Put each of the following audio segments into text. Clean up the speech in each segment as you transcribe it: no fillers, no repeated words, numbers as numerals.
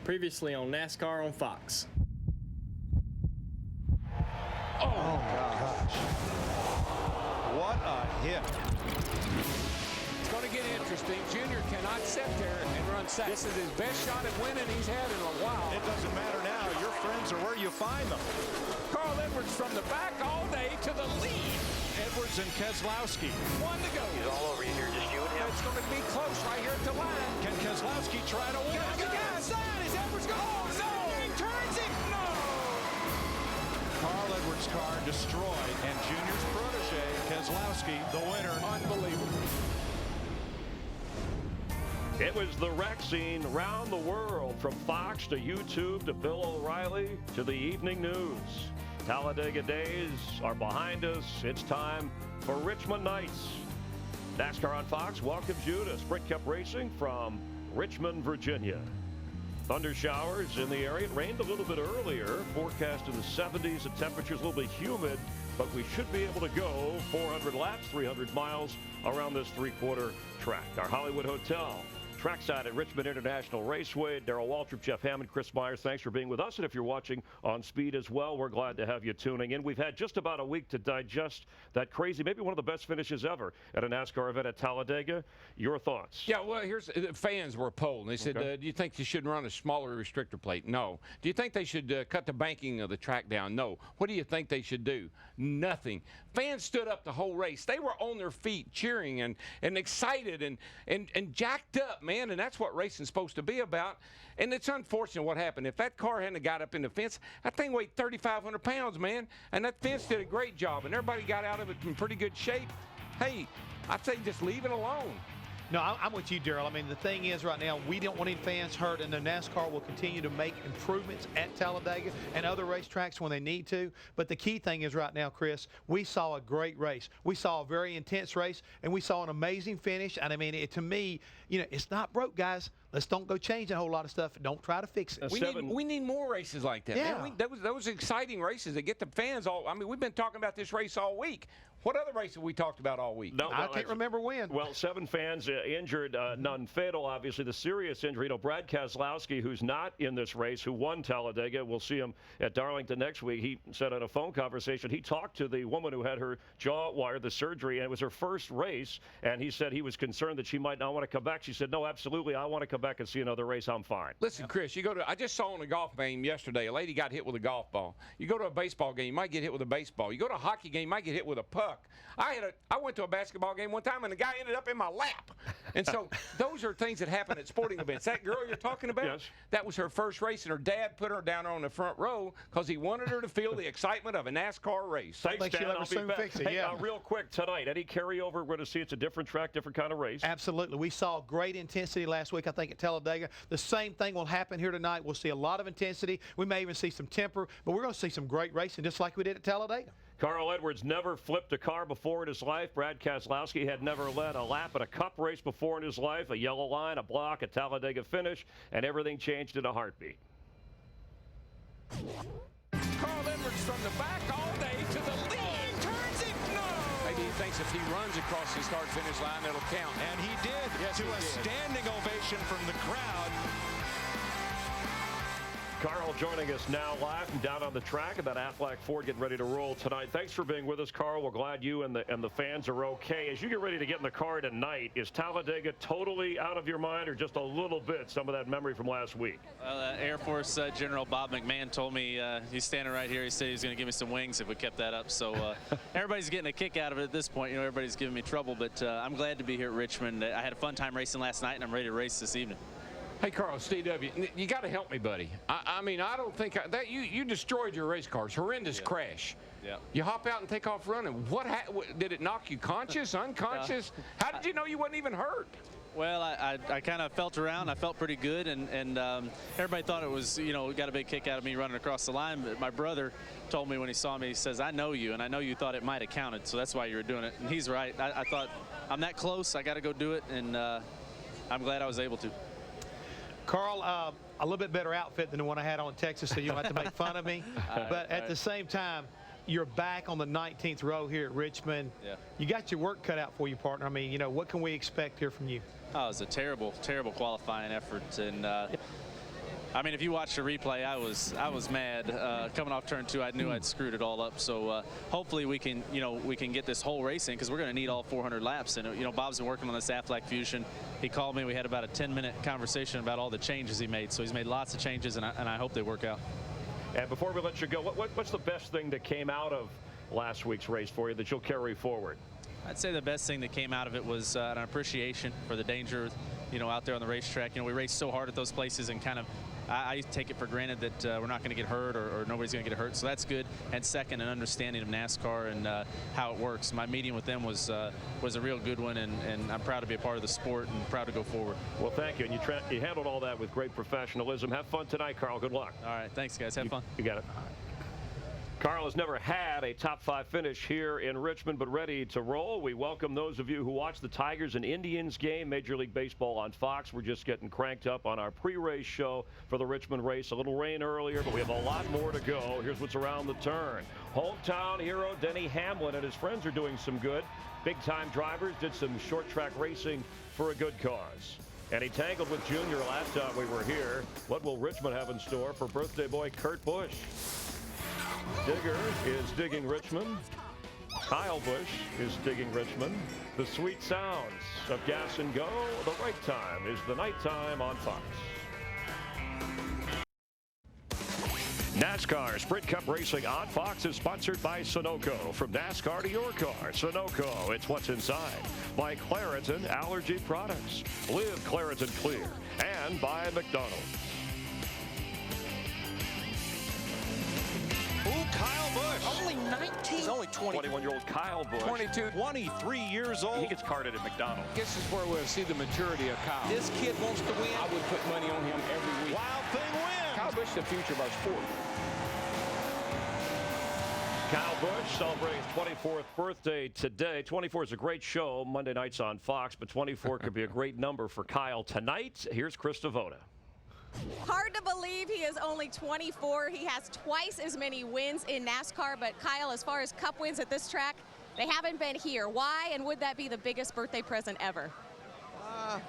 Previously on NASCAR on Fox. Oh, gosh. What a hit. It's going to get interesting. Junior cannot sit there and run second. This is his best shot at winning he's had in a while. It doesn't matter now. Your friends are where you find them. Carl Edwards from the back all day to the lead. Edwards and Keselowski. 1 to go. He's all over you here, just you and him. It's going to be close right here at the line. Can Keselowski try to win? Is Edwards going? Oh, no! He turns it. No! Carl Edwards' car destroyed, and Junior's protege, Keselowski, the winner. Unbelievable. It was the wreck scene around the world, from Fox to YouTube to Bill O'Reilly to the evening news. Talladega days are behind us. It's time for Richmond nights. NASCAR on Fox welcomes you to Sprint Cup Racing from Richmond, Virginia. Thunder showers in the area. It rained a little bit earlier. Forecast in the 70s. The temperature's a little bit humid, but we should be able to go 400 laps, 300 miles around this three-quarter track. Our Hollywood Hotel, trackside at Richmond International Raceway. Darrell Waltrip, Jeff Hammond, Chris Myers, thanks for being with us. And if you're watching on Speed as well, we're glad to have you tuning in. We've had just about a week to digest that crazy, maybe one of the best finishes ever at a NASCAR event at Talladega. Your thoughts? Yeah, well, here's fans were polled. They said, do you think they should run a smaller restrictor plate? No. Do you think they should cut the banking of the track down? No. What do you think they should do? Nothing. Fans stood up the whole race. They were on their feet cheering and excited and jacked up, man, and that's what racing's supposed to be about. And it's unfortunate what happened. If that car hadn't got up in the fence, that thing weighed 3,500 pounds, man, and that fence did a great job, and everybody got out of it in pretty good shape. Hey, I'd say just leave it alone. No, I'm with you, Darrell. I mean, the thing is right now, we don't want any fans hurt, and the NASCAR will continue to make improvements at Talladega and other racetracks when they need to. But the key thing is right now, Chris, we saw a great race. We saw a very intense race, and we saw an amazing finish. And, I mean, to me, you know, it's not broke, guys. Let's don't go change a whole lot of stuff. Don't try to fix it. We need more races like that. Yeah. Man, those exciting races that get the fans all. I mean, we've been talking about this race all week. What other race have we talked about all week? No, I can't remember when. Well, 7 fans injured, none fatal, obviously. The serious injury, Brad Keselowski, who's not in this race, who won Talladega. We'll see him at Darlington next week. He said in a phone conversation, he talked to the woman who had her jaw wired, the surgery, and it was her first race, and he said he was concerned that she might not want to come back. She said, no, absolutely, I want to come back and see another race. I'm fine. Listen, Chris, I just saw in a golf game yesterday, a lady got hit with a golf ball. You go to a baseball game, you might get hit with a baseball. You go to a hockey game, you might get hit with a puck. I went to a basketball game one time, and the guy ended up in my lap. And so those are things that happen at sporting events. That girl you're talking about, yes, that was her first race, and her dad put her down on the front row because he wanted her to feel the excitement of a NASCAR race. Thanks, Dan. I'll be back. Fix it, hey, yeah. Real quick, tonight, any carryover? We're going to see it's a different track, different kind of race. Absolutely. We saw great intensity last week, I think, at Talladega. The same thing will happen here tonight. We'll see a lot of intensity. We may even see some temper, but we're going to see some great racing just like we did at Talladega. Carl Edwards never flipped a car before in his life. Brad Keselowski had never led a lap at a cup race before in his life. A yellow line, a block, a Talladega finish, and everything changed in a heartbeat. Carl Edwards from the back all day to the lead. Turns it. No. Maybe he thinks if he runs across the start-finish line, it'll count. And he did, yes, to a standing ovation from the crowd. Carl joining us now live from down on the track at that Aflac Ford, getting ready to roll tonight. Thanks for being with us, Carl. We're glad you and the fans are okay. As you get ready to get in the car tonight, is Talladega totally out of your mind, or just a little bit, some of that memory from last week? Air Force General Bob McMahon told me, he's standing right here, he said he's going to give me some wings if we kept that up. So everybody's getting a kick out of it at this point. You know, everybody's giving me trouble, but I'm glad to be here at Richmond. I had a fun time racing last night, and I'm ready to race this evening. Hey, Carl, Steve W., you got to help me, buddy. I mean, I don't think that you destroyed your race cars. Horrendous crash. Yeah. You hop out and take off running. What did it knock you conscious, unconscious? How did you know you wasn't even hurt? Well, I kind of felt around. I felt pretty good, and everybody thought it was, you know, got a big kick out of me running across the line. But my brother told me when he saw me, he says, I know you, and I know you thought it might have counted, so that's why you were doing it. And he's right. I thought, I'm that close, I got to go do it, and I'm glad I was able to. Carl, a little bit better outfit than the one I had on in Texas, so you don't have to make fun of me. But at the same time, you're back on the 19th row here at Richmond. Yeah. You got your work cut out for you, partner. I mean, you know, what can we expect here from you? Oh, it was a terrible, terrible qualifying effort. And I mean, if you watch the replay, I was mad coming off turn 2. I knew I'd screwed it all up. So hopefully we can get this whole race in, because we're going to need all 400 laps. And Bob's been working on this Aflac Fusion. He called me. We had about a 10-minute conversation about all the changes he made. So he's made lots of changes, and I hope they work out. And before we let you go, what's the best thing that came out of last week's race for you that you'll carry forward? I'd say the best thing that came out of it was an appreciation for the danger, out there on the racetrack. We raced so hard at those places, and kind of I take it for granted that we're not going to get hurt or nobody's going to get hurt. So that's good. And second, an understanding of NASCAR and how it works. My meeting with them was a real good one, and I'm proud to be a part of the sport and proud to go forward. Well, thank you. And you handled all that with great professionalism. Have fun tonight, Carl. Good luck. All right. Thanks, guys. Have fun. You got it. Carl has never had a top 5 finish here in Richmond, but ready to roll. We welcome those of you who watch the Tigers and Indians game, Major League Baseball on Fox. We're just getting cranked up on our pre-race show for the Richmond race. A little rain earlier, but we have a lot more to go. Here's what's around the turn. Hometown hero Denny Hamlin and his friends are doing some good. Big-time drivers did some short track racing for a good cause. And he tangled with Junior last time we were here. What will Richmond have in store for birthday boy Kurt Busch? Digger is digging Richmond. Kyle Busch is digging Richmond. The sweet sounds of Gas and Go. The right time is the nighttime on Fox. NASCAR Sprint Cup Racing on Fox is sponsored by Sunoco. From NASCAR to your car, Sunoco, it's what's inside. By Claritin Allergy Products. Live Claritin Clear. And by McDonald's. Ooh, Kyle Busch. Only 19. He's only 20. 21-year-old Kyle Busch. 22. 23 years old. He gets carded at McDonald's. This is where we'll see the maturity of Kyle. This kid wants to win. I would put money on him every week. Wild Thing wins. Kyle Busch is the future of our sport. Kyle Busch celebrating his 24th birthday today. 24 is a great show. Monday nights on Fox, but 24 could be a great number for Kyle tonight. Here's Chris Devoda. Hard to believe he is only 24. He has twice as many wins in NASCAR, but Kyle, as far as Cup wins at this track, they haven't been here. Why, and would that be the biggest birthday present ever?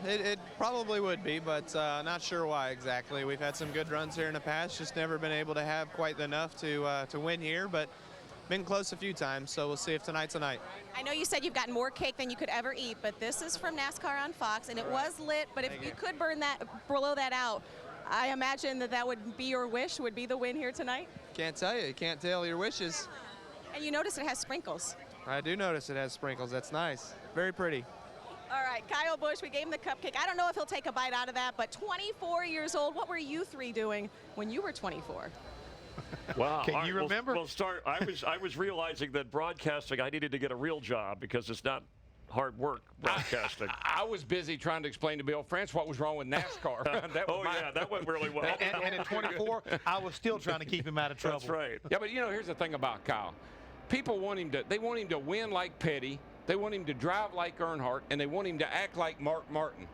It probably would be, but not sure why exactly. We've had some good runs here in the past, just never been able to have quite enough to win here, but been close a few times, so we'll see if tonight's a night. I know you said you've gotten more cake than you could ever eat, but this is from NASCAR on Fox, and it was lit, but if you could blow that out, I imagine that would be your wish, would be the win here tonight? Can't tell you. You can't tell your wishes. And you notice it has sprinkles. I do notice it has sprinkles. That's nice. Very pretty. All right, Kyle Busch, we gave him the cupcake. I don't know if he'll take a bite out of that, but 24 years old, what were you three doing when you were 24? Wow. Can you remember? We'll start. I was realizing that broadcasting, I needed to get a real job because it's not hard work broadcasting. I was busy trying to explain to Bill France what was wrong with NASCAR. That went really well. And at 24, I was still trying to keep him out of trouble. That's right. Yeah, but here's the thing about Kyle. People want him to win like Petty. They want him to drive like Earnhardt, and they want him to act like Mark Martin.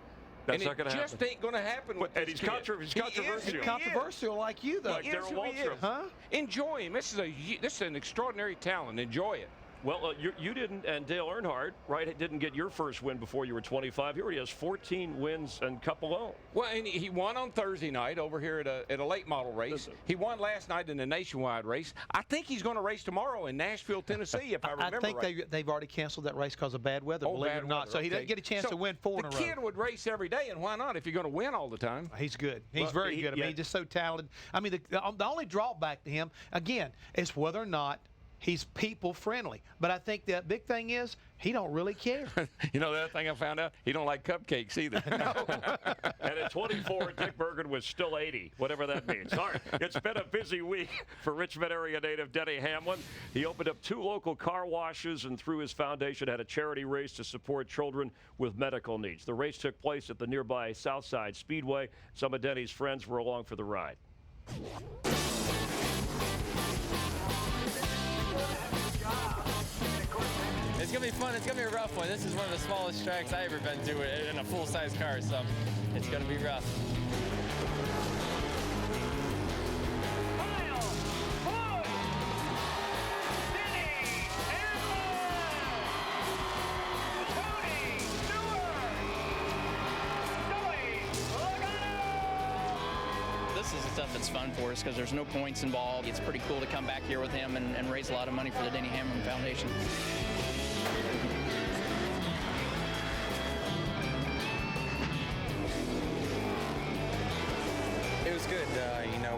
That's not going to happen. It just ain't going to happen with and this he's kid. controversial. He's controversial like you, though. Like Darrell Waltrip. Huh? Enjoy him. This is an extraordinary talent. Enjoy it. Well, you didn't, and Dale Earnhardt, right, didn't get your first win before you were 25. He already has 14 wins and Cup alone. Well, and he won on Thursday night over here at a late model race. Listen. He won last night in the nationwide race. I think he's going to race tomorrow in Nashville, Tennessee, if I remember I think right. they've already canceled that race because of bad weather, believe it or not. Weather, So he doesn't get a chance to win 4 in a row. The kid would race every day, and why not if you're going to win all the time? He's good. He's very good. I mean, he's just so talented. I mean, the only drawback to him, again, is whether or not he's people friendly. But I think the big thing is he don't really care. The other thing I found out, he don't like cupcakes either. And at 24, Dick Bergen was still 80, whatever that means. All right, it's been a busy week for Richmond area native Denny Hamlin. He opened up 2 local car washes and through his foundation had a charity race to support children with medical needs. The race took place at the nearby Southside Speedway. Some of Denny's friends were along for the ride. It's going to be fun. It's going to be a rough one. This is one of the smallest tracks I've ever been to in a full-size car, so it's going to be rough. This this is the stuff that's fun for us because there's no points involved. It's pretty cool to come back here with him and raise a lot of money for the Denny Hamlin Foundation. It was good.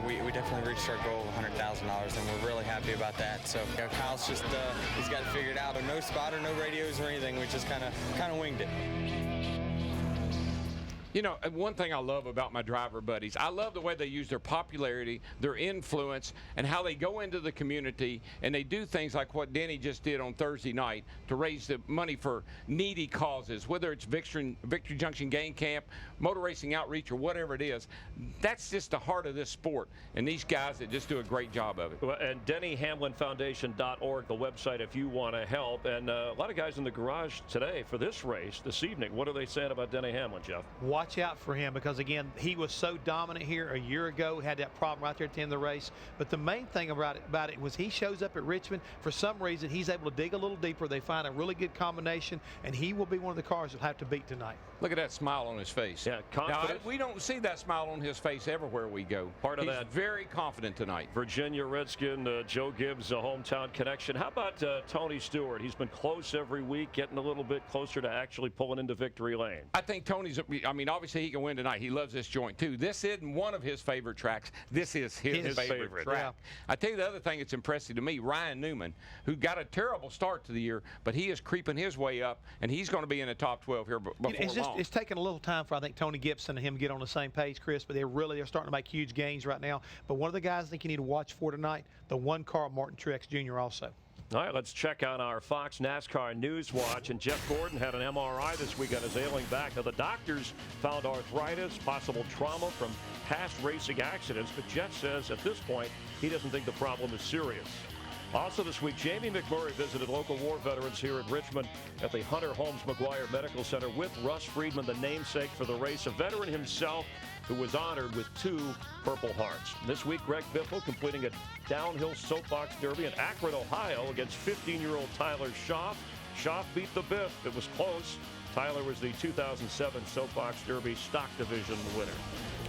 We definitely reached our goal of $100,000, and we're really happy about that. So Kyle's just he's got it figured out. No spotter, no radios or anything. We just kind of winged it. You know, one thing I love about my driver buddies, I love the way they use their popularity, their influence, and how they go into the community and they do things like what Denny just did on Thursday night to raise the money for needy causes, whether it's Victory Junction Game Camp, Motor Racing Outreach, or whatever it is. That's just the heart of this sport, and these guys that just do a great job of it. Well, and DennyHamlinFoundation.org, the website, if you want to help. And a lot of guys in the garage today for this race, this evening. What are they saying about Denny Hamlin, Jeff? Watch out for him because, again, he was so dominant here a year ago, had that problem right there at the end of the race. But the main thing about it was he shows up at Richmond. For some reason, he's able to dig a little deeper. They find a really good combination, and he will be one of the cars you'll have to beat tonight. Look at that smile on his face. Yeah, confident. Now, we don't see that smile on his face everywhere we go. Part of He's that. Very confident tonight. Virginia Redskin, Joe Gibbs, a hometown connection. How about Tony Stewart? He's been close every week, getting a little bit closer to actually pulling into victory lane. I think Tony's, obviously he can win tonight. He loves this joint too. This isn't one of his favorite tracks. This is his favorite track. Yeah. I tell you the other thing that's impressive to me, Ryan Newman, who got a terrible start to the year, but he is creeping his way up, and he's going to be in the top 12 here before long. It's taking a little time for, I think, Tony Gibson and him get on the same page, Chris, but they're starting to make huge gains right now. But one of the guys I think you need to watch for tonight, the one car, Martin Truex Jr. also. All right, let's check out our Fox NASCAR News Watch. And Jeff Gordon had an MRI this week on his ailing back. Now, the doctors found arthritis, possible trauma from past racing accidents, but Jeff says at this point he doesn't think the problem is serious. Also this week, Jamie McMurray visited local war veterans here at Richmond at the Hunter Holmes McGuire Medical Center with Russ Friedman, the namesake for the race, a veteran himself who was honored with 2 Purple Hearts. This week, Greg Biffle completing a downhill soapbox derby in Akron, Ohio against 15-year-old Tyler Schaaf. Schaaf beat the Biff. It was close. Tyler was the 2007 soapbox derby stock division winner.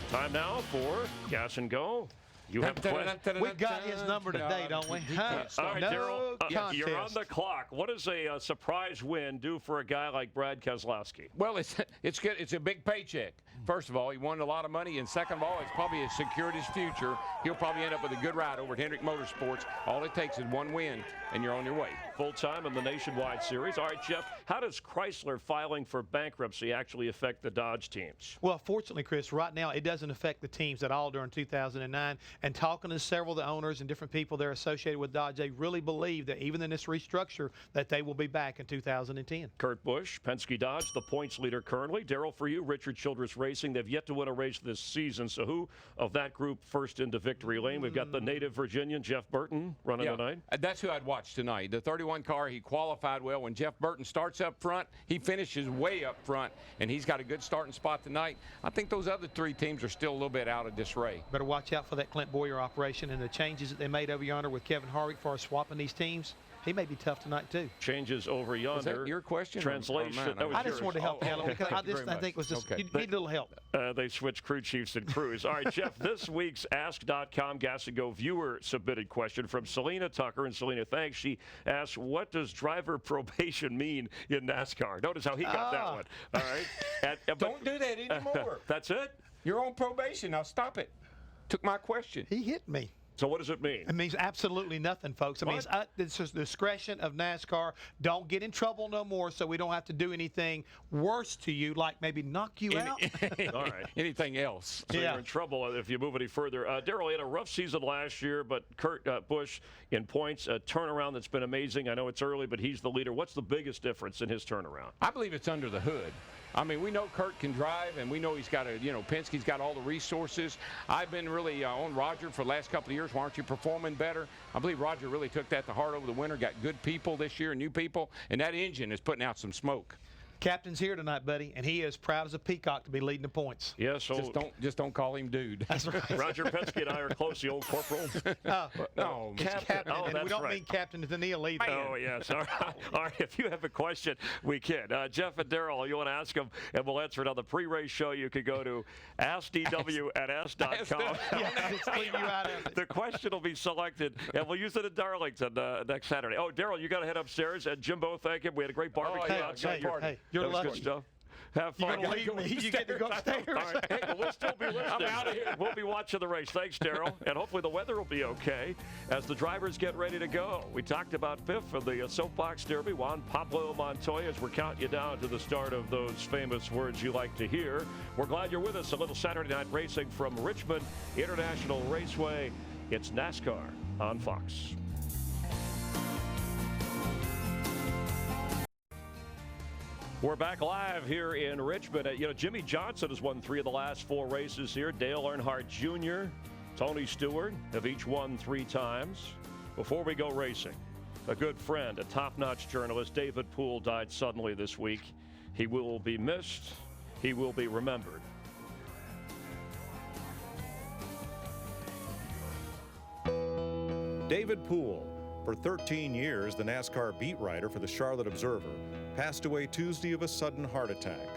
Time now for Gas and Go. You have a question? We got his number today, don't we? Huh? All right, no Daryl, you're on the clock. What does a surprise win do for a guy like Brad Keselowski? Well, it's good. It's a big paycheck. First of all, he won a lot of money, and second of all, it's probably secured his future. He'll probably end up with a good ride over at Hendrick Motorsports. All it takes is one win, and you're on your way. Full-time in the Nationwide Series. All right, Jeff, how does Chrysler filing for bankruptcy actually affect the Dodge teams? Well, fortunately, Chris, right now it doesn't affect the teams at all during 2009. And talking to several of the owners and different people that are associated with Dodge, they really believe that even in this restructure, that they will be back in 2010. Kurt Busch, Penske Dodge, the points leader currently. Daryl, for you, Richard Childress Racing. They've yet to win a race this season. So who of that group first into victory lane? We've got the native Virginian, Jeff Burton, running tonight. That's who I'd watch tonight. The 31 car, he qualified well. When Jeff Burton starts up front, he finishes way up front, and he's got a good starting spot tonight. I think those other 3 teams are still a little bit out of disarray. Better watch out for that Clint Boyer operation and the changes that they made over yonder with Kevin Harvick for swapping these teams. He may be tough tonight, too. Changes over yonder. Is that your question? Translation. I just wanted to help you out because I think it was just, you need a little help. They switched crew chiefs and crews. All right, Jeff, this week's Ask.com Gas and Go viewer submitted question from Selena Tucker. And Selena, thanks. She asked, what does driver probation mean in NASCAR? Notice how he got that one. All right. Don't do that anymore. That's it? You're on probation. Now stop it. Took my question. He hit me. So what does it mean? It means absolutely nothing, folks. It means it's just discretion of NASCAR. Don't get in trouble no more so we don't have to do anything worse to you, like maybe knock you out. All right. Anything else. So you're in trouble if you move any further. Daryl, had a rough season last year, but Kurt Busch in points, a turnaround that's been amazing. I know it's early, but he's the leader. What's the biggest difference in his turnaround? I believe it's under the hood. I mean, we know Kurt can drive, and we know he's got Penske's got all the resources. I've been really on Roger for the last couple of years. Why aren't you performing better? I believe Roger really took that to heart over the winter, got good people this year, new people, and that engine is putting out some smoke. Captain's here tonight, buddy, and he is proud as a peacock to be leading the points. Yes, so Just don't call him dude. That's right. Roger Penske and I are close, the old corporal. No, It's Captain, Oh, and that's we don't right. mean Captain Daniil either. Oh, yes. All right. All right. If you have a question, we can. Jeff and Daryl, you want to ask them, and we'll answer it on the pre-race show. You can go to askdw@s.com. The question will be selected, and we'll use it at Darlington next Saturday. Oh, Daryl, you got to head upstairs. And Jimbo, thank him. We had a great barbecue outside. You're That was lucky. good stuff. Have fun. You're going to leave me. You get to go upstairs. All right. Hey, but we'll still be listening. I'm out of here. We'll be watching the race. Thanks, Daryl. And hopefully the weather will be okay as the drivers get ready to go. We talked about fifth of the Soapbox Derby, Juan Pablo Montoya, as we're counting you down to the start of those famous words you like to hear. We're glad you're with us. A little Saturday night racing from Richmond International Raceway. It's NASCAR on Fox. We're back live here in Richmond. Jimmy Johnson has won 3 of the last 4 races here. Dale Earnhardt Jr., Tony Stewart have each won 3 times. Before we go racing, a good friend, a top-notch journalist, David Poole, died suddenly this week. He will be missed. He will be remembered. David Poole, for 13 years the NASCAR beat writer for the Charlotte Observer, passed away Tuesday of a sudden heart attack.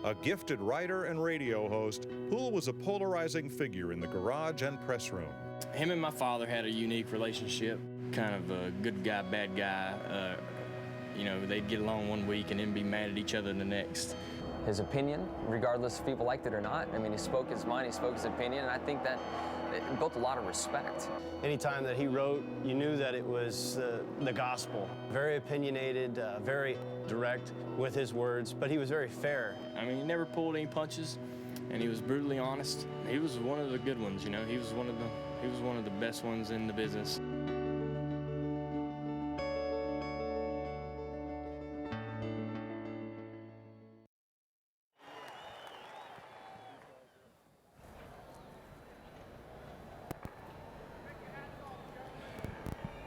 A gifted writer and radio host, Poole was a polarizing figure in the garage and press room. Him and my father had a unique relationship, kind of a good guy, bad guy. They'd get along one week and then be mad at each other the next. His opinion, regardless if people liked it or not. I mean, he spoke his mind, he spoke his opinion, and I think that it built a lot of respect. Anytime that he wrote, you knew that it was the gospel. Very opinionated, very direct with his words, but he was very fair. I mean, he never pulled any punches, and he was brutally honest. He was one of the good ones, He was one of the best ones in the business.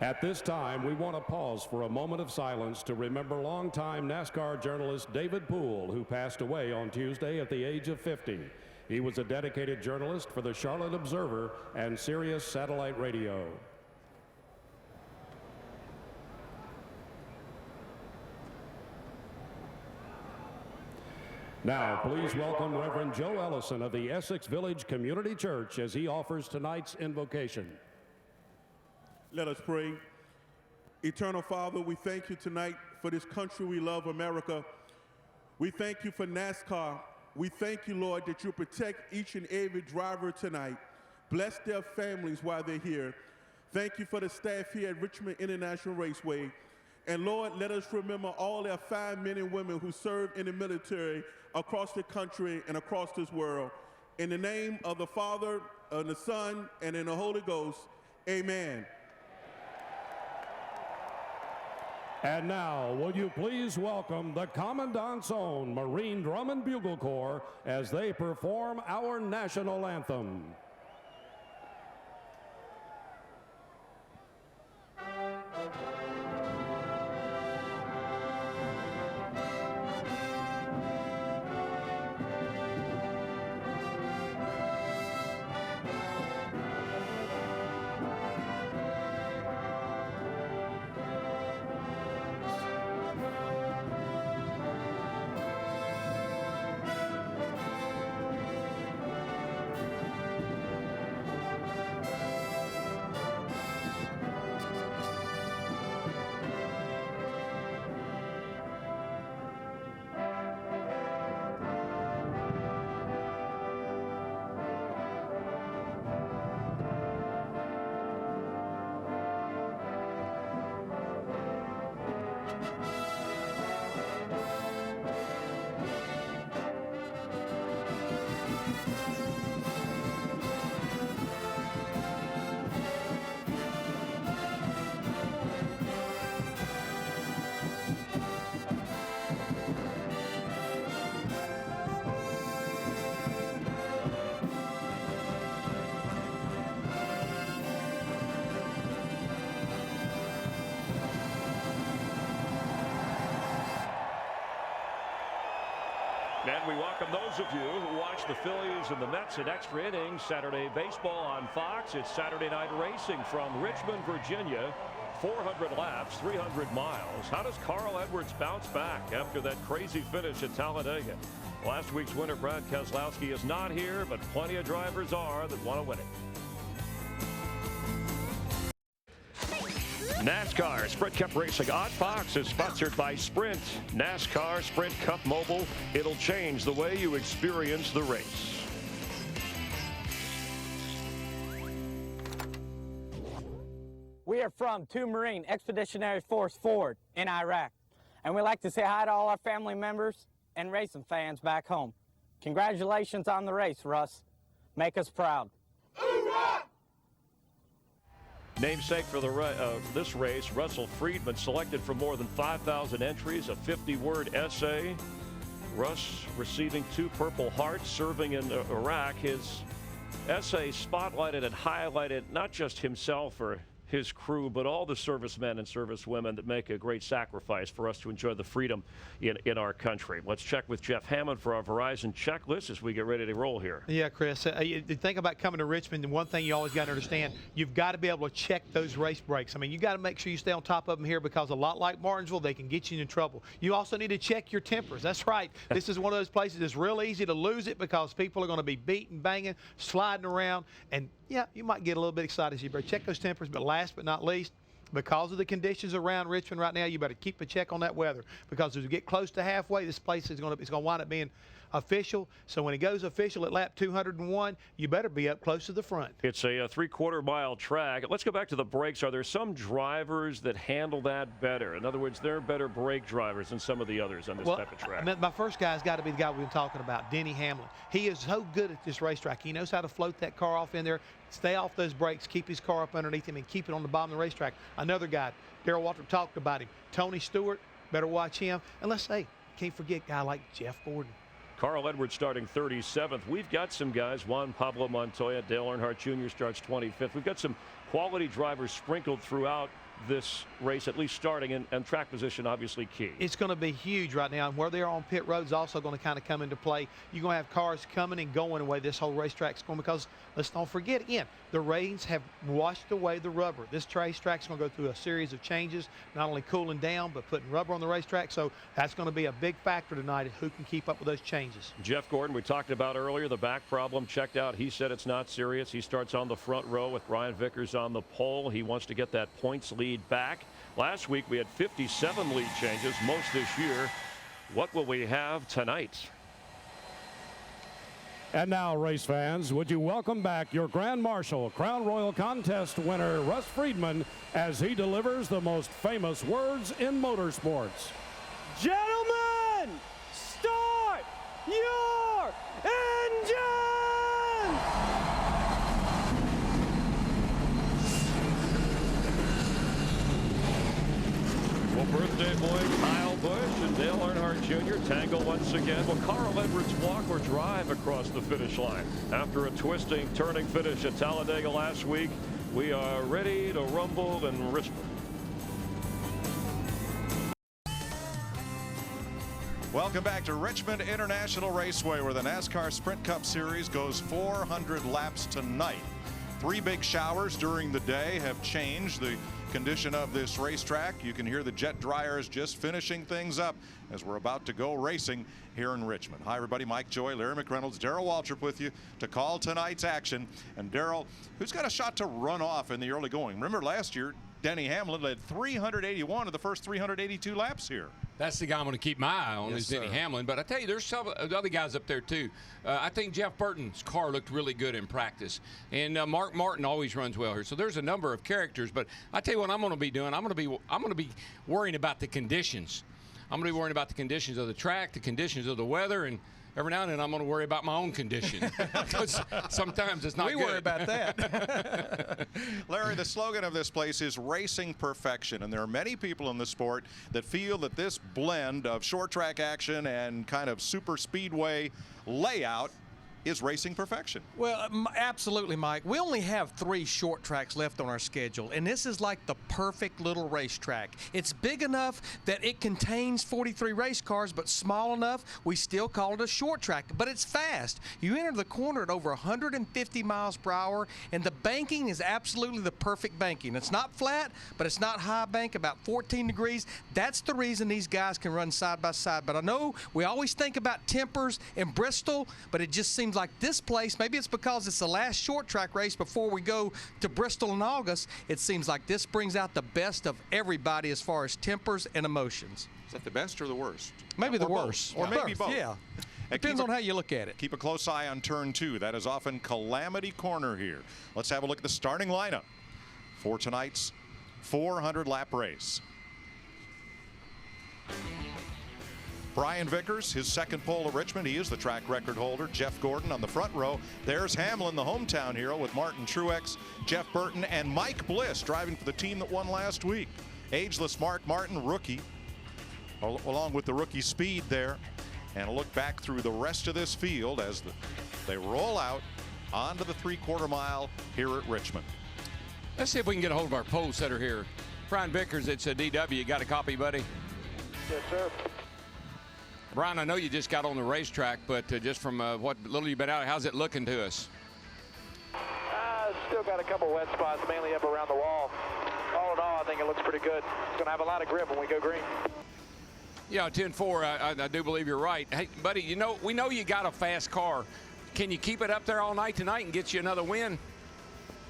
At this time, we want to pause for a moment of silence to remember longtime NASCAR journalist David Poole, who passed away on Tuesday at the age of 50. He was a dedicated journalist for the Charlotte Observer and Sirius Satellite Radio. Now, please welcome Reverend Joe Ellison of the Essex Village Community Church as he offers tonight's invocation. Let us pray. Eternal Father, we thank you tonight for this country we love, America. We thank you for NASCAR. We thank you, Lord, that you protect each and every driver tonight. Bless their families while they're here. Thank you for the staff here at Richmond International Raceway. And Lord, let us remember all their fine men and women who serve in the military across the country and across this world. In the name of the Father, and the Son, and in the Holy Ghost, amen. And now, will you please welcome the Commandant's Own Marine Drum and Bugle Corps as they perform our national anthem. We welcome those of you who watch the Phillies and the Mets in extra innings Saturday baseball on Fox. It's Saturday night racing from Richmond, Virginia. 400 laps, 300 miles. How does Carl Edwards bounce back after that crazy finish at Talladega? Last week's winner, Brad Keselowski, is not here, but plenty of drivers are that want to win it. NASCAR Sprint Cup Racing on Fox is sponsored by Sprint. NASCAR Sprint Cup Mobile. It'll change the way you experience the race. We are from 2 Marine Expeditionary Force Ford in Iraq, and we'd like to say hi to all our family members and racing fans back home. Congratulations on the race, Russ. Make us proud. Hoorah! Namesake for this race, Russell Friedman, selected from more than 5,000 entries, a 50-word essay. Russ receiving 2 Purple Hearts, serving in Iraq. His essay spotlighted and highlighted not just himself or his crew, but all the servicemen and servicewomen that make a great sacrifice for us to enjoy the freedom in our country. Let's check with Jeff Hamlin for our Verizon checklist as we get ready to roll here. Yeah, Chris, you think about coming to Richmond, and one thing you always got to understand, you've got to be able to check those race brakes. I mean, you got to make sure you stay on top of them here, because a lot like Martinsville, they can get you into trouble. You also need to check your tempers. That's right. This is one of those places that's real easy to lose it, because people are going to be beating, banging, sliding around, and yeah, you might get a little bit excited. So you better check those tempers. But last but not least, because of the conditions around Richmond right now, you better keep a check on that weather, because as we get close to halfway, this place is going to wind up being official. So when it goes official at lap 201, you better be up close to the front. It's a 3/4 mile track. Let's go back to the brakes. Are there some drivers that handle that better? In other words, they're better brake drivers than some of the others on this type of track. My first guy's got to be the guy we've been talking about, Denny Hamlin. He is so good at this racetrack. He knows how to float that car off in there, stay off those brakes, keep his car up underneath him, and keep it on the bottom of the racetrack. Another guy, Darrell Waltrip talked about him, Tony Stewart, better watch him. And let's say, can't forget a guy like Jeff Gordon. Carl Edwards starting 37th. We've got some guys. Juan Pablo Montoya, Dale Earnhardt Jr. starts 25th. We've got some quality drivers sprinkled throughout this race, at least starting, and track position obviously key. It's going to be huge right now, and where they are on pit road is also going to kind of come into play. You're going to have cars coming and going away this whole racetrack's going, because let's don't forget again, the rains have washed away the rubber. This racetrack's going to go through a series of changes, not only cooling down but putting rubber on the racetrack, so that's going to be a big factor tonight of who can keep up with those changes. Jeff Gordon, we talked about earlier, the back problem checked out. He said it's not serious. He starts on the front row with Brian Vickers on the pole. He wants to get that points lead back. Last week we had 57 lead changes, most this year. What will we have tonight? And now, race fans, would you welcome back your Grand Marshal Crown Royal Contest winner, Russ Friedman, as he delivers the most famous words in motorsports. Gentlemen, start your engine! Well, birthday boy Kyle Busch and Dale Earnhardt Jr. tangle once again. Will Carl Edwards walk or drive across the finish line? After a twisting, turning finish at Talladega last week, we are ready to rumble in Richmond. Welcome back to Richmond International Raceway, where the NASCAR Sprint Cup Series goes 400 laps tonight. 3 big showers during the day have changed the condition of this racetrack. You can hear the jet dryers just finishing things up as we're about to go racing here in Richmond. Hi everybody, Mike Joy, Larry McReynolds, Darrell Waltrip with you to call tonight's action. And Darrell, who's got a shot to run off in the early going? Remember last year, Denny Hamlin led 381 of the first 382 laps here. That's the guy I'm going to keep my eye on, is Denny Hamlin. But I tell you, there's some other guys up there, too. I think Jeff Burton's car looked really good in practice. And Mark Martin always runs well here. So there's a number of characters. But I tell you what I'm going to be doing. I'm going to be worrying about the conditions. I'm going to be worrying about the conditions of the track, the conditions of the weather, and every now and then I'm going to worry about my own condition, because sometimes it's not good. We worry about that. Larry, the slogan of this place is racing perfection, and there are many people in the sport that feel that this blend of short track action and kind of super speedway layout is racing perfection. Well, absolutely, Mike. We only have 3 short tracks left on our schedule, and this is like the perfect little racetrack. It's big enough that it contains 43 race cars, but small enough we still call it a short track. But it's fast. You enter the corner at over 150 miles per hour, and the banking is absolutely the perfect banking. It's not flat, but it's not high bank, about 14 degrees. That's the reason these guys can run side by side. But I know we always think about tempers in Bristol, but it just seems like this place, maybe it's because it's the last short track race before we go to Bristol in August, it seems like this brings out the best of everybody as far as tempers and emotions. Is that the best or the worst? Maybe the worst. Or maybe both. Yeah. Depends on how you look at it. Keep a close eye on turn 2. That is often Calamity Corner here. Let's have a look at the starting lineup for tonight's 400-lap race. Brian Vickers, his second pole at Richmond. He is the track record holder. Jeff Gordon on the front row. There's Hamlin, the hometown hero, with Martin Truex, Jeff Burton, and Mike Bliss driving for the team that won last week. Ageless Mark Martin, rookie, along with the rookie speed there. And a look back through the rest of this field as they roll out onto the 3/4 mile here at Richmond. Let's see if we can get a hold of our pole setter here. Brian Vickers, it's a DW. You got a copy, buddy? Yes, sir. Brian, I know you just got on the racetrack, but just from what little you've been out, how's it looking to us? Still got a couple wet spots, mainly up around the wall. All in all, I think it looks pretty good. It's going to have a lot of grip when we go green. Yeah, 10-4, I do believe you're right. Hey, buddy, we know you got a fast car. Can you keep it up there all night tonight and get you another win?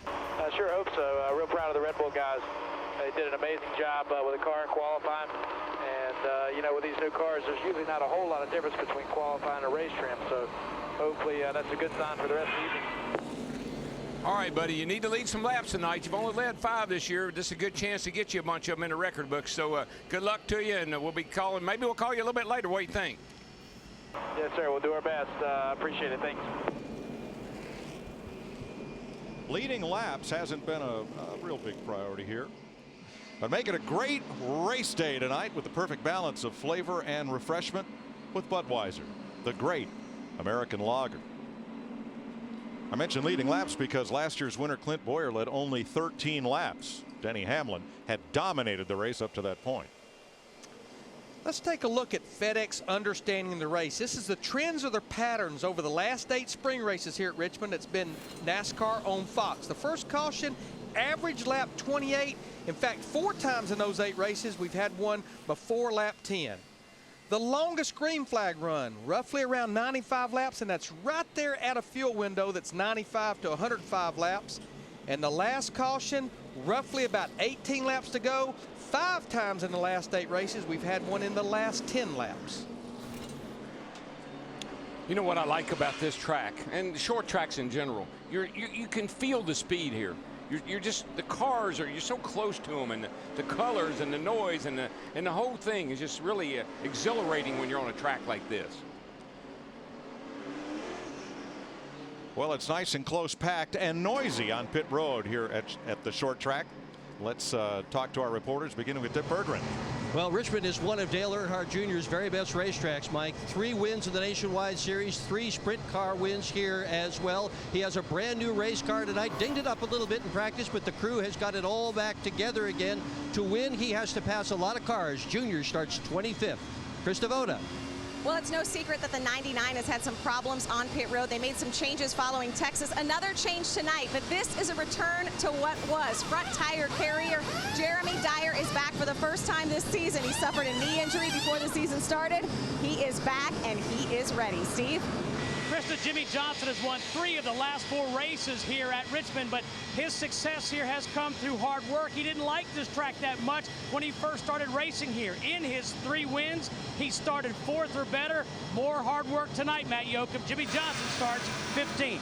I sure hope so. Real proud of the Red Bull guys. They did an amazing job with the car in qualifying. And, with these new cars, there's usually not a whole lot of difference between qualifying and race trim. So hopefully that's a good sign for the rest of the evening. All right, buddy, you need to lead some laps tonight. You've only led 5 this year. This is a good chance to get you a bunch of them in the record books. So good luck to you, and we'll be calling. Maybe we'll call you a little bit later. What do you think? Yes, sir. We'll do our best. Appreciate it. Thanks. Leading laps hasn't been a real big priority here. But make it a great race day tonight with the perfect balance of flavor and refreshment with Budweiser, the great American lager. I mentioned leading laps because last year's winner Clint Boyer led only 13 laps. Denny Hamlin had dominated the race up to that point. Let's take a look at FedEx understanding the race. This is the trends or the patterns over the last 8 spring races here at Richmond. It's been NASCAR on Fox. The first caution, average lap 28. In fact, 4 times in those 8 races, we've had one before lap 10. The longest green flag run, roughly around 95 laps, and that's right there at a fuel window that's 95 to 105 laps. And the last caution, roughly about 18 laps to go. 5 times in the last 8 races, we've had one in the last 10 laps. You know what I like about this track and the short tracks in general? You can feel the speed here. You're just, the cars you're so close to them, and the colors and the noise and the whole thing is just really exhilarating when you're on a track like this. Well, it's nice and close packed and noisy on pit road here at the short track. Let's talk to our reporters, beginning with Dick Berggren. Well, Richmond is one of Dale Earnhardt Jr.'s very best racetracks, Mike. 3 wins in the Nationwide Series, 3 sprint car wins here as well. He has a brand new race car tonight. Dinged it up a little bit in practice, but the crew has got it all back together again. To win, he has to pass a lot of cars. Junior starts 25th. Chris Devoda. Well, it's no secret that the 99 has had some problems on pit road. They made some changes following Texas. Another change tonight, but this is a return to what was. Front tire carrier Jeremy Dyer is back for the first time this season. He suffered a knee injury before the season started. He is back, and he is ready. Steve? Krista, Jimmy Johnson has won 3 of the last 4 races here at Richmond, but his success here has come through hard work. He didn't like this track that much when he first started racing here. In his 3 wins, he started 4th or better. More hard work tonight, Matt Yoakum. Jimmy Johnson starts 15th.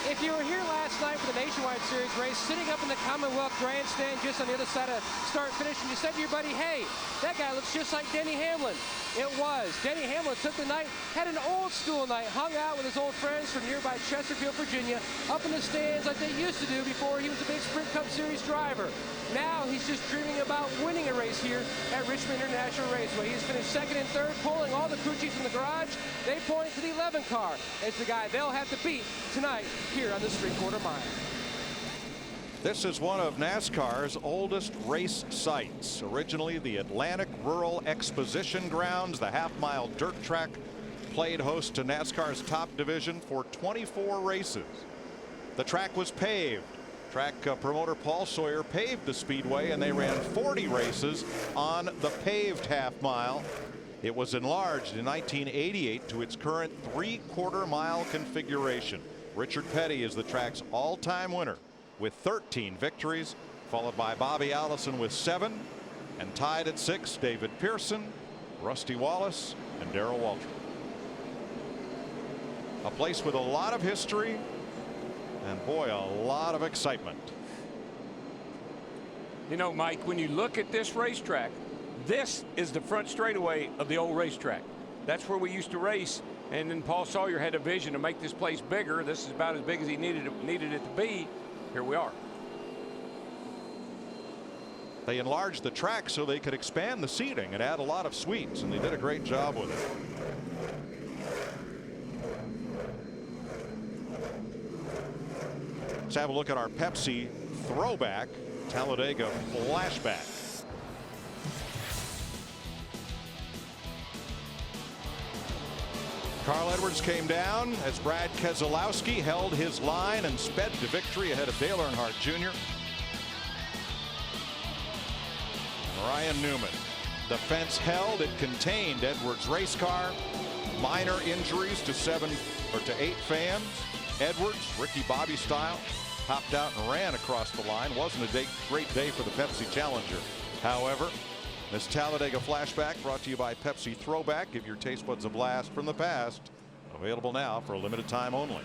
If you were here last night for the Nationwide Series race, sitting up in the Commonwealth Grandstand just on the other side of start-finish, and you said to your buddy, hey, that guy looks just like Denny Hamlin. It was. Denny Hamlin took the night, had an old school night, hung out with his old friends from nearby Chesterfield, Virginia, up in the stands like they used to do before he was a big Sprint Cup Series driver. Now he's just dreaming about winning a race here at Richmond International Raceway. He's finished second and third, pulling all the crew chiefs in the garage. They point to the 11 car as the guy they'll have to beat tonight here on the 3/4 mile. This is one of NASCAR's oldest race sites. Originally the Atlantic Rural Exposition Grounds, the half-mile dirt track, played host to NASCAR's top division for 24 races. The track was paved. Track promoter Paul Sawyer paved the speedway, and they ran 40 races on the paved half mile. It was enlarged in 1988 to its current 3/4 mile configuration. Richard Petty is the track's all-time winner with 13 victories, followed by Bobby Allison with 7, and tied at 6, David Pearson, Rusty Wallace, and Darrell Waltrip. A place with a lot of history, and boy, a lot of excitement. You know, Mike, when you look at this racetrack, this is the front straightaway of the old racetrack. That's where we used to race, and then Paul Sawyer had a vision to make this place bigger. This is about as big as he needed it to be. Here we are. They enlarged the track so they could expand the seating and add a lot of suites, and they did a great job with it. Let's have a look at our Pepsi throwback Talladega flashback. Carl Edwards came down as Brad Keselowski held his line and sped to victory ahead of Dale Earnhardt Jr. and Ryan Newman. The fence held. It contained Edwards' race car. Minor injuries to 8 fans. Edwards, Ricky Bobby style, hopped out and ran across the line. Wasn't a great day for the Pepsi Challenger. However, this Talladega flashback brought to you by Pepsi Throwback. Give your taste buds a blast from the past. Available now for a limited time only.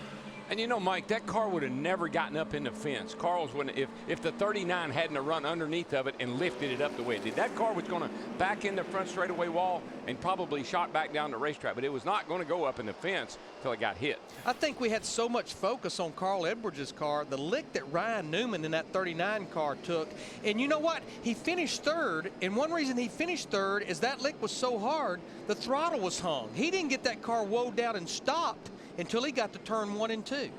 And you know, Mike, that car would have never gotten up in the fence. Carl's wouldn't, if the 39 hadn't have run underneath of it and lifted it up the way it did. That car was going to back in the front straightaway wall and probably shot back down the racetrack, but it was not going to go up in the fence until it got hit. I think we had so much focus on Carl Edwards' car, the lick that Ryan Newman in that 39 car took. And you know what? He finished third, and one reason he finished third is that lick was so hard, the throttle was hung. He didn't get that car woed down and stopped until he got to turn 1 and 2.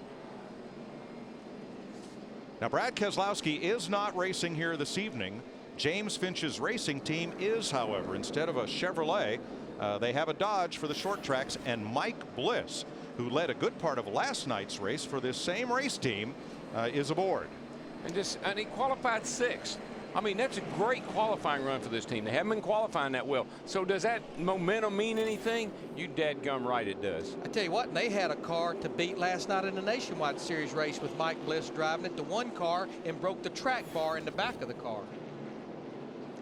Now, Brad Keselowski is not racing here this evening. James Finch's racing team is, however. Instead of a Chevrolet, they have a Dodge for the short tracks, and Mike Bliss, who led a good part of last night's race for this same race team, is aboard. And he qualified 6th. I mean, that's a great qualifying run for this team. They haven't been qualifying that well. So does that momentum mean anything? You dadgum right it does. I tell you what, they had a car to beat last night in the Nationwide Series race with Mike Bliss driving it to one car and broke the track bar in the back of the car.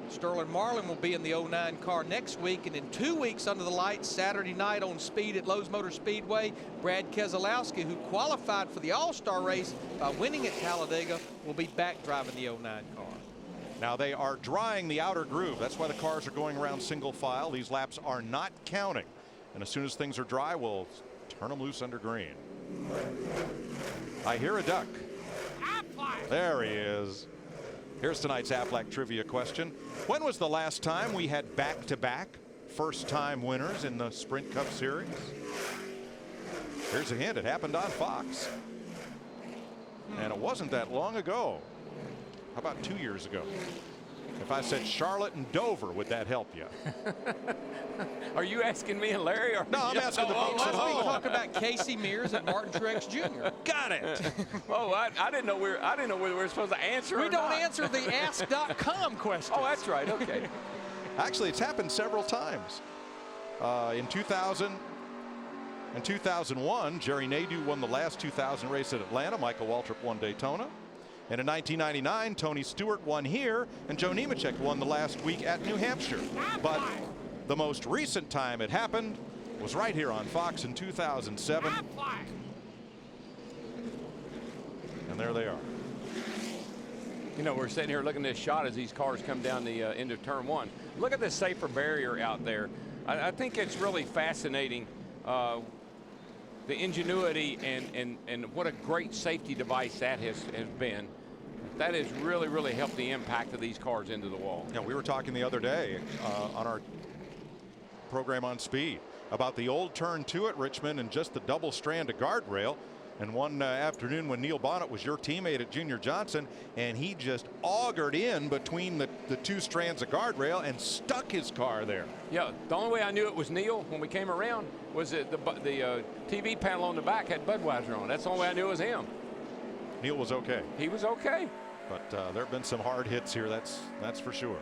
Sterling Marlin will be in the 09 car next week, and in 2 weeks under the lights Saturday night on speed at Lowe's Motor Speedway, Brad Keselowski, who qualified for the All-Star race by winning at Talladega, will be back driving the 09 car. Now they are drying the outer groove. That's why the cars are going around single file. These laps are not counting. And as soon as things are dry, we'll turn them loose under green. I hear a duck. There he is. Here's tonight's Aflac trivia question. When was the last time we had back-to-back first-time winners in the Sprint Cup Series? Here's a hint. It happened on Fox. And it wasn't that long ago. How about 2 years ago? If I said Charlotte and Dover, would that help you? Are you asking me and Larry? Or no, I'm asking the folks at home. We talk about Casey Mears and Martin Truex Jr. Got it. Oh, I didn't know whether we were supposed to answer. We don't answer the ask.com questions. Oh, that's right. Okay. Actually, it's happened several times. In 2000 and 2001, Jerry Nadeau won the last 2000 race at Atlanta. Michael Waltrip won Daytona. And in 1999, Tony Stewart won here, and Joe Nemechek won the last week at New Hampshire. But the most recent time it happened was right here on Fox in 2007. And there they are. You know, we're sitting here looking at this shot as these cars come down the end of turn one. Look at the safer barrier out there. I think it's really fascinating, the ingenuity and what a great safety device that has been. That has really, really helped the impact of these cars into the wall. Yeah, we were talking the other day on our program on speed about the old turn 2 at Richmond and just the double strand of guardrail. And one afternoon when Neil Bonnet was your teammate at Junior Johnson, and he just augured in between the two strands of guardrail and stuck his car there. Yeah, the only way I knew it was Neil when we came around was that the TV panel on the back had Budweiser on. That's the only way I knew it was him. Neil was okay. He was okay. But there have been some hard hits here, that's for sure.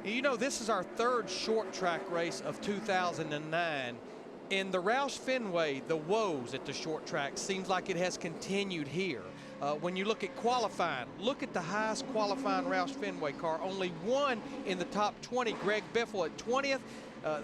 You know, this is our third short track race of 2009. In the Roush Fenway, the woes at the short track seems like it has continued here. When you look at qualifying, look at the highest qualifying Roush Fenway car. Only one in the top 20, Greg Biffle at 20th.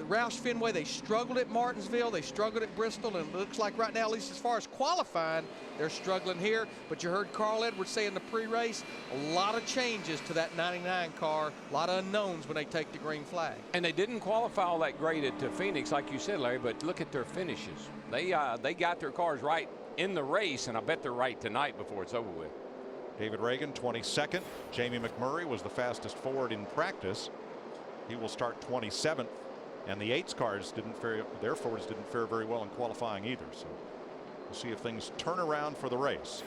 Roush Fenway, they struggled at Martinsville, they struggled at Bristol, and it looks like right now, at least as far as qualifying, they're struggling here. But you heard Carl Edwards say in the pre-race, a lot of changes to that 99 car, a lot of unknowns when they take the green flag. And they didn't qualify all that great at Phoenix, like you said, Larry, but look at their finishes. They got their cars right in the race, and I bet they're right tonight before it's over with. David Reagan, 22nd. Jamie McMurray was the fastest Ford in practice. He will start 27th. And the 8's cars their Fords didn't fare very well in qualifying either. So we'll see if things turn around for the race.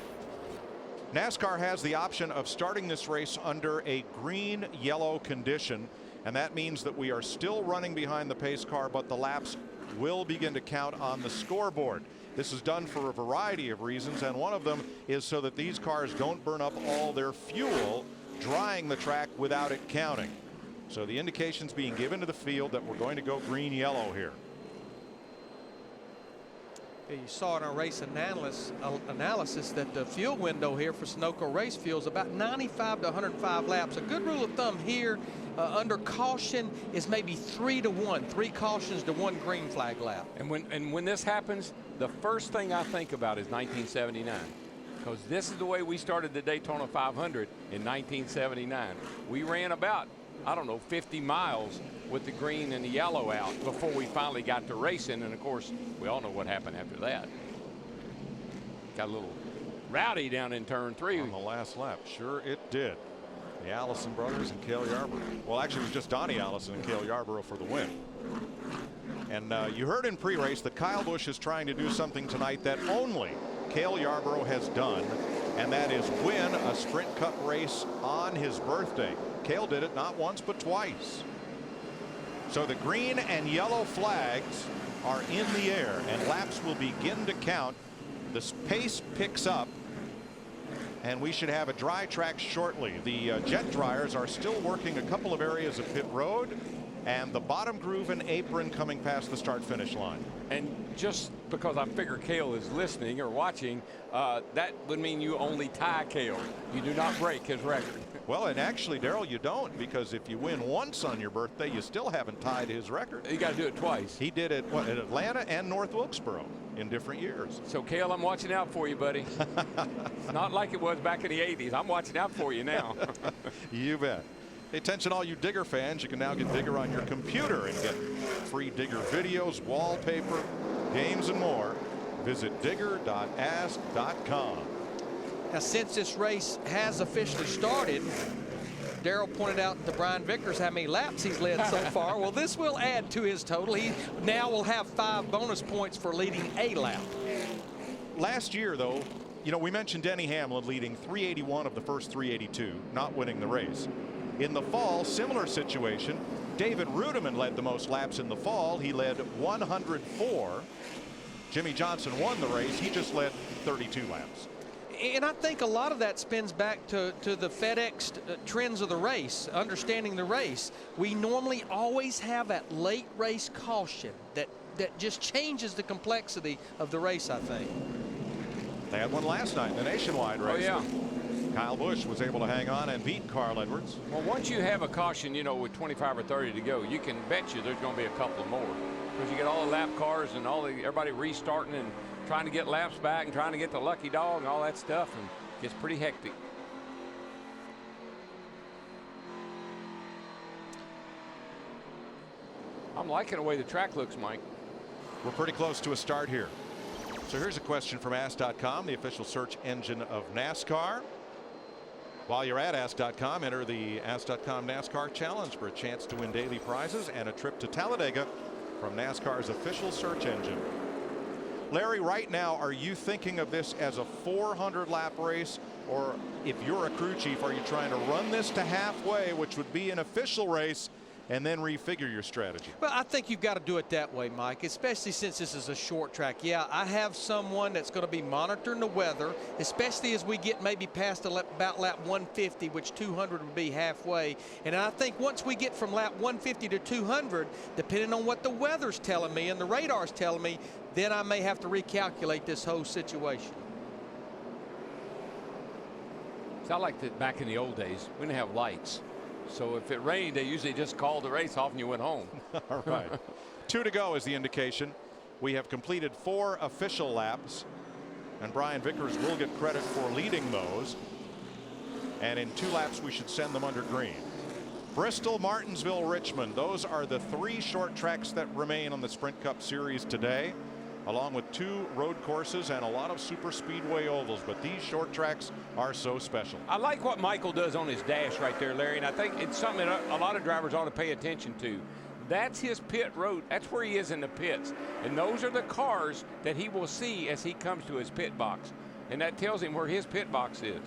NASCAR has the option of starting this race under a green-yellow condition, and that means that we are still running behind the pace car, but the laps will begin to count on the scoreboard. This is done for a variety of reasons, and one of them is so that these cars don't burn up all their fuel drying the track without it counting. So the indication's being given to the field that we're going to go green-yellow here. You saw in our race analysis that the fuel window here for Sunoco race fuel is about 95 to 105 laps. A good rule of thumb here under caution is maybe 3 to 1, 3 cautions to 1 green flag lap. And when this happens, the first thing I think about is 1979. Because this is the way we started the Daytona 500 in 1979. We ran about, I don't know, 50 miles with the green and the yellow out before we finally got to racing. And of course, we all know what happened after that. Got a little rowdy down in turn 3 on the last lap. Sure it did. The Allison brothers and Cale Yarborough. Well, actually, it was just Donnie Allison and Cale Yarborough for the win. And you heard in pre-race that Kyle Busch is trying to do something tonight that only Cale Yarborough has done, and that is win a Sprint Cup race on his birthday. Cale did it not once but twice. So the green and yellow flags are in the air, and laps will begin to count. The pace picks up, and we should have a dry track shortly. The jet dryers are still working a couple of areas of pit road, and the bottom groove and apron coming past the start-finish line. And just because I figure Cale is listening or watching, that would mean you only tie Cale. You do not break his record. Well, and actually, Darrell, you don't, because if you win once on your birthday, you still haven't tied his record. You got to do it twice. He did it at Atlanta and North Wilkesboro in different years. So, Cale, I'm watching out for you, buddy. Not like it was back in the 80s. I'm watching out for you now. You bet. Hey, attention all you Digger fans, you can now get Digger on your computer and get free Digger videos, wallpaper, games, and more. Visit digger.ask.com. Now, since this race has officially started, Darrell pointed out to Brian Vickers how many laps he's led so far. Well, this will add to his total. He now will have 5 bonus points for leading a lap. Last year, though, you know, we mentioned Denny Hamlin leading 381 of the first 382, not winning the race. In the fall, similar situation. David Rudiman led the most laps in the fall. He led 104. Jimmy Johnson won the race. He just led 32 laps. And I think a lot of that spins back to the FedEx trends of the race, understanding the race. We normally always have that late race caution that just changes the complexity of the race, I think. They had one last night in the nationwide race. Oh, yeah. Kyle Busch was able to hang on and beat Carl Edwards. Well, once you have a caution, you know, with 25 or 30 to go, you can bet you there's going to be a couple more. Because you get all the lap cars and everybody restarting and trying to get laps back and trying to get the lucky dog and all that stuff, and gets pretty hectic. I'm liking the way the track looks, Mike. We're pretty close to a start here. So here's a question from Ask.com, the official search engine of NASCAR. While you're at Ask.com, enter the Ask.com NASCAR Challenge for a chance to win daily prizes and a trip to Talladega from NASCAR's official search engine. Larry, right now, are you thinking of this as a 400-lap race, or if you're a crew chief, are you trying to run this to halfway, which would be an official race, and then refigure your strategy? Well, I think you've got to do it that way, Mike, especially since this is a short track. Yeah, I have someone that's going to be monitoring the weather, especially as we get maybe past about lap 150, which 200 would be halfway. And I think once we get from lap 150 to 200, depending on what the weather's telling me and the radar's telling me, then I may have to recalculate this whole situation. It's not like that back in the old days. We didn't have lights. So if it rained, they usually just called the race off and you went home. All right. 2 to go is the indication. We have completed 4 official laps, and Brian Vickers will get credit for leading those. And in 2 laps, we should send them under green. Bristol, Martinsville, Richmond. Those are the 3 short tracks that remain on the Sprint Cup Series today, along with 2 road courses and a lot of super speedway ovals. But these short tracks are so special. I like what Michael does on his dash right there, Larry, and I think it's something that a lot of drivers ought to pay attention to. That's his pit road. That's where he is in the pits. And those are the cars that he will see as he comes to his pit box. And that tells him where his pit box is.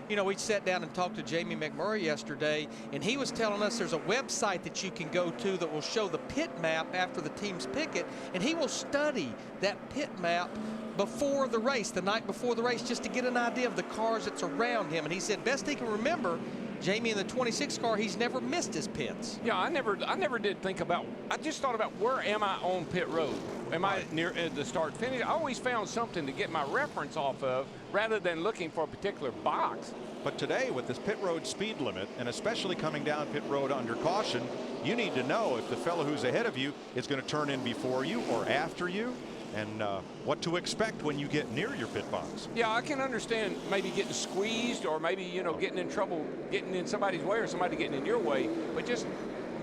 You know, we sat down and talked to Jamie McMurray yesterday, and he was telling us there's a website that you can go to that will show the pit map after the teams pick it, and he will study that pit map before the race, the night before the race, just to get an idea of the cars that's around him. And he said best he can remember, Jamie in the 26 car, he's never missed his pits. Yeah, I never did think about, I just thought about where am I on pit road? Am I near the start finish? I always found something to get my reference off of rather than looking for a particular box. But today, with this pit road speed limit, and especially coming down pit road under caution, you need to know if the fellow who's ahead of you is going to turn in before you or after you, and what to expect when you get near your pit box. Yeah, I can understand maybe getting squeezed, or maybe, you know, getting in trouble, getting in somebody's way, or somebody getting in your way. But just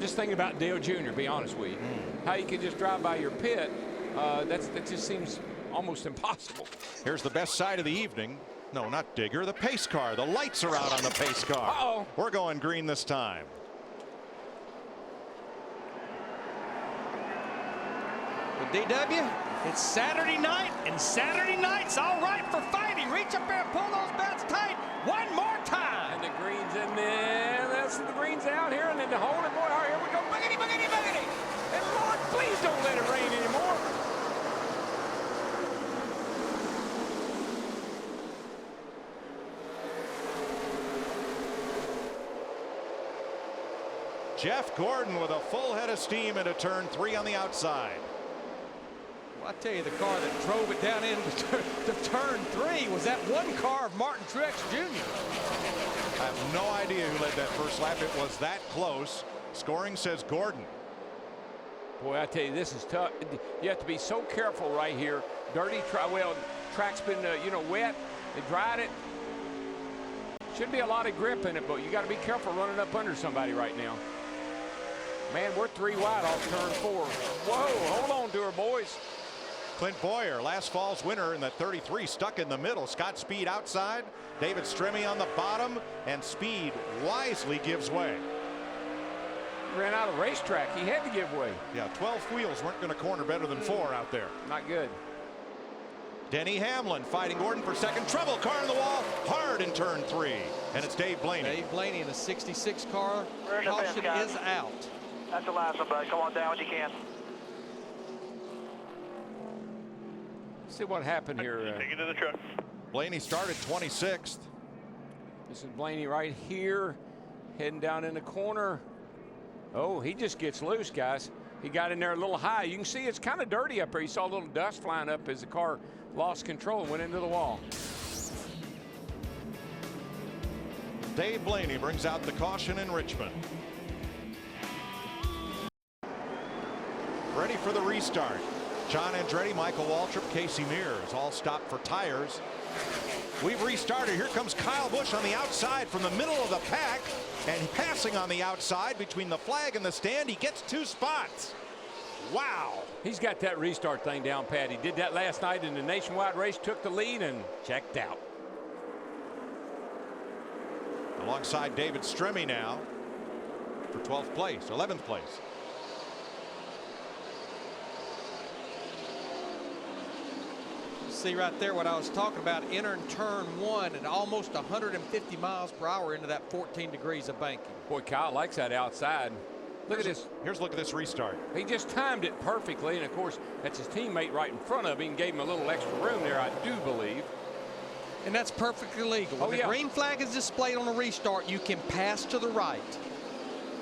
thinking about Dale Jr., be honest with you. How you can just drive by your pit, that just seems almost impossible. Here's the best side of the evening. No, not Digger, the pace car. The lights are out on the pace car. Uh-oh. We're going green this time. Well, DW, it's Saturday night, and Saturday night's all right for fighting. Reach up there and pull those belts tight one more time. And the green's in there. That's the green's out here, and then the hole. Boy, all right, here we go. Boogity, boogity, boogity. And Lord, please don't let it rain anymore. Jeff Gordon with a full head of steam into turn 3 on the outside. Well, I tell you, the car that drove it down into turn 3 was that one car of Martin Truex Jr. I have no idea who led that first lap. It was that close. Scoring says Gordon. Boy, I tell you, this is tough. You have to be so careful right here. Dirty track. Well, track's been you know, wet. They dried it. Should be a lot of grip in it, but you got to be careful running up under somebody right now. Man, we're 3 wide off turn 4. Whoa, hold on to her, boys. Clint Boyer, last fall's winner in that 33, stuck in the middle. Scott Speed outside, David Stremme on the bottom, and Speed wisely gives way. Ran out of racetrack. He had to give way. Yeah, 12 wheels weren't going to corner better than 4 out there. Not good. Denny Hamlin fighting Gordon for second. Trouble, car on the wall, hard in turn 3. And it's Dave Blaney. Dave Blaney in a 66 car. Caution is out. That's the last one, buddy. Come on down when you can. See what happened here. Take it to the truck. Blaney started 26th. This is Blaney right here, heading down in the corner. Oh, he just gets loose, guys. He got in there a little high. You can see it's kind of dirty up there. You saw a little dust flying up as the car lost control and went into the wall. Dave Blaney brings out the caution in Richmond. Ready for the restart. John Andretti, Michael Waltrip, Casey Mears all stopped for tires. We've restarted. Here comes Kyle Busch on the outside from the middle of the pack, and passing on the outside between the flag and the stand. He gets 2 spots. Wow. He's got that restart thing down pat. He did that last night in the nationwide race, took the lead and checked out. Alongside David Stremme now for 12th place, 11th place. See right there what I was talking about, entering turn 1 at almost 150 miles per hour into that 14 degrees of banking. Boy, Kyle likes that outside. Look at this. Here's a look at this restart. He just timed it perfectly, and of course that's his teammate right in front of him and gave him a little extra room there, I do believe. And that's perfectly legal. When the green flag is displayed on a restart, you can pass to the right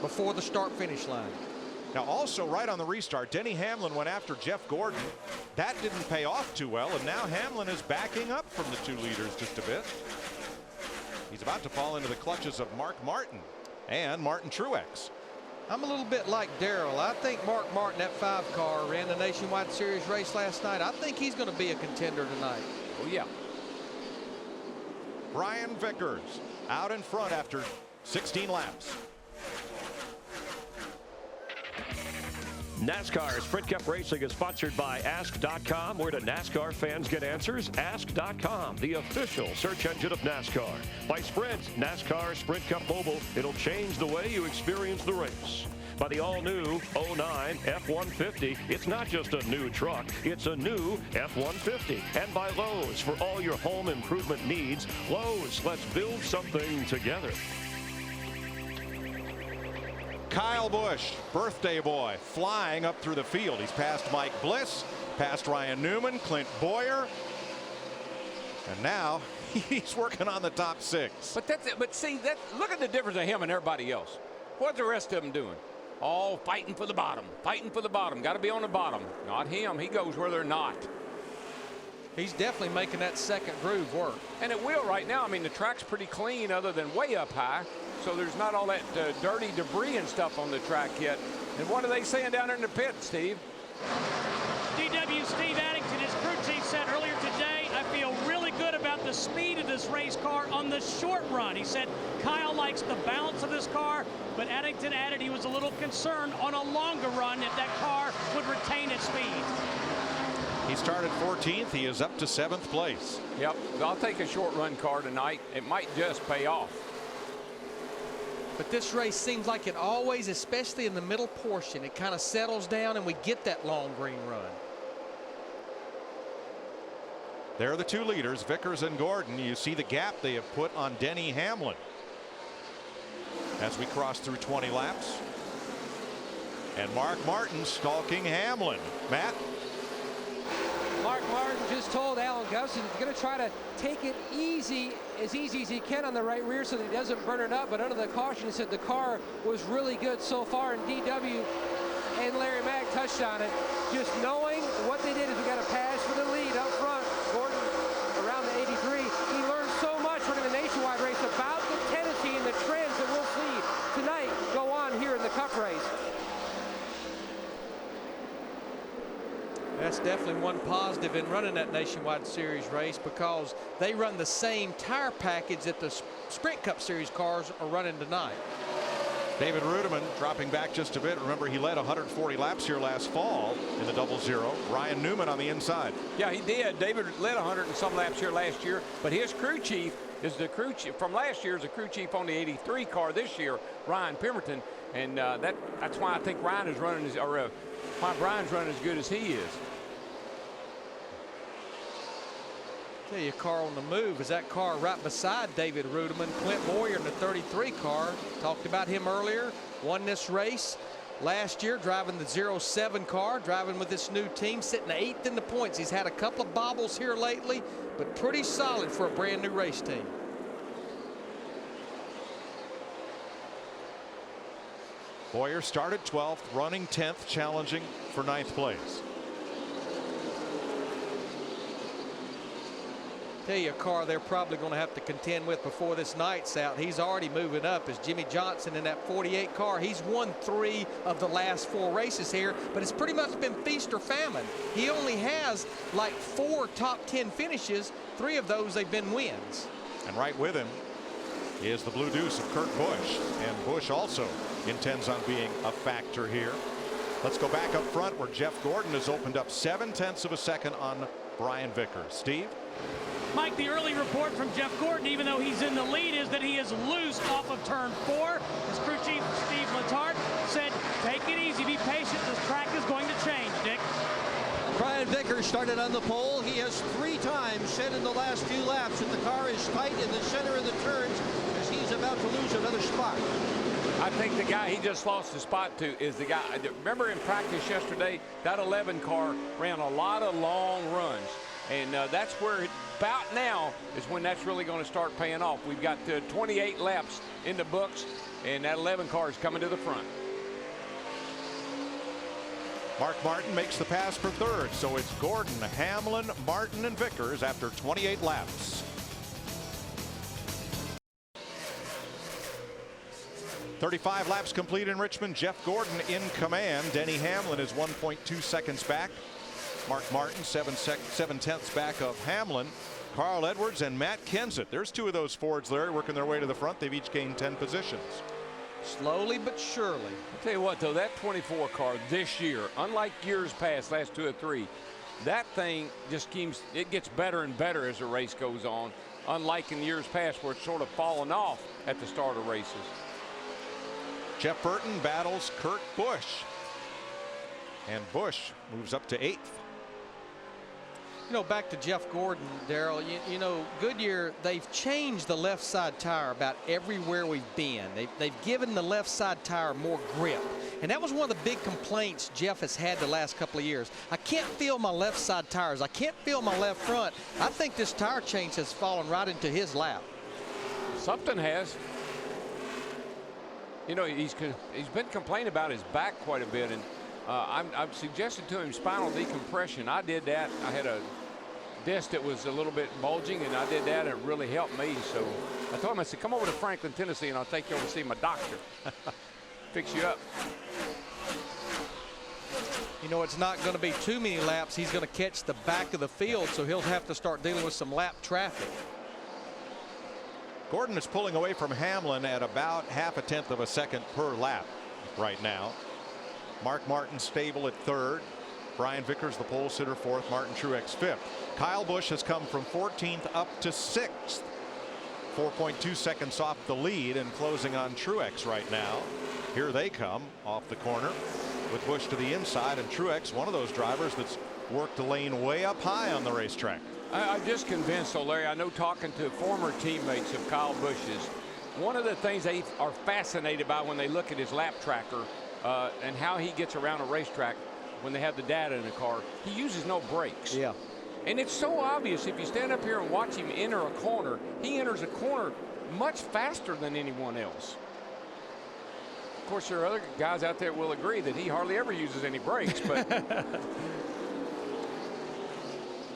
before the start-finish line. Now also right on the restart, Denny Hamlin went after Jeff Gordon. That didn't pay off too well, and now Hamlin is backing up from the 2 leaders just a bit. He's about to fall into the clutches of Mark Martin and Martin Truex. I'm a little bit like Darrell. I think Mark Martin, that 5 car, ran the Nationwide Series race last night. I think he's going to be a contender tonight. Oh, yeah. Brian Vickers out in front after 16 laps. NASCAR Sprint Cup Racing is sponsored by Ask.com. Where do NASCAR fans get answers? Ask.com, the official search engine of NASCAR. By Sprint, NASCAR Sprint Cup Mobile. It'll change the way you experience the race. By the all-new 09 F-150. It's not just a new truck, it's a new F-150. And by Lowe's, for all your home improvement needs. Lowe's, let's build something together. Kyle Busch, birthday boy, flying up through the field. He's passed Mike Bliss, past Ryan Newman, Clint Boyer, and now he's working on the top 6. But that's it. But see, look at the difference of him and everybody else. What's the rest of them doing? All fighting for the bottom, fighting for the bottom. Got to be on the bottom. Not him. He goes where they're not. He's definitely making that second groove work. And it will right now. I mean, the track's pretty clean other than way up high. So there's not all that dirty debris and stuff on the track yet. And what are they saying down there in the pit, Steve? DW Steve Addington, his crew chief, said earlier today, I feel really good about the speed of this race car on the short run. He said Kyle likes the balance of this car, but Addington added he was a little concerned on a longer run if that car would retain its speed. He started 14th. He is up to 7th place. Yep. I'll take a short run car tonight. It might just pay off. But this race seems like it always, especially in the middle portion, it kind of settles down and we get that long green run. There are the 2 leaders, Vickers and Gordon. You see the gap they have put on Denny Hamlin as we cross through 20 laps. And Mark Martin stalking Hamlin. Matt? Mark Martin just told Alan Gustin he's going to try to take it easy as he can on the right rear so that he doesn't burn it up. But under the caution, he said the car was really good so far. And DW and Larry Mack touched on it. Just knowing what they did is we got a pass for the lead up front. Gordon around the 83. He learned so much running the nationwide race about the tendency and the trends that we'll see tonight go on here in the Cup race. That's definitely one positive in running that Nationwide Series race because they run the same tire package that the Sprint Cup Series cars are running tonight. David Rudiman dropping back just a bit. Remember, he led 140 laps here last fall in the 00. Ryan Newman on the inside. Yeah, he did. David led 100 and some laps here last year, but his crew chief is the crew chief from last year is the crew chief on the 83 car this year, Ryan Pemberton, and that's why I think Ryan is running why Brian's running as good as he is. Tell you, a car on the move is that car right beside David Rudiman, Clint Boyer in the 33 car. Talked about him earlier. Won this race last year driving the 07 car, driving with this new team, sitting 8th in the points. He's had a couple of bobbles here lately, but pretty solid for a brand new race team. Boyer started 12th, running 10th, challenging for 9th place. Tell you a car they're probably going to have to contend with before this night's out. He's already moving up as Jimmy Johnson in that 48 car. He's won 3 of the last 4 races here, but it's pretty much been feast or famine. He only has like 4 top 10 finishes. 3 of those they've been wins. And right with him is the Blue Deuce of Kurt Busch, and Busch also intends on being a factor here. Let's go back up front where Jeff Gordon has opened up 7/10 of a second on Brian Vickers. Steve? Mike, the early report from Jeff Gordon, even though he's in the lead, is that he is loose off of turn 4. His crew chief, Steve Letarte, said, take it easy, be patient. This track is going to change, Dick. Brian Vickers started on the pole. He has 3 times said in the last few laps that the car is tight in the center of the turns as he's about to lose another spot. I think the guy he just lost the spot to is the guy. Remember in practice yesterday, that 11 car ran a lot of long runs. And that's where about now is when that's really going to start paying off. We've got 28 laps in the books, and that 11 car is coming to the front. Mark Martin makes the pass for 3rd, so it's Gordon, Hamlin, Martin, and Vickers after 28 laps. 35 laps complete in Richmond. Jeff Gordon in command. Denny Hamlin is 1.2 seconds back. Mark Martin 7/10 back of Hamlin. Carl Edwards and Matt Kenseth. There's 2 of those Fords, Larry, working their way to the front. They've each gained 10 positions. Slowly but surely. I'll tell you what, though, that 24 car this year, unlike years past, last 2 or 3, that thing just gets better and better as the race goes on, unlike in years past where it's sort of fallen off at the start of races. Jeff Burton battles Kurt Busch, and Busch moves up to 8th. You know, back to Jeff Gordon, Darrell, you know, Goodyear, they've changed the left side tire about everywhere we've been. They've given the left side tire more grip. And that was one of the big complaints Jeff has had the last couple of years. I can't feel my left side tires. I can't feel my left front. I think this tire change has fallen right into his lap. Something has. You know, he's been complaining about his back quite a bit, and I've suggested to him spinal decompression. I did that. I had a disc that was a little bit bulging, and I did that, and it really helped me. So I told him, I said, come over to Franklin, Tennessee, and I'll take you over to see my doctor. Fix you up. You know, it's not going to be too many laps. He's going to catch the back of the field, so he'll have to start dealing with some lap traffic. Gordon is pulling away from Hamlin at about 0.5 of a second per lap right now. Mark Martin stable at 3rd. Brian Vickers, the pole sitter, 4th. Martin Truex 5th. Kyle Busch has come from 14th up to 6th. 4.2 seconds off the lead and closing on Truex right now. Here they come off the corner with Busch to the inside, and Truex, one of those drivers that's worked the lane way up high on the racetrack. I'm just convinced, Larry, I know talking to former teammates of Kyle Busch's, one of the things they are fascinated by when they look at his lap tracker and how he gets around a racetrack when they have the data in the car, he uses no brakes. Yeah. And it's so obvious if you stand up here and watch him enter a corner, he enters a corner much faster than anyone else. Of course, there are other guys out there will agree that he hardly ever uses any brakes, but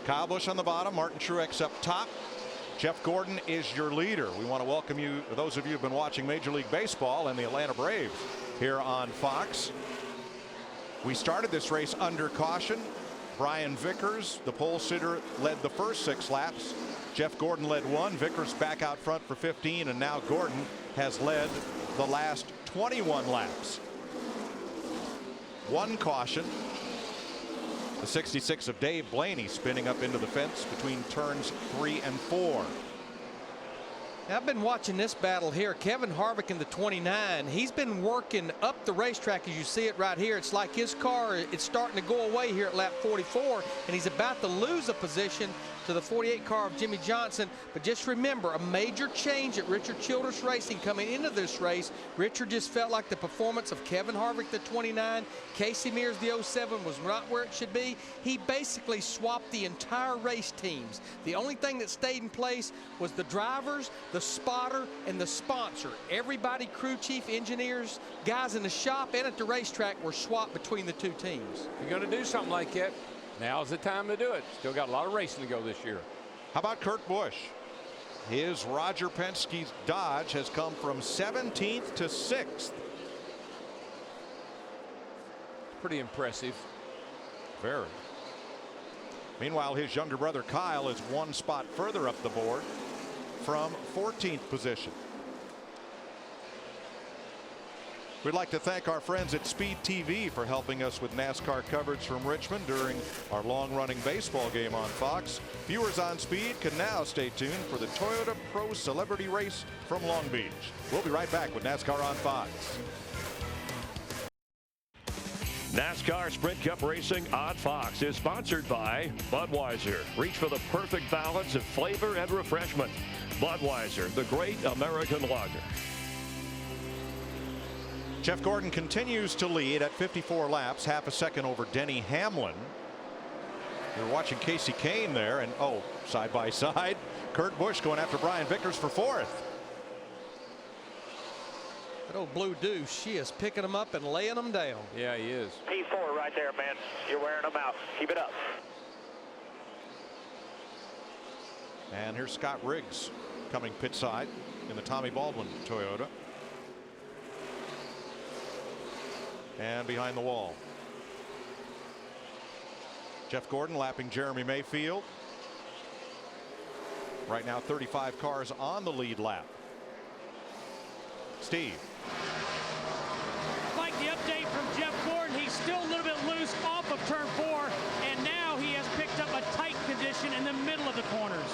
Kyle Busch on the bottom, Martin Truex up top. Jeff Gordon is your leader. We want to welcome you, those of you who've been watching Major League Baseball and the Atlanta Braves here on Fox. We started this race under caution. Brian Vickers, the pole sitter, led the first 6 laps. Jeff Gordon led 1. Vickers back out front for 15, and now Gordon has led the last 21 laps. 1 caution. The 66 of Dave Blaney spinning up into the fence between turns 3 and 4. Now, I've been watching this battle here. Kevin Harvick in the 29. He's been working up the racetrack as you see it right here. It's like his car, it's starting to go away here at lap 44, and he's about to lose a position to the 48 car of Jimmy Johnson. But just remember, a major change at Richard Childress Racing coming into this race. Richard just felt like the performance of Kevin Harvick, the 29, Casey Mears, the 07, was not where it should be. He basically swapped the entire race teams. The only thing that stayed in place was the drivers, the spotter, and the sponsor. Everybody, crew chief, engineers, guys in the shop and at the racetrack were swapped between the 2 teams. If you're going to do something like that, now's the time to do it. Still got a lot of racing to go this year. How about Kurt Busch? His Roger Penske's Dodge has come from 17th to 6th. Pretty impressive. Very. Meanwhile, his younger brother Kyle is one spot further up the board from 14th position. We'd like to thank our friends at Speed TV for helping us with NASCAR coverage from Richmond during our long-running baseball game on Fox. Viewers on Speed can now stay tuned for the Toyota Pro Celebrity Race from Long Beach. We'll be right back with NASCAR on Fox. NASCAR Sprint Cup Racing on Fox is sponsored by Budweiser. Reach for the perfect balance of flavor and refreshment. Budweiser, the great American lager. Jeff Gordon continues to lead at 54 laps, half a second over Denny Hamlin. You're watching Casey Kane there, and side by side, Kurt Busch going after Brian Vickers for 4th. That old Blue Deuce, she is picking them up and laying them down. Yeah, he is. P4 right there, man. You're wearing them out. Keep it up. And here's Scott Riggs coming pit side in the Tommy Baldwin Toyota. And behind the wall, Jeff Gordon lapping Jeremy Mayfield. Right now 35 cars on the lead lap. Steve. Like the update from Jeff Gordon, he's still a little bit loose off of turn 4, and now he has picked up a tight condition in the middle of the corners.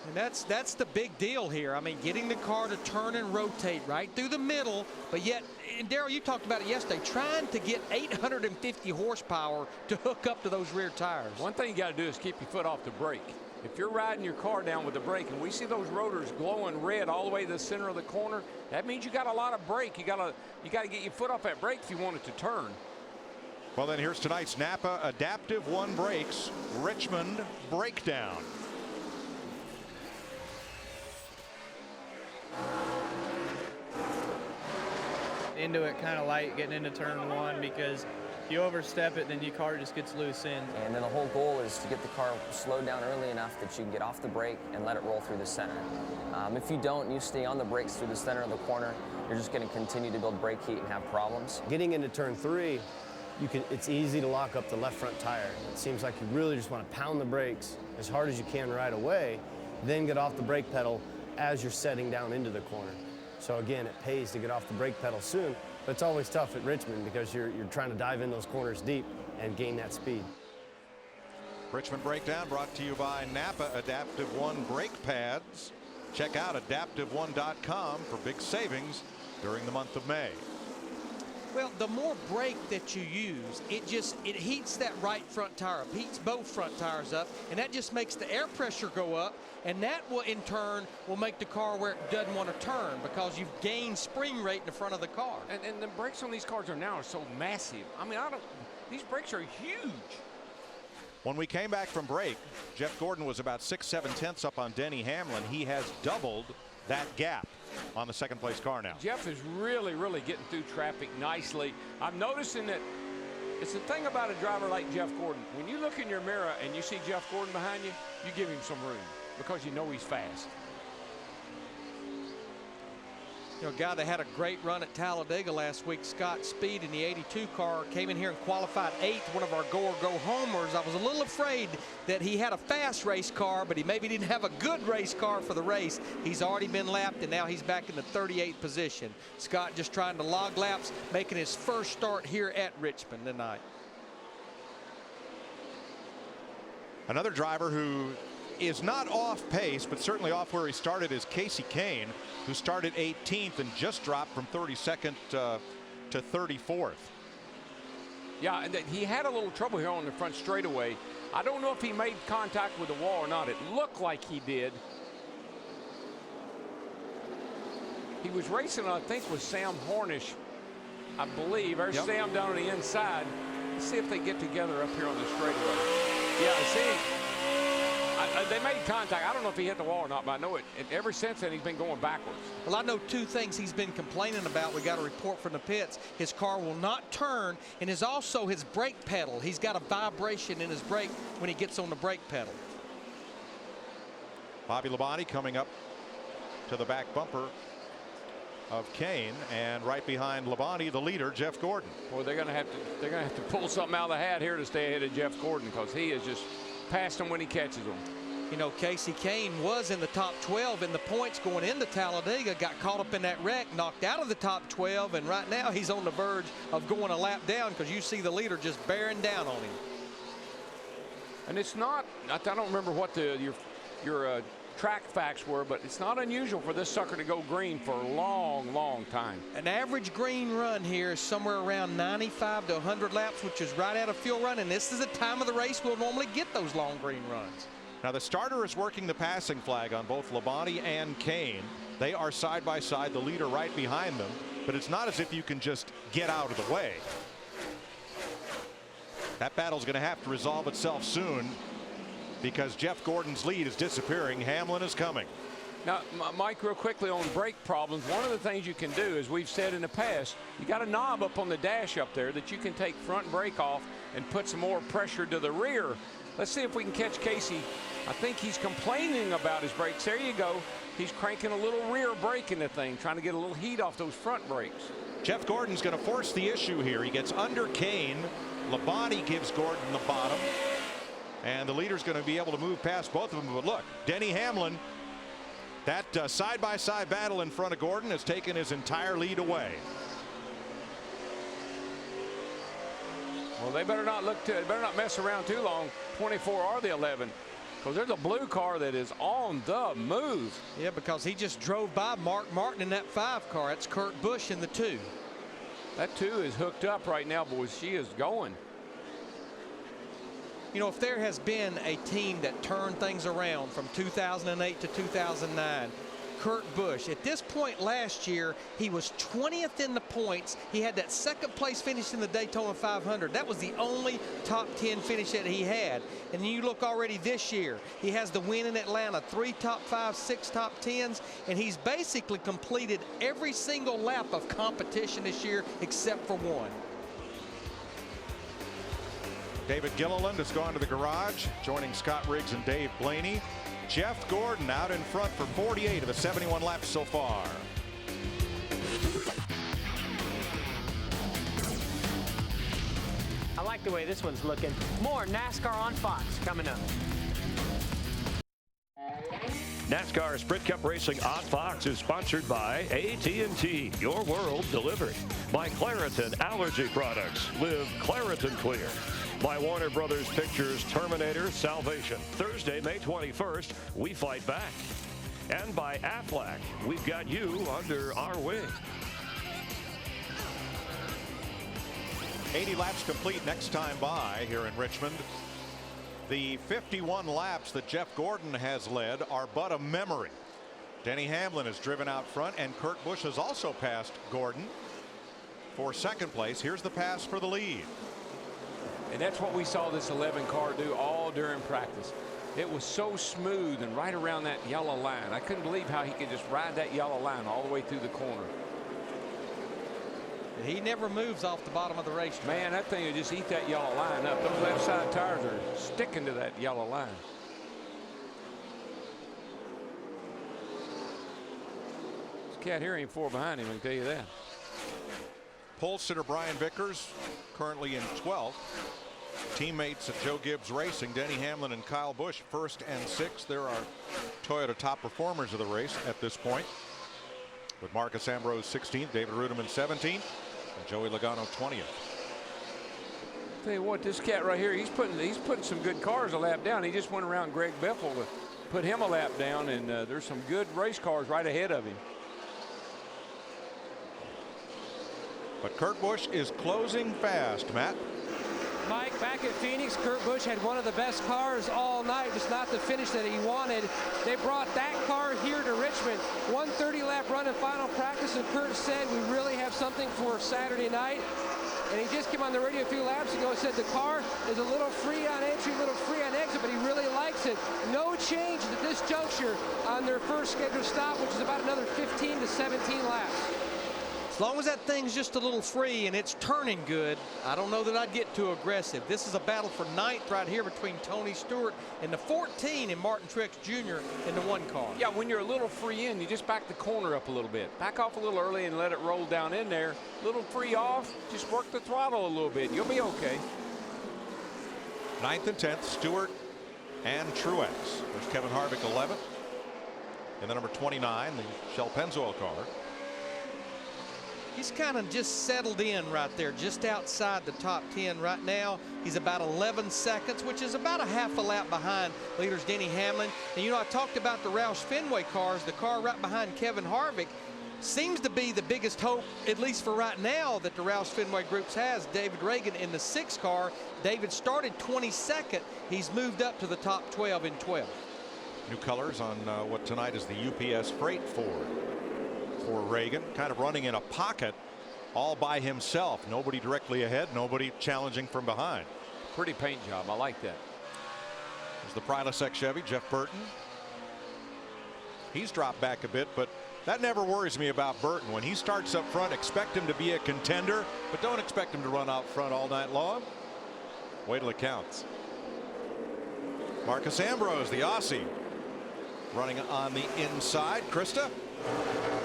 And that's the big deal here. I mean, getting the car to turn and rotate right through the middle, but yet, and Darrell, you talked about it yesterday, trying to get 850 horsepower to hook up to those rear tires. One thing you got to do is keep your foot off the brake. If you're riding your car down with the brake and we see those rotors glowing red all the way to the center of the corner, that means you got a lot of brake. You got to get your foot off that brake if you want it to turn. Well, then here's tonight's Napa Adaptive One Brakes Richmond breakdown. Into it kind of light getting into turn 1 because you overstep it, then your car just gets loose in. And then the whole goal is to get the car slowed down early enough that you can get off the brake and let it roll through the center. If you don't, you stay on the brakes through the center of the corner, you're just going to continue to build brake heat and have problems. Getting into turn 3, it's easy to lock up the left front tire. It seems like you really just want to pound the brakes as hard as you can right away, then get off the brake pedal as you're setting down into the corner. So again, it pays to get off the brake pedal soon, but it's always tough at Richmond because you're trying to dive in those corners deep and gain that speed. Richmond Breakdown brought to you by Napa Adaptive One brake pads. Check out adaptive1.com for big savings during the month of May. Well, the more brake that you use, it heats that right front tire up, heats both front tires up, and that just makes the air pressure go up, and that will in turn will make the car where it doesn't want to turn because you've gained spring rate in the front of the car. And the brakes on these cars are so massive. I mean, these brakes are huge. When we came back from break, Jeff Gordon was about 6-7 tenths up on Denny Hamlin. He has doubled that gap on the second place car now. Jeff is really getting through traffic nicely. I'm noticing that it's the thing about a driver like Jeff Gordon. When you look in your mirror and you see Jeff Gordon behind you, you give him some room because you know he's fast. You know, a guy that had a great run at Talladega last week, Scott Speed in the 82 car, came in here and qualified 8th, one of our go-homers. I was a little afraid that he had a fast race car, but he maybe didn't have a good race car for the race. He's already been lapped, and now he's back in the 38th position. Scott just trying to log laps, making his first start here at Richmond tonight. Another driver who is not off pace, but certainly off where he started, is Casey Kane, who started 18th and just dropped from 32nd to 34th. Yeah, and he had a little trouble here on the front straightaway. I don't know if he made contact with the wall or not. It looked like he did. He was racing, I think, with Sam Hornish, I believe. There's Sam down on the inside. Let's see if they get together up here on the straightaway. Yeah, see. They made contact. I don't know if he hit the wall or not, but I know it. Ever since then, he's been going backwards. Well, I know 2 things he's been complaining about. We got a report from the pits. His car will not turn, and is also his brake pedal. He's got a vibration in his brake when he gets on the brake pedal. Bobby Labonte coming up to the back bumper of Kane, and right behind Labonte, the leader, Jeff Gordon. Well, they're going to have to pull something out of the hat here to stay ahead of Jeff Gordon, because he is just past him when he catches them. You know, Casey Kane was in the top 12 in the points going into Talladega, got caught up in that wreck, knocked out of the top 12, and right now he's on the verge of going a lap down, because you see the leader just bearing down on him. And it's not, I don't remember what your track facts were, but it's not unusual for this sucker to go green for a long time. An average green run here is somewhere around 95 to 100 laps, which is right out of fuel run, and this is the time of the race we'll normally get those long green runs. Now the starter is working the passing flag on both Labonte and Kane. They are side by side, the leader right behind them, but it's not as if you can just get out of the way. That battle's going to have to resolve itself soon, because Jeff Gordon's lead is disappearing. Hamlin is coming. Now, Mike, real quickly on brake problems, one of the things you can do, as we've said in the past, you got a knob up on the dash up there that you can take front brake off and put some more pressure to the rear. Let's see if we can catch Casey. I think he's complaining about his brakes. There you go. He's cranking a little rear brake in the thing, trying to get a little heat off those front brakes. Jeff Gordon's going to force the issue here. He gets under Kane. Labonte gives Gordon the bottom, and the leader's going to be able to move past both of them. But look, Denny Hamlin, that side-by-side battle in front of Gordon has taken his entire lead away. Well, they better not mess around too long. 24 or the 11, because there's a blue car that is on the move. Yeah, because he just drove by Mark Martin in that 5 car. That's Kurt Busch in the 2. That 2 is hooked up right now, boys. She is going. You know, if there has been a team that turned things around from 2008 to 2009, Kurt Busch. At this point last year, he was 20th in the points. He had that second place finish in the Daytona 500. That was the only top 10 finish that he had. And you look already this year, he has the win in Atlanta, 3 top 5, 6 top 10s, and he's basically completed every single lap of competition this year except for one. David Gilliland has gone to the garage, joining Scott Riggs and Dave Blaney. Jeff Gordon out in front for 48 of the 71 laps so far. I like the way this one's looking. More NASCAR on Fox coming up. NASCAR Sprint Cup Racing on Fox is sponsored by AT&T, your world delivered. By Claritin Allergy Products, live Claritin Clear. By Warner Brothers Pictures Terminator Salvation. Thursday, May 21st, we fight back. And by Aflac, we've got you under our wing. 80 laps complete next time by here in Richmond. The 51 laps that Jeff Gordon has led are but a memory. Denny Hamlin has driven out front, and Kurt Busch has also passed Gordon for second place. Here's the pass for the lead. And that's what we saw this 11 car do all during practice. It was so smooth and right around that yellow line. I couldn't believe how he could just ride that yellow line all the way through the corner. He never moves off the bottom of the racetrack. Man, that thing would just eat that yellow line up. Those left side tires are sticking to that yellow line. This cat here ain't 4 behind him, I can tell you that. Pole sitter Brian Vickers currently in 12th. Teammates at Joe Gibbs Racing, Denny Hamlin and Kyle Busch, 1st and 6th. There are Toyota top performers of the race at this point, with Marcus Ambrose 16th, David Rudiman 17th, and Joey Logano 20th. Tell you what, this cat right here, he's putting some good cars a lap down. He just went around Greg Biffle to put him a lap down, and there's some good race cars right ahead of him. But Kurt Busch is closing fast, Matt. Mike, back at Phoenix, Kurt Busch had one of the best cars all night, just not the finish that he wanted. They brought that car here to Richmond. 130-lap run in final practice, and Kurt said, we really have something for Saturday night. And he just came on the radio a few laps ago and said the car is a little free on entry, a little free on exit, but he really likes it. No change at this juncture on their first scheduled stop, which is about another 15 to 17 laps. As long as that thing's just a little free and it's turning good, I don't know that I'd get too aggressive. This is a battle for 9th right here between Tony Stewart and the 14 and Martin Truex Jr. in the 1 car. Yeah, when you're a little free in, you just back the corner up a little bit. Back off a little early and let it roll down in there. Little free off, just work the throttle a little bit. You'll be okay. 9th and 10th, Stewart and Truex. There's Kevin Harvick 11th. And the number 29, the Shell Pennzoil car. He's kind of just settled in right there, just outside the top 10 right now. He's about 11 seconds, which is about a half a lap behind leaders Denny Hamlin. And you know, I talked about the Roush Fenway cars. The car right behind Kevin Harvick seems to be the biggest hope, at least for right now, that the Roush Fenway Groups has. David Reagan in the 6 car. David started 22nd. He's moved up to the top 12 in 12th. New colors on what tonight is the UPS Freight Ford for Reagan, kind of running in a pocket all by himself. Nobody directly ahead, nobody challenging from behind. Pretty paint job. I like that. There's the Prilosec Chevy, Jeff Burton. He's dropped back a bit, but that never worries me about Burton. When he starts up front, expect him to be a contender, but don't expect him to run out front all night long. Wait till it counts. Marcus Ambrose, the Aussie, running on the inside. Krista?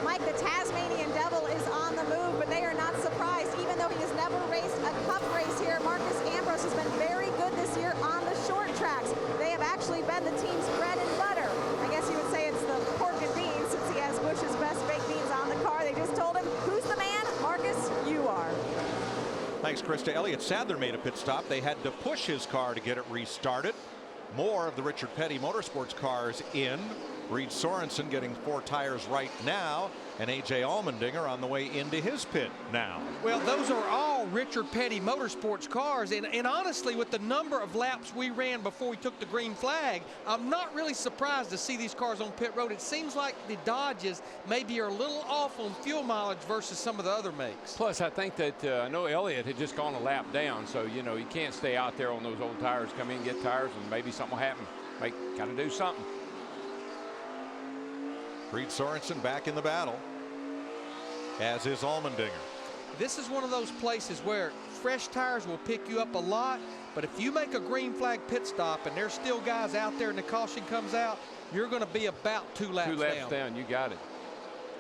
Mike, the Tasmanian Devil is on the move, but they are not surprised. Even though he has never raced a cup race here, Marcus Ambrose has been very good this year on the short tracks. They have actually been the team's bread and butter. I guess you would say it's the pork and beans, since he has Busch's best baked beans on the car. They just told him, who's the man? Marcus, you are. Thanks, Krista. Elliott Sadler made a pit stop. They had to push his car to get it restarted. More of the Richard Petty Motorsports cars in. Reed Sorensen getting 4 tires right now, and A.J. Allmendinger on the way into his pit now. Well, those are all Richard Petty Motorsports cars, and honestly, with the number of laps we ran before we took the green flag, I'm not really surprised to see these cars on pit road. It seems like the Dodges maybe are a little off on fuel mileage versus some of the other makes. Plus, I think that I know Elliott had just gone a lap down, so you know you can't stay out there on those old tires. Come in, get tires, and maybe something will happen. Got to do something. Reed Sorensen back in the battle, as is Allmendinger. This is one of those places where fresh tires will pick you up a lot, but if you make a green flag pit stop and there's still guys out there and the caution comes out, you're going to be about 2 laps down. 2 laps down, you got it.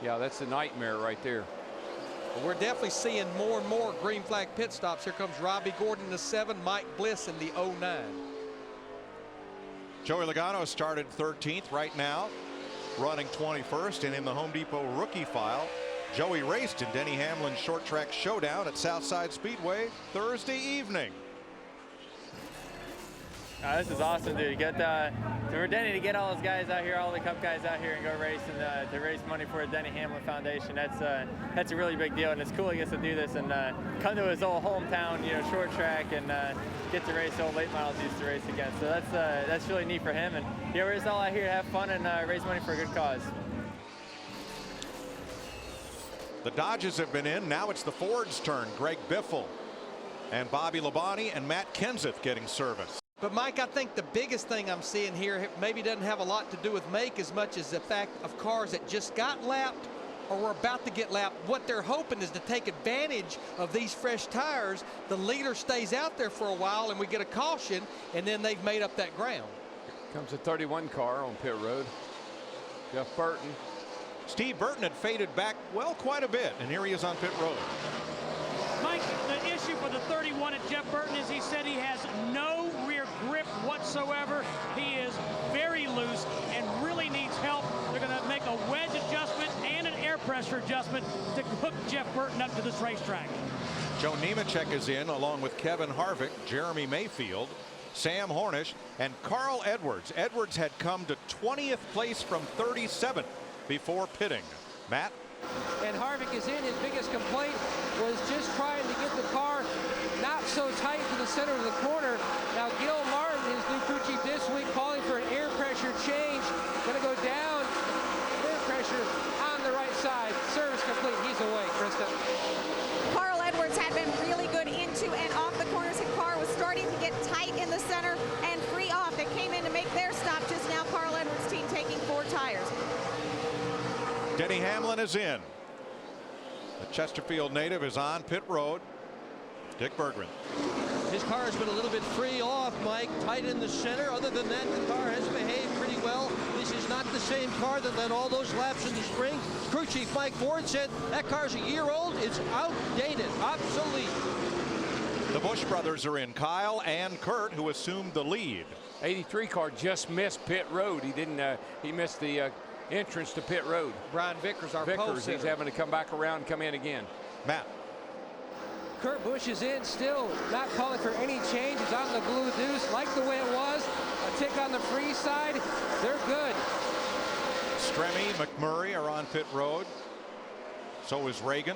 Yeah, that's a nightmare right there. But we're definitely seeing more and more green flag pit stops. Here comes Robbie Gordon in the 7, Mike Bliss in the 09. Joey Logano started 13th right now, running 21st, and in the Home Depot rookie file, Joey raced in Denny Hamlin's short track showdown at Southside Speedway Thursday evening. This is awesome, dude. For Denny to get all those guys out here, all the Cup guys out here, and go race and to raise money for the Denny Hamlin Foundation. That's a really big deal, and it's cool he gets to do this and come to his old hometown, short track, and get to race old late models he used to race again. So that's really neat for him, and we're just all out here to have fun and raise money for a good cause. The Dodges have been in. Now it's the Ford's turn. Greg Biffle and Bobby Labonte and Matt Kenseth getting service. But Mike, I think the biggest thing I'm seeing here maybe doesn't have a lot to do with make as much as the fact of cars that just got lapped or were about to get lapped. What they're hoping is to take advantage of these fresh tires. The leader stays out there for a while and we get a caution, and then they've made up that ground. Here comes a 31 car on pit road. Jeff Burton. Steve Burton had faded back, well, quite a bit, and here he is on pit road. Mike, the issue for the 31 at Jeff Burton is he said he has no rear grip whatsoever. He is very loose and really needs help. They're going to make a wedge adjustment and an air pressure adjustment to hook Jeff Burton up to this racetrack. Joe Nemechek is in along with Kevin Harvick, Jeremy Mayfield, Sam Hornish, and Carl Edwards. Edwards had come to 20th place from 37th before pitting. Matt? And Harvick is in. His biggest complaint was just trying to get the car not so tight to the center of the corner. Now Gil Martin, his new crew chief this week, calling for an air pressure change. Going to go down. Air pressure on the right side. Service complete. He's away, Krista. Carl Edwards had been really good into and off the corners. His car was starting to get tight in the center and free off. They came in to make their stop just now. Carl Edwards' team taking 4 tires. Denny Hamlin is in. The Chesterfield native is on pit road. Dick Bergman. His car has been a little bit free off, Mike, tight in the center. Other than that, the car has behaved pretty well. This is not the same car that led all those laps in the spring. Crew chief Mike Ford said that car's a year old. It's outdated, obsolete. The Busch brothers are in. Kyle and Kurt, who assumed the lead. 83 car just missed pit road. He didn't. He missed the entrance to pit road. Brian Vickers, our pole sitter. He's having to come back around and come in again. Matt. Kurt Busch is in still, not calling for any changes on the blue deuce. Like the way it was. A tick on the free side. They're good. Stremme, McMurray are on pit road. So is Reagan.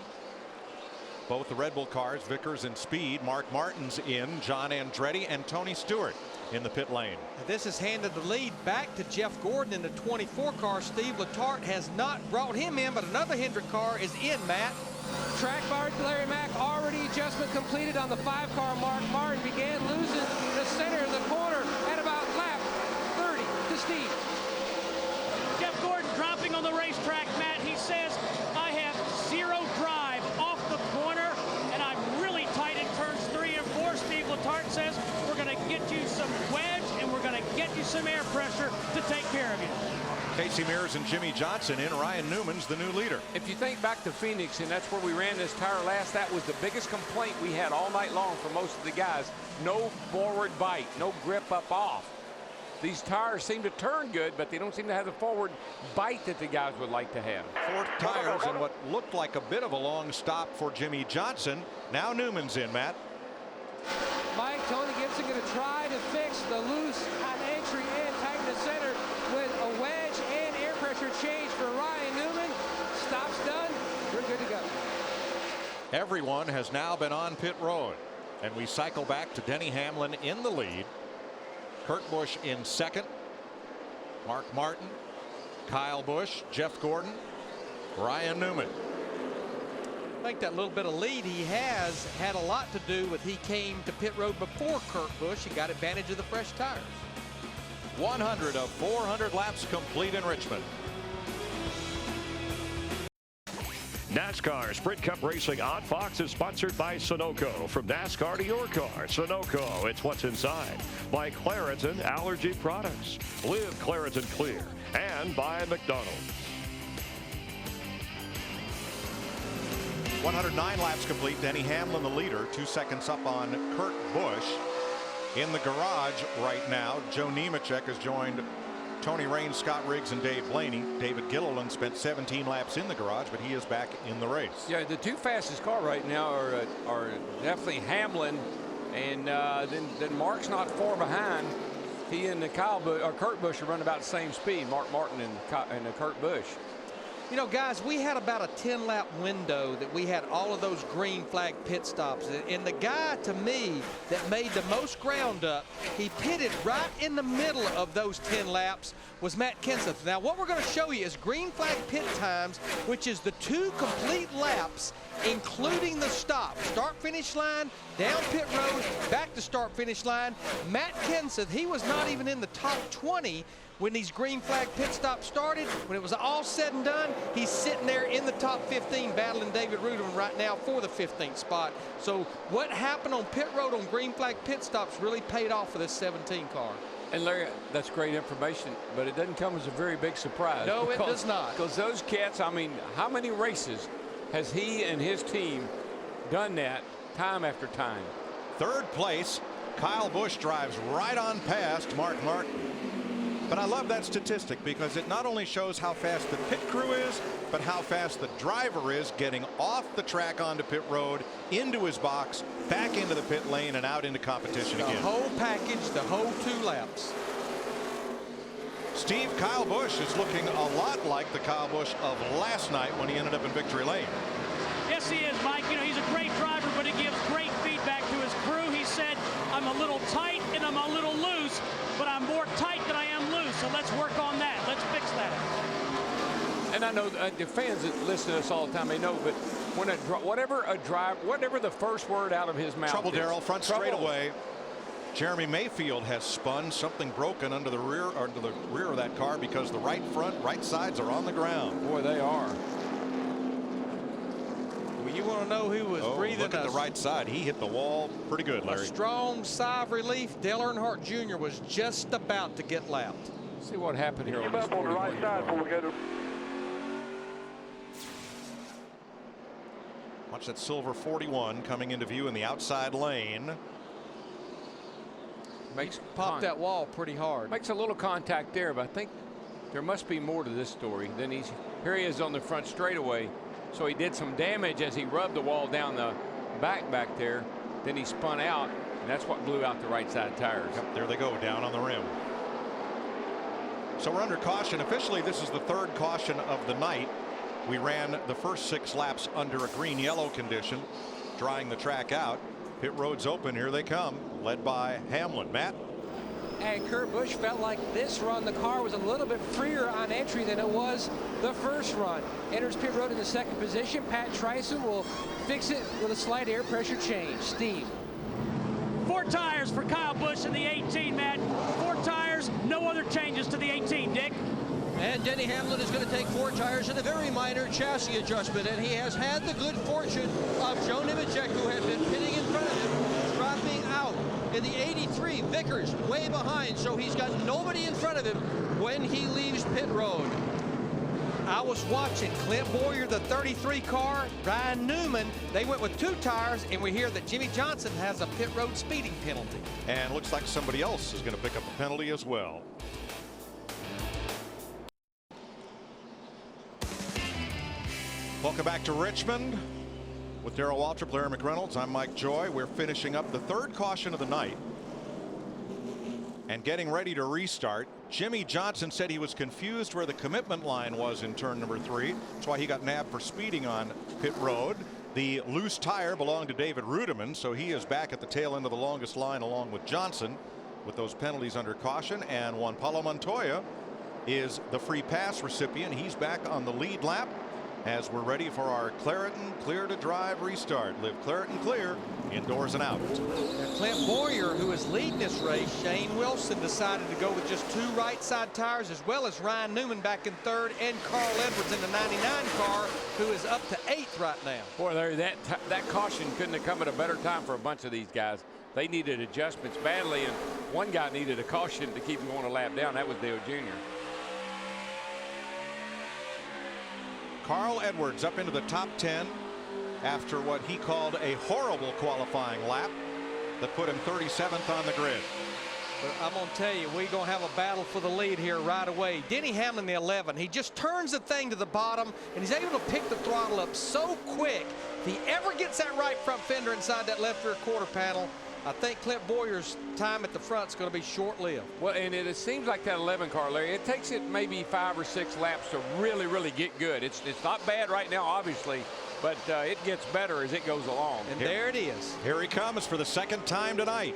Both the Red Bull cars, Vickers and Speed. Mark Martin's in. John Andretti and Tony Stewart in the pit lane. This has handed the lead back to Jeff Gordon in the 24 car. Steve Letarte has not brought him in, but another Hendrick car is in, Matt. Track bar, Larry Mack, already adjustment completed on the 5 car. Mark Martin began losing the center of the corner at about lap 30 to Steve. Jeff Gordon dropping on the racetrack, Matt. He says, I have 0 drive off the corner, and I'm really tight in turns 3 and 4. Steve Letarte says, we're going to get you some wedge, and we're going to get you some air pressure to take care of you. Casey Mears and Jimmy Johnson in. Ryan Newman's the new leader. If you think back to Phoenix, and that's where we ran this tire last, that was the biggest complaint we had all night long for most of the guys. No forward bite, no grip up off. These tires seem to turn good, but they don't seem to have the forward bite that the guys would like to have. 4 tires and what looked like a bit of a long stop for Jimmy Johnson. Now Newman's in, Matt. Mike, Tony Gibson going to try to fix the loose on entry and tighten the center with a wedge and air pressure change for Ryan Newman. Stop's done. We're good to go. Everyone has now been on pit road, and we cycle back to Denny Hamlin in the lead. Kurt Busch in second. Mark Martin, Kyle Busch, Jeff Gordon, Ryan Newman. I think that little bit of lead he has had a lot to do with he came to pit road before Kurt Busch and got advantage of the fresh tires. 100 of 400 laps complete in Richmond. NASCAR Sprint Cup Racing on Fox is sponsored by Sunoco. From NASCAR to your car, Sunoco, it's what's inside. By Claritin Allergy Products. Live Claritin Clear. And by McDonald's. 109 laps complete. Denny Hamlin the leader, 2 seconds up on Kurt Busch. In the garage right now, Joe Nemechek has joined Tony Raines, Scott Riggs, and Dave Blaney. David Gilliland spent 17 laps in the garage, but he is back in the race. Yeah, the 2 fastest car right now are definitely Hamlin, and then Mark's not far behind. He and Kurt Busch are running about the same speed. Mark Martin and Kurt Busch. You know, guys, we had about a 10-lap window that we had all of those green flag pit stops. And the guy, to me, that made the most ground up, he pitted right in the middle of those 10 laps, was Matt Kenseth. Now, what we're going to show you is green flag pit times, which is the 2 complete laps, including the stop. Start-finish line, down pit road, back to start-finish line. Matt Kenseth, he was not even in the top 20 when these green flag pit stops started. When it was all said and done, he's sitting there in the top 15 battling David Ruderman right now for the 15th spot. So what happened on pit road on green flag pit stops really paid off for this 17 car. And Larry, that's great information, but it doesn't come as a very big surprise. No, it does not. Because those cats, I mean, how many races has he and his team done that time after time? 3rd place, Kyle Busch drives right on past Mark Martin. But I love that statistic because it not only shows how fast the pit crew is, but how fast the driver is getting off the track onto pit road, into his box, back into the pit lane, and out into competition again. The whole package, the whole 2 laps. Steve, Kyle Busch is looking a lot like the Kyle Busch of last night when he ended up in victory lane. Yes, he is, Mike. You know, he's a great driver, but he gives great feedback to his crew. He said, I'm a little tight and I'm a little loose, but I'm more tight than I am loose. So let's work on that. Let's fix that. And I know the fans that listen to us all the time, they know, but when whatever the first word out of his mouth Trouble, is, Darrell, front straightaway. Jeremy Mayfield has spun, something broken under the rear of that car because the right front, right sides are on the ground. Boy, they are. Well, you want to know who was breathing? Look at the right side. He hit the wall pretty good, Larry. A strong sigh of relief. Dale Earnhardt Jr. was just about to get lapped. See what happened here on Keep this up on the right 41 side before we go to. Watch that silver 41 coming into view in the outside lane. Makes popped that wall pretty hard. Makes a little contact there, but I think there must be more to this story. Then here he is on the front straightaway. So he did some damage as he rubbed the wall down the back there. Then he spun out, and that's what blew out the right side tires. Yep, there they go, down on the rim. So we're under caution. Officially, this is the third caution of the night. We ran the first 6 laps under a green-yellow condition, drying the track out. Pit road's open. Here they come, led by Hamlin. Matt? And Kurt Busch felt like this run, the car was a little bit freer on entry than it was the first run. Enters pit road in the second position. Pat Tryson will fix it with a slight air pressure change. Steve. 4 tires for Kyle Busch in the 18, Matt. 4 tires, no other changes to the 18, Dick. And Denny Hamlin is going to take 4 tires and a very minor chassis adjustment. And he has had the good fortune of Joe Nemechek, who had been pitting in front of him, dropping out. In the 83, Vickers way behind, so he's got nobody in front of him when he leaves pit road. I was watching Clint Boyer, the 33 car, Ryan Newman. They went with 2 tires, and we hear that Jimmy Johnson has a pit road speeding penalty. And looks like somebody else is going to pick up a penalty as well. Welcome back to Richmond with Darrell Waltrip, Larry McReynolds. I'm Mike Joy. We're finishing up the 3rd caution of the night and getting ready to restart. Jimmy Johnson said he was confused where the commitment line was in turn number 3. That's why he got nabbed for speeding on pit road. The loose tire belonged to David Rudiman, so he is back at the tail end of the longest line along with Johnson with those penalties under caution. And Juan Pablo Montoya is the free pass recipient. He's back on the lead lap as we're ready for our Clareton Clear to Drive restart. Live Clareton Clear, indoors and out. Now, Clint Boyer, who is leading this race, Shane Wilson decided to go with just 2 right side tires, as well as Ryan Newman back in 3rd, and Carl Edwards in the 99 car, who is up to 8th right now. Boy, Larry, that caution couldn't have come at a better time for a bunch of these guys. They needed adjustments badly, and one guy needed a caution to keep him going a lap down. That was Dale Jr. Carl Edwards up into the top 10 after what he called a horrible qualifying lap that put him 37th on the grid. But I'm going to tell you, we're going to have a battle for the lead here right away. Denny Hamlin, the 11, he just turns the thing to the bottom, and he's able to pick the throttle up so quick. If he ever gets that right front fender inside that left rear quarter panel, I think Clint Boyer's time at the front is going to be short-lived. Well, and it seems like that 11 car, Larry, it takes it maybe 5 or 6 laps to really get good. It's not bad right now, obviously, but it gets better as it goes along. And there it is. Here he comes for the 2nd time tonight.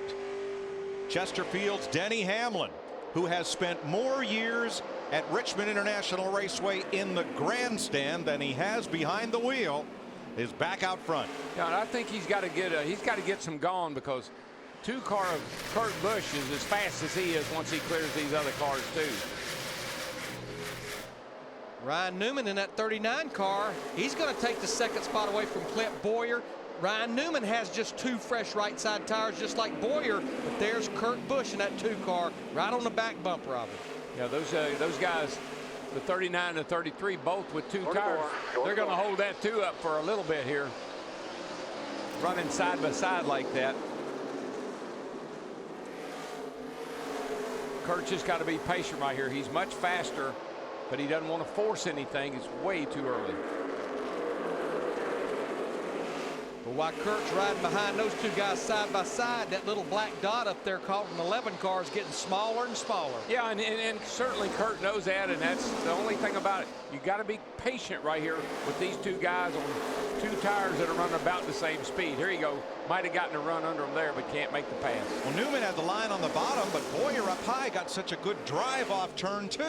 Chesterfield's Denny Hamlin, who has spent more years at Richmond International Raceway in the grandstand than he has behind the wheel, is back out front. Yeah, and I think he's got to get some gone, because 2 car of Kurt Busch is as fast as he is once he clears these other cars too. Ryan Newman in that 39 car, he's going to take the 2nd spot away from Clint Boyer. Ryan Newman has just 2 fresh right side tires, just like Boyer, but there's Kurt Busch in that 2 car right on the back bumper of it. Yeah, those guys, the 39 and 33, both with 2 tires. They're going to hold that 2 up for a little bit here, running side by side like that. Kurt's just got to be patient right here. He's much faster, but he doesn't want to force anything. It's way too early. But while Kurt's riding behind those 2 guys side by side, that little black dot up there caught in 11 car is getting smaller and smaller. Yeah, and certainly Kurt knows that, and that's the only thing about it. You got to be patient right here with these 2 guys on 2 tires that are running about the same speed. Here you go. Might have gotten a run under him there, but can't make the pass. Well, Newman had the line on the bottom, but Boyer up high got such a good drive off turn 2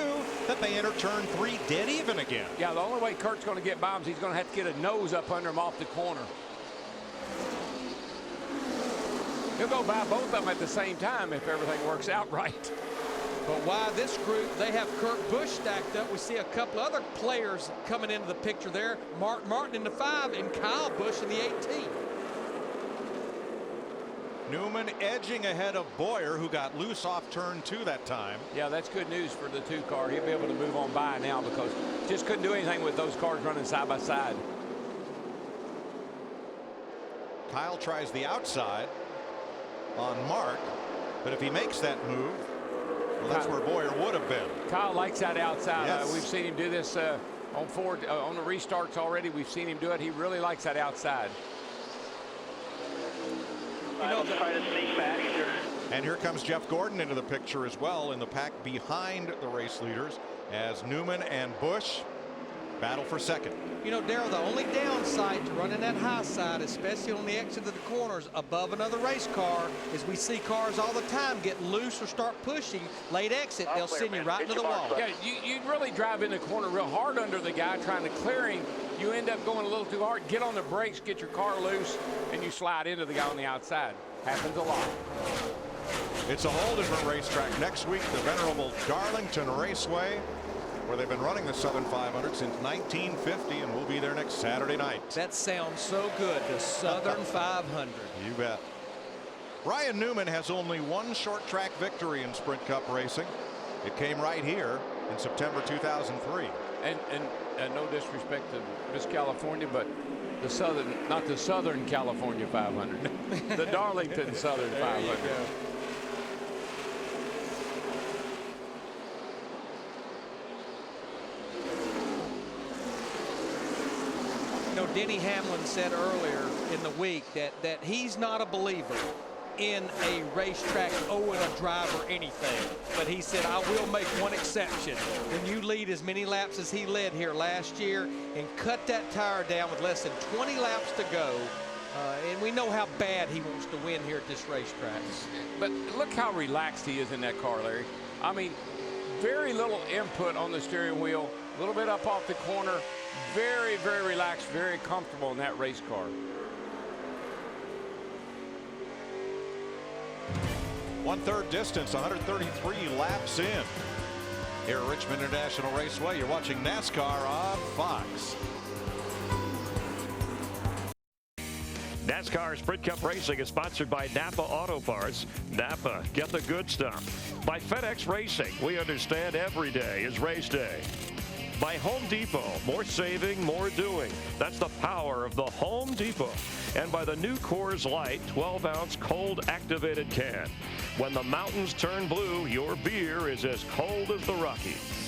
that they enter turn 3 dead even again. Yeah, the only way Kurt's going to get by him is he's going to have to get a nose up under him off the corner. He'll go by both of them at the same time if everything works out right. But why this group, they have Kurt Busch stacked up. We see a couple other players coming into the picture there. Mark Martin in the 5 and Kyle Busch in the 18. Newman edging ahead of Boyer, who got loose off turn 2 that time. Yeah, that's good news for the 2 car. He'll be able to move on by now because just couldn't do anything with those cars running side by side. Kyle tries the outside on Mark, but if he makes that move, well, that's where Boyer would have been. Kyle likes that outside. Yes. We've seen him do this on Ford on the restarts already. We've seen him do it. He really likes that outside. And here comes Jeff Gordon into the picture as well in the pack behind the race leaders as Newman and Busch battle for second. You know, Darrell, the only downside to running that high side, especially on the exit of the corners above another race car, is we see cars all the time get loose or start pushing. Late exit, they'll send you right into the wall. Yeah, you really drive in the corner real hard under the guy trying to clear him. You end up going a little too hard, get on the brakes, get your car loose, and you slide into the guy on the outside. Happens a lot. It's a whole different racetrack next week, the venerable Darlington Raceway, where they've been running the Southern 500 since 1950, and we'll be there next Saturday night. That sounds so good, the Southern 500. You bet. Ryan Newman has only one short track victory in Sprint Cup racing. It came right here in September 2003. And no disrespect to Miss California, but the Southern, not the Southern California 500, the Darlington Southern 500. You know, Denny Hamlin said earlier in the week that he's not a believer in a racetrack owing a driver anything. But he said, I will make one exception. When you lead as many laps as he led here last year and cut that tire down with less than 20 laps to go, and we know how bad he wants to win here at this racetrack. But look how relaxed he is in that car, Larry. I mean, very little input on the steering wheel, a little bit up off the corner, very, very relaxed, very comfortable in that race car. 1/3 distance, 133 laps in. Here at Richmond International Raceway, you're watching NASCAR on Fox. NASCAR Sprint Cup Racing is sponsored by Napa Auto Parts. Napa, get the good stuff. By FedEx Racing, we understand every day is race day. By Home Depot, more saving, more doing. That's the power of the Home Depot. And by the new Coors Light 12-ounce cold activated can. When the mountains turn blue, your beer is as cold as the Rockies.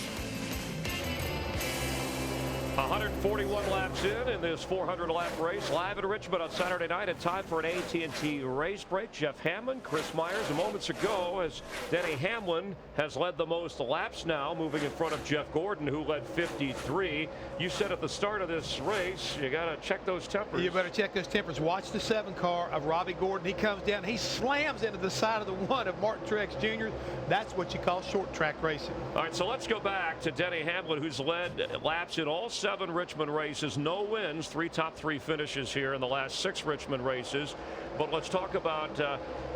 141 laps in this 400-lap race live at Richmond on Saturday night, and time for an AT&T race break. Jeff Hammond, Chris Myers moments ago, as Denny Hamlin has led the most laps now, moving in front of Jeff Gordon, who led 53. You said at the start of this race, you got to check those tempers. You better check those tempers. Watch the 7 car of Robbie Gordon. He comes down, he slams into the side of the 1 of Martin Truex Jr. That's what you call short track racing. All right, so let's go back to Denny Hamlin, who's led laps in all 7 Richmond races, no wins, 3 top 3 finishes here in the last 6 Richmond races. But let's talk about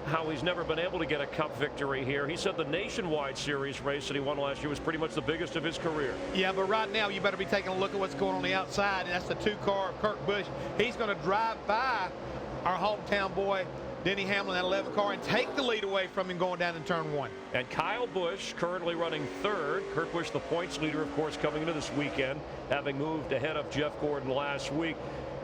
how he's never been able to get a cup victory here. He said the Nationwide Series race that he won last year was pretty much the biggest of his career. Yeah, but right now you better be taking a look at what's going on the outside, and that's the 2 car of Kurt Busch. He's going to drive by our hometown boy Denny Hamlin, that 11 car, and take the lead away from him going down in turn 1. And Kyle Busch currently running 3rd. Kurt Busch, the points leader, of course, coming into this weekend, having moved ahead of Jeff Gordon last week.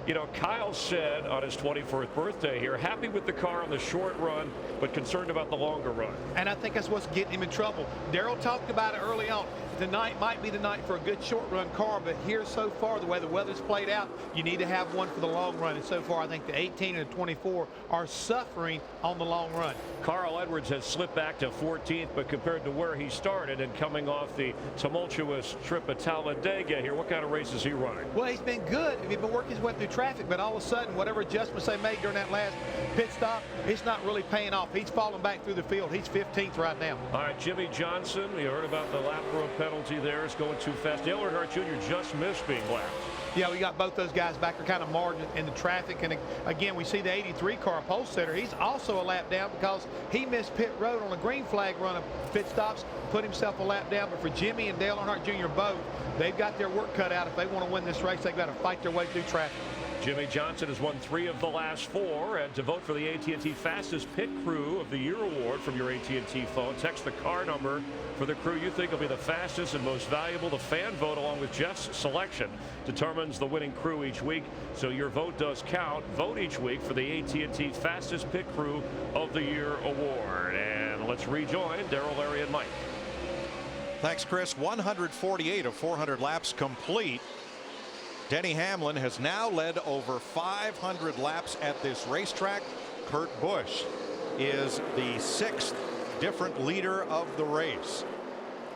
You know, Kyle said on his 21st birthday here, happy with the car on the short run, but concerned about the longer run. And I think that's what's getting him in trouble. Darrell talked about it early on. Tonight might be the night for a good short run car, but here so far, the way the weather's played out, you need to have one for the long run. And so far, I think the 18 and the 24 are suffering on the long run. Carl Edwards has slipped back to 14th, but compared to where he started and coming off the tumultuous trip at Talladega here, what kind of race is he running? Well, he's been good. He's been working his way through traffic, but all of a sudden, whatever adjustments they made during that last pit stop, it's not really paying off. He's falling back through the field. He's 15th right now. All right, Jimmy Johnson, you heard about the lap repay penalty there. It's going too fast. Dale Earnhardt Jr. just missed being lapped. Yeah, we got both those guys back are kind of margin in the traffic. And again, we see the 83 car pole sitter. He's also a lap down because he missed pit road on a green flag run of pit stops, put himself a lap down. But for Jimmy and Dale Earnhardt Jr. both, they've got their work cut out. If they want to win this race, they've got to fight their way through traffic. Jimmy Johnson has won 3 of the last 4. And to vote for the AT&T Fastest Pit Crew of the Year award from your AT&T phone, text the car number for the crew you think will be the fastest and most valuable. The fan vote, along with Jeff's selection, determines the winning crew each week. So your vote does count. Vote each week for the AT&T Fastest Pit Crew of the Year award. And let's rejoin Darrell, Larry, and Mike. Thanks, Chris. 148 of 400 laps complete. Denny Hamlin has now led over 500 laps at this racetrack. Kurt Busch is the 6th different leader of the race.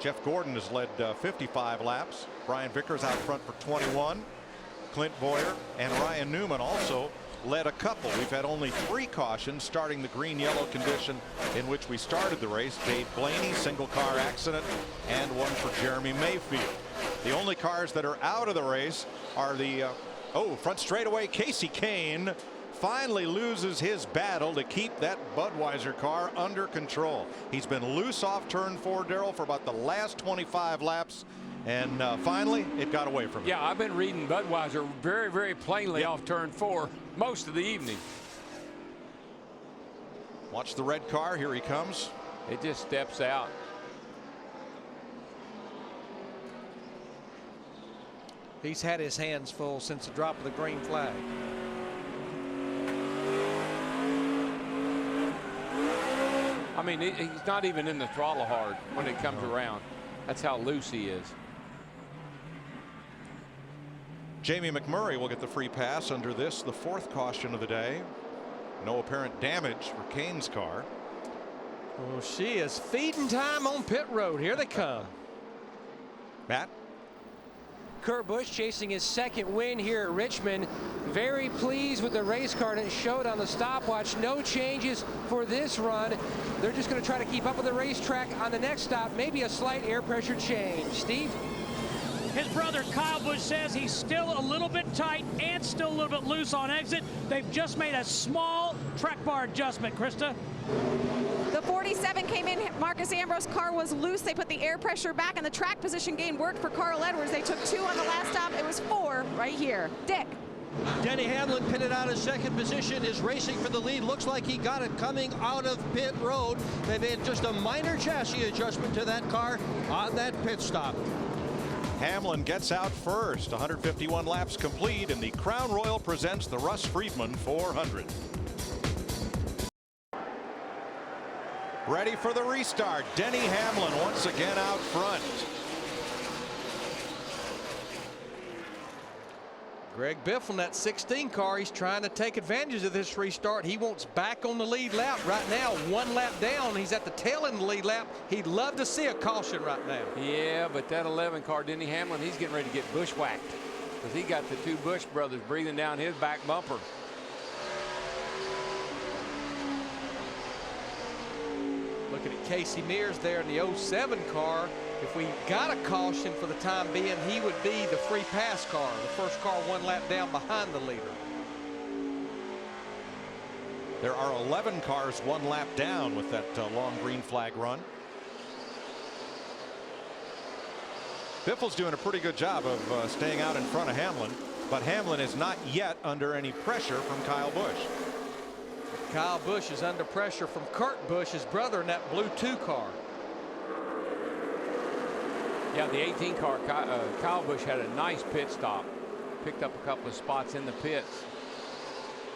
Jeff Gordon has led 55 laps. Brian Vickers out front for 21. Clint Boyer and Ryan Newman also led a couple. We've had only 3 cautions starting the green-yellow condition in which we started the race. Dave Blaney, single car accident, and one for Jeremy Mayfield. The only cars that are out of the race are the front straightaway. Casey Kane finally loses his battle to keep that Budweiser car under control. He's been loose off turn 4, Darrell, for about the last 25 laps. And finally, it got away from him. Yeah, I've been reading Budweiser very, very plainly off turn 4 most of the evening. Watch the red car. Here he comes. It just steps out. He's had his hands full since the drop of the green flag. I mean, he's not even in the throttle hard when it comes around. That's how loose he is. Jamie McMurray will get the free pass under this, the 4th caution of the day. No apparent damage for Kane's car. Well, she is feeding time on pit road. Here they come. Matt? Kurt Busch chasing his 2nd win here at Richmond. Very pleased with the race car, and it showed on the stopwatch. No changes for this run. They're just going to try to keep up with the racetrack on the next stop. Maybe a slight air pressure change. Steve? His brother Kyle Busch says he's still a little bit tight and still a little bit loose on exit. They've just made a small track bar adjustment, Krista. The 47 came in. Marcus Ambrose's car was loose. They put the air pressure back, and the track position gain worked for Carl Edwards. They took 2 on the last stop. It was 4 right here. Dick. Denny Hamlin pitted out of 2nd position, is racing for the lead. Looks like he got it coming out of pit road. They made just a minor chassis adjustment to that car on that pit stop. Hamlin gets out first. 151 laps complete, and the Crown Royal presents the Russ Friedman 400. Ready for the restart. Denny Hamlin once again out front. Greg Biffle in that 16 car, he's trying to take advantage of this restart. He wants back on the lead lap right now. 1 lap down. He's at the tail end of the lead lap. He'd love to see a caution right now. Yeah, but that 11 car, Denny Hamlin, he's getting ready to get bushwhacked because he got the 2 Busch brothers breathing down his back bumper. Looking at Casey Mears there in the 07 car. If we got a caution for the time being, he would be the free pass car, the first car 1 lap down behind the leader. There are 11 cars 1 lap down with that long green flag run. Biffle's doing a pretty good job of staying out in front of Hamlin, but Hamlin is not yet under any pressure from Kyle Busch. Kyle Busch is under pressure from Kurt Busch, his brother, in that blue 2 car. Yeah, the 18 car, Kyle Busch had a nice pit stop. Picked up a couple of spots in the pits.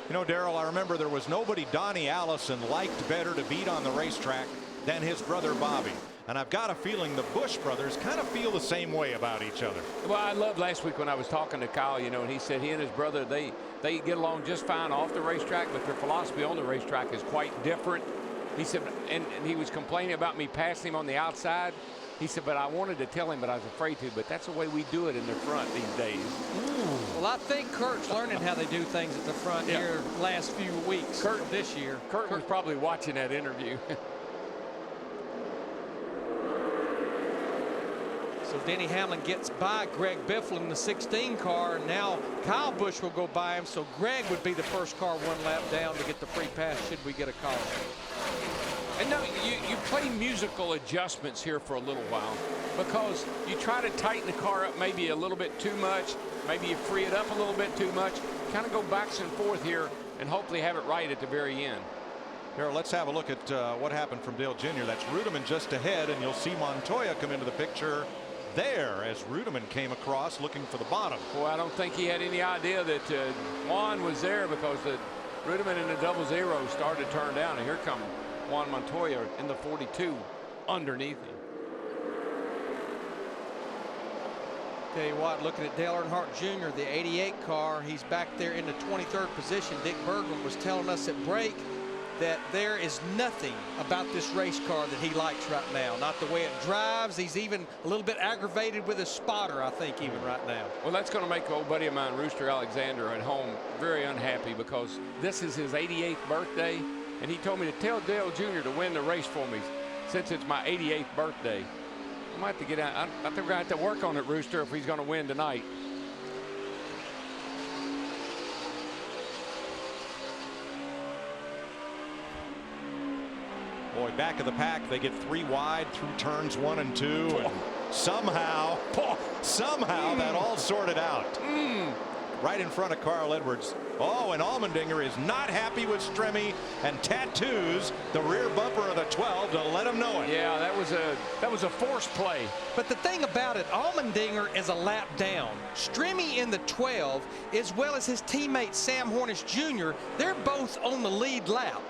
You know, Darrell, I remember there was nobody Donnie Allison liked better to beat on the racetrack than his brother Bobby. And I've got a feeling the Busch brothers kind of feel the same way about each other. Well, I loved last week when I was talking to Kyle, you know, and he said he and his brother, they get along just fine off the racetrack, but their philosophy on the racetrack is quite different. He said, and he was complaining about me passing him on the outside. He said, but I wanted to tell him, but I was afraid to. But that's the way we do it in the front these days. Well, I think Kurt's learning how they do things at the front here last few weeks. Kurt this year. Kurt was probably watching that interview. So Denny Hamlin gets by Greg Biffle in the 16 car. Now Kyle Busch will go by him. So Greg would be the first car 1 lap down to get the free pass should we get a call. And no, you play musical adjustments here for a little while because you try to tighten the car up maybe a little bit too much. Maybe you free it up a little bit too much. Kind of go backs and forth here and hopefully have it right at the very end. Here, let's have a look at what happened from Dale Jr. That's Rudiman just ahead, and you'll see Montoya come into the picture there as Rudiman came across looking for the bottom. Boy, I don't think he had any idea that Juan was there because the Rudiman in the 00 started to turn down, and here comes Juan Montoya in the 42 underneath him. Tell you what, looking at Dale Earnhardt Jr., the 88 car, he's back there in the 23rd position. Dick Bergman was telling us at break that there is nothing about this race car that he likes right now. Not the way it drives. He's even a little bit aggravated with his spotter, I think, even right now. Well, that's going to make old buddy of mine, Rooster Alexander, at home very unhappy because this is his 88th birthday, and he told me to tell Dale Jr. to win the race for me since it's my 88th birthday. I might have to get out. I think we're going to have to work on it, Rooster, if he's going to win tonight. Boy, back of the pack, they get 3 wide through turns 1 and 2. And somehow that all sorted out. Right in front of Carl Edwards. Oh, and Allmendinger is not happy with Stremme and tattoos the rear bumper of the 12 to let him know it. Yeah, that was a force play. But the thing about it, Allmendinger is a lap down. Stremme in the 12, as well as his teammate Sam Hornish Jr., they're both on the lead lap.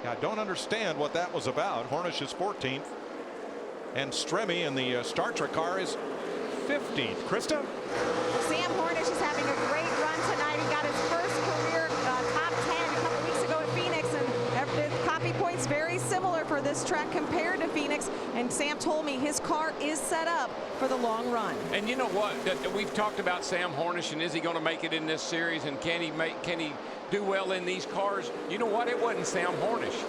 I don't understand what that was about. Hornish is 14th, and Stremme in the Star Trek car is 15th. Krista? Sam Hornish is having a great run tonight. He got his first career top 10 a couple weeks ago at Phoenix, and the copy points very similar for this track compared to Phoenix. And Sam told me his car is set up for the long run. And you know what? We've talked about Sam Hornish, and is he going to make it in this series? And can he do well in these cars? You know what? It wasn't Sam Hornish.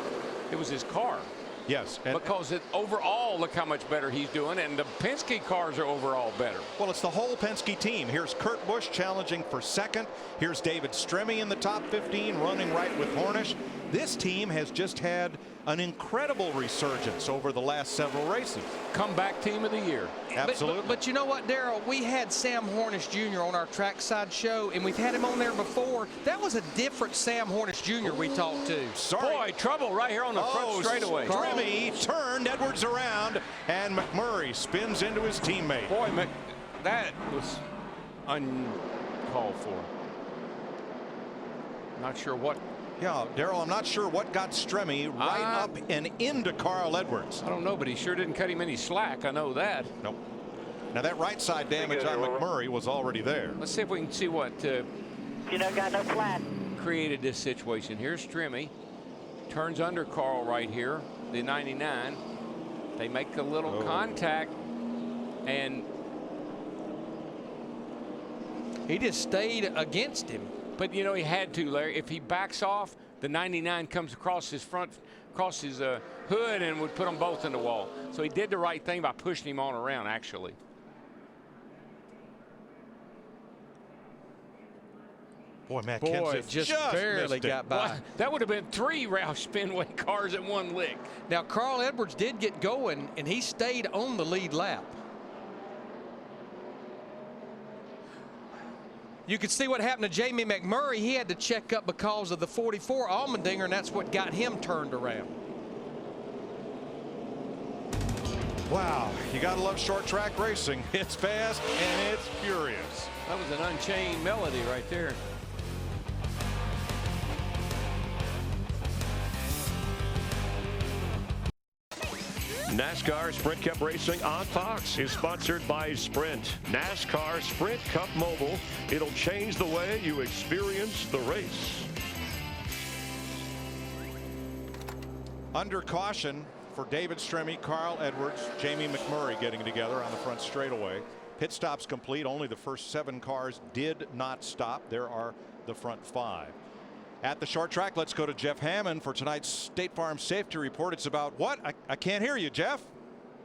It was his car. Yes. Because overall, look how much better he's doing, and the Penske cars are overall better. Well, it's the whole Penske team. Here's Kurt Busch challenging for second. Here's David Stremme in the top 15, running right with Hornish. This team has just had an incredible resurgence over the last several races. Comeback team of the year. Absolutely. But you know what, Darrell? We had Sam Hornish Jr. on our trackside show, and we've had him on there before. That was a different Sam Hornish Jr. we talked to. Sorry. Boy, trouble right here on the front straightaway. Stremme turned Edwards around, and McMurray spins into his teammate. Boy, that was uncalled for. Not sure what. Yeah, Darrell, I'm not sure what got Stremme right up and into Carl Edwards. I don't know, but he sure didn't cut him any slack. I know that. Nope. Now that right side damage on McMurray was already there. Let's see if we can see what You don't got no flat. created this situation. Here's Stremme. Turns under Carl right here, the 99. They make a little contact, and he just stayed against him. But you know he had to, Larry. If he backs off, the 99 comes across his front, across his hood, and would put them both in the wall. So he did the right thing by pushing him on around, actually. Boy, Matt Boy, Kenseth just barely got by. Well, that would have been 3 Roush Fenway cars in one lick. Now, Carl Edwards did get going, and he stayed on the lead lap. You could see what happened to Jamie McMurray. He had to check up because of the 44 Allmendinger, and that's what got him turned around. Wow, you gotta love short track racing. It's fast and it's furious. That was an Unchained Melody right there. NASCAR Sprint Cup Racing on Fox is sponsored by Sprint. NASCAR Sprint Cup Mobile. It'll change the way you experience the race. Under caution for David Stremme, Carl Edwards, Jamie McMurray getting together on the front straightaway. Pit stops complete. Only the first 7 cars did not stop. There are the front 5. At the short track, let's go to Jeff Hammond for tonight's State Farm Safety Report. It's about what? I can't hear you, Jeff.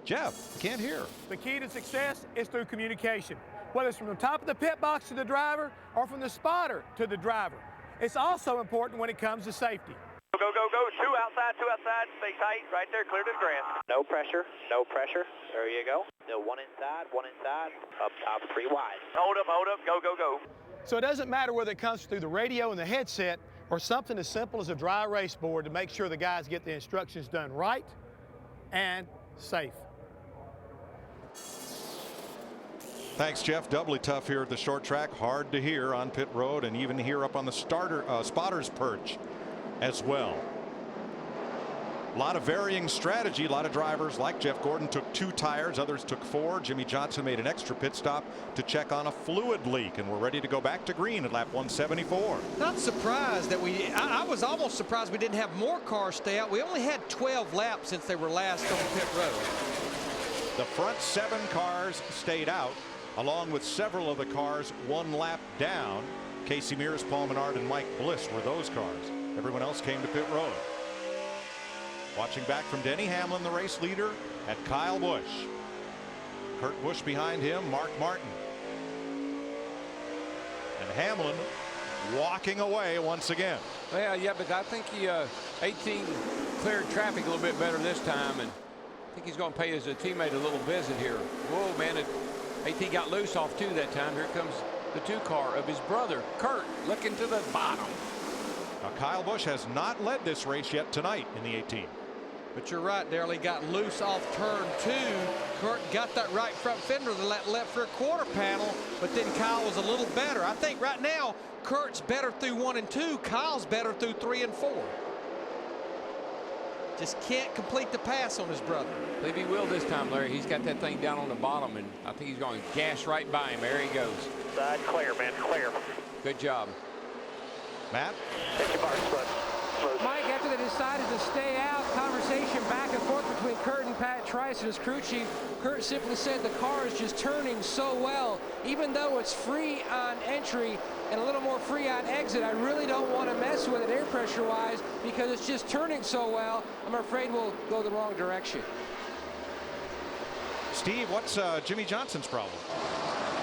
Jeff, can't hear. The key to success is through communication, whether it's from the top of the pit box to the driver or from the spotter to the driver. It's also important when it comes to safety. Go, go, go. Two outside, stay tight, right there, clear to the grass. No pressure, no pressure. There you go. No, one inside, up top, 3 wide. Hold up, go, go, go. So it doesn't matter whether it comes through the radio and the headset or something as simple as a dry erase board to make sure the guys get the instructions done right and safe. Thanks, Jeff. Doubly tough here at the short track. Hard to hear on pit road and even here up on the spotter's perch as well. A lot of varying strategy. A lot of drivers like Jeff Gordon took 2 tires. Others took 4. Jimmy Johnson made an extra pit stop to check on a fluid leak, and we're ready to go back to green at lap 174. Not surprised that I was almost surprised we didn't have more cars stay out. We only had 12 laps since they were last on pit road. The front 7 cars stayed out, along with several of the cars 1 lap down. Casey Mears, Paul Menard, and Mike Bliss were those cars. Everyone else came to pit road. Watching back from Denny Hamlin, the race leader, at Kyle Busch. Kurt Busch behind him, Mark Martin. And Hamlin walking away once again. Well, yeah, but I think he 18 cleared traffic a little bit better this time, and I think he's going to pay his teammate a little visit here. Whoa, man, 18 got loose off 2 that time. Here comes the 2 car of his brother, Kurt, looking to the bottom. Now, Kyle Busch has not led this race yet tonight in the 18. But you're right, Darrell. He got loose off turn 2. Kurt got that right front fender that left for a quarter panel, but then Kyle was a little better. I think right now Kurt's better through 1 and 2. Kyle's better through 3 and 4. Just can't complete the pass on his brother. I believe he will this time, Larry. He's got that thing down on the bottom, and I think he's going to gas right by him. There he goes. Side clear, man, clear. Good job. Matt? Mike, after they decided to stay out, conversation back and forth between Kurt and Pat Trice and his crew chief. Kurt simply said the car is just turning so well. Even though it's free on entry and a little more free on exit, I really don't want to mess with it air pressure wise because it's just turning so well. I'm afraid we'll go the wrong direction. Steve, what's Jimmy Johnson's problem?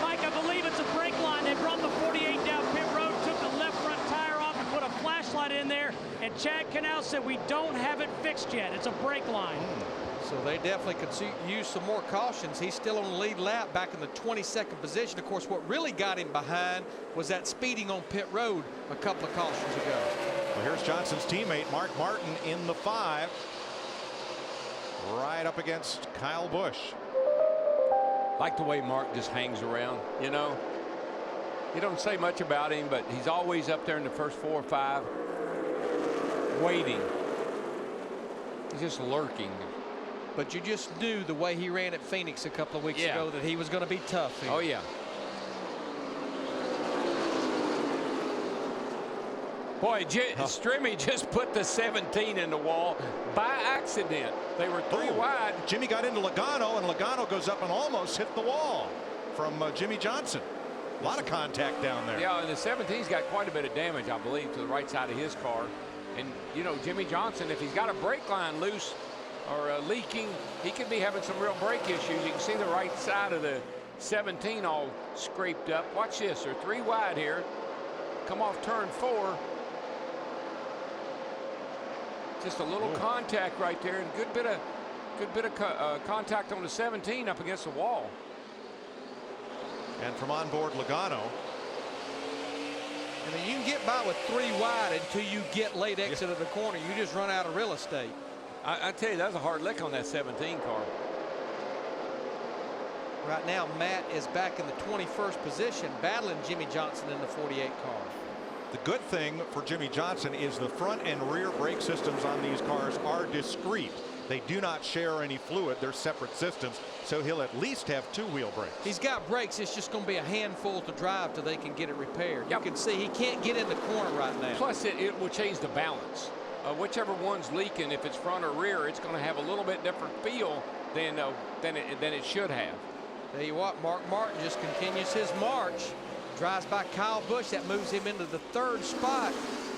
Mike, I believe it's a brake line. They brought the 48 down pit road, took the left front tire off and put a flashlight in there. And Chad Canal said we don't have it fixed yet. It's a brake line. So they definitely could use some more cautions. He's still on the lead lap back in the 22nd position. Of course, what really got him behind was that speeding on pit road a couple of cautions ago. Well, here's Johnson's teammate, Mark Martin, in the 5. Right up against Kyle Busch. Like the way Mark just hangs around, you know. You don't say much about him, but he's always up there in the first 4 or 5, waiting. He's just lurking. But you just knew the way he ran at Phoenix a couple of weeks ago that he was going to be tough here. Oh, yeah. Boy, Strimmy just put the 17 in the wall by accident. They were 3 wide. Jimmy got into Logano, and Logano goes up and almost hit the wall from Jimmy Johnson. A lot of contact down there. Yeah, and the 17's got quite a bit of damage, I believe, to the right side of his car. And, you know, Jimmy Johnson, if he's got a brake line loose or leaking, he could be having some real brake issues. You can see the right side of the 17 all scraped up. Watch this. They're 3 wide here. Come off turn 4. Just a little contact right there, and good bit of contact on the 17 up against the wall. And from onboard Logano. I mean, you can get by with 3 wide until you get late exit of the corner. You just run out of real estate. I tell you, that was a hard lick on that 17 car. Right now, Matt is back in the 21st position, battling Jimmy Johnson in the 48 car. The good thing for Jimmy Johnson is the front and rear brake systems on these cars are discrete. They do not share any fluid. They're separate systems, so he'll at least have 2-wheel brakes. He's got brakes. It's just going to be a handful to drive till they can get it repaired. You can see he can't get in the corner right now. Plus, it will change the balance. Whichever one's leaking, if it's front or rear, it's going to have a little bit different feel than it should have. Tell you what, Mark Martin just continues his march. Drives by Kyle Busch. That moves him into the 3rd spot.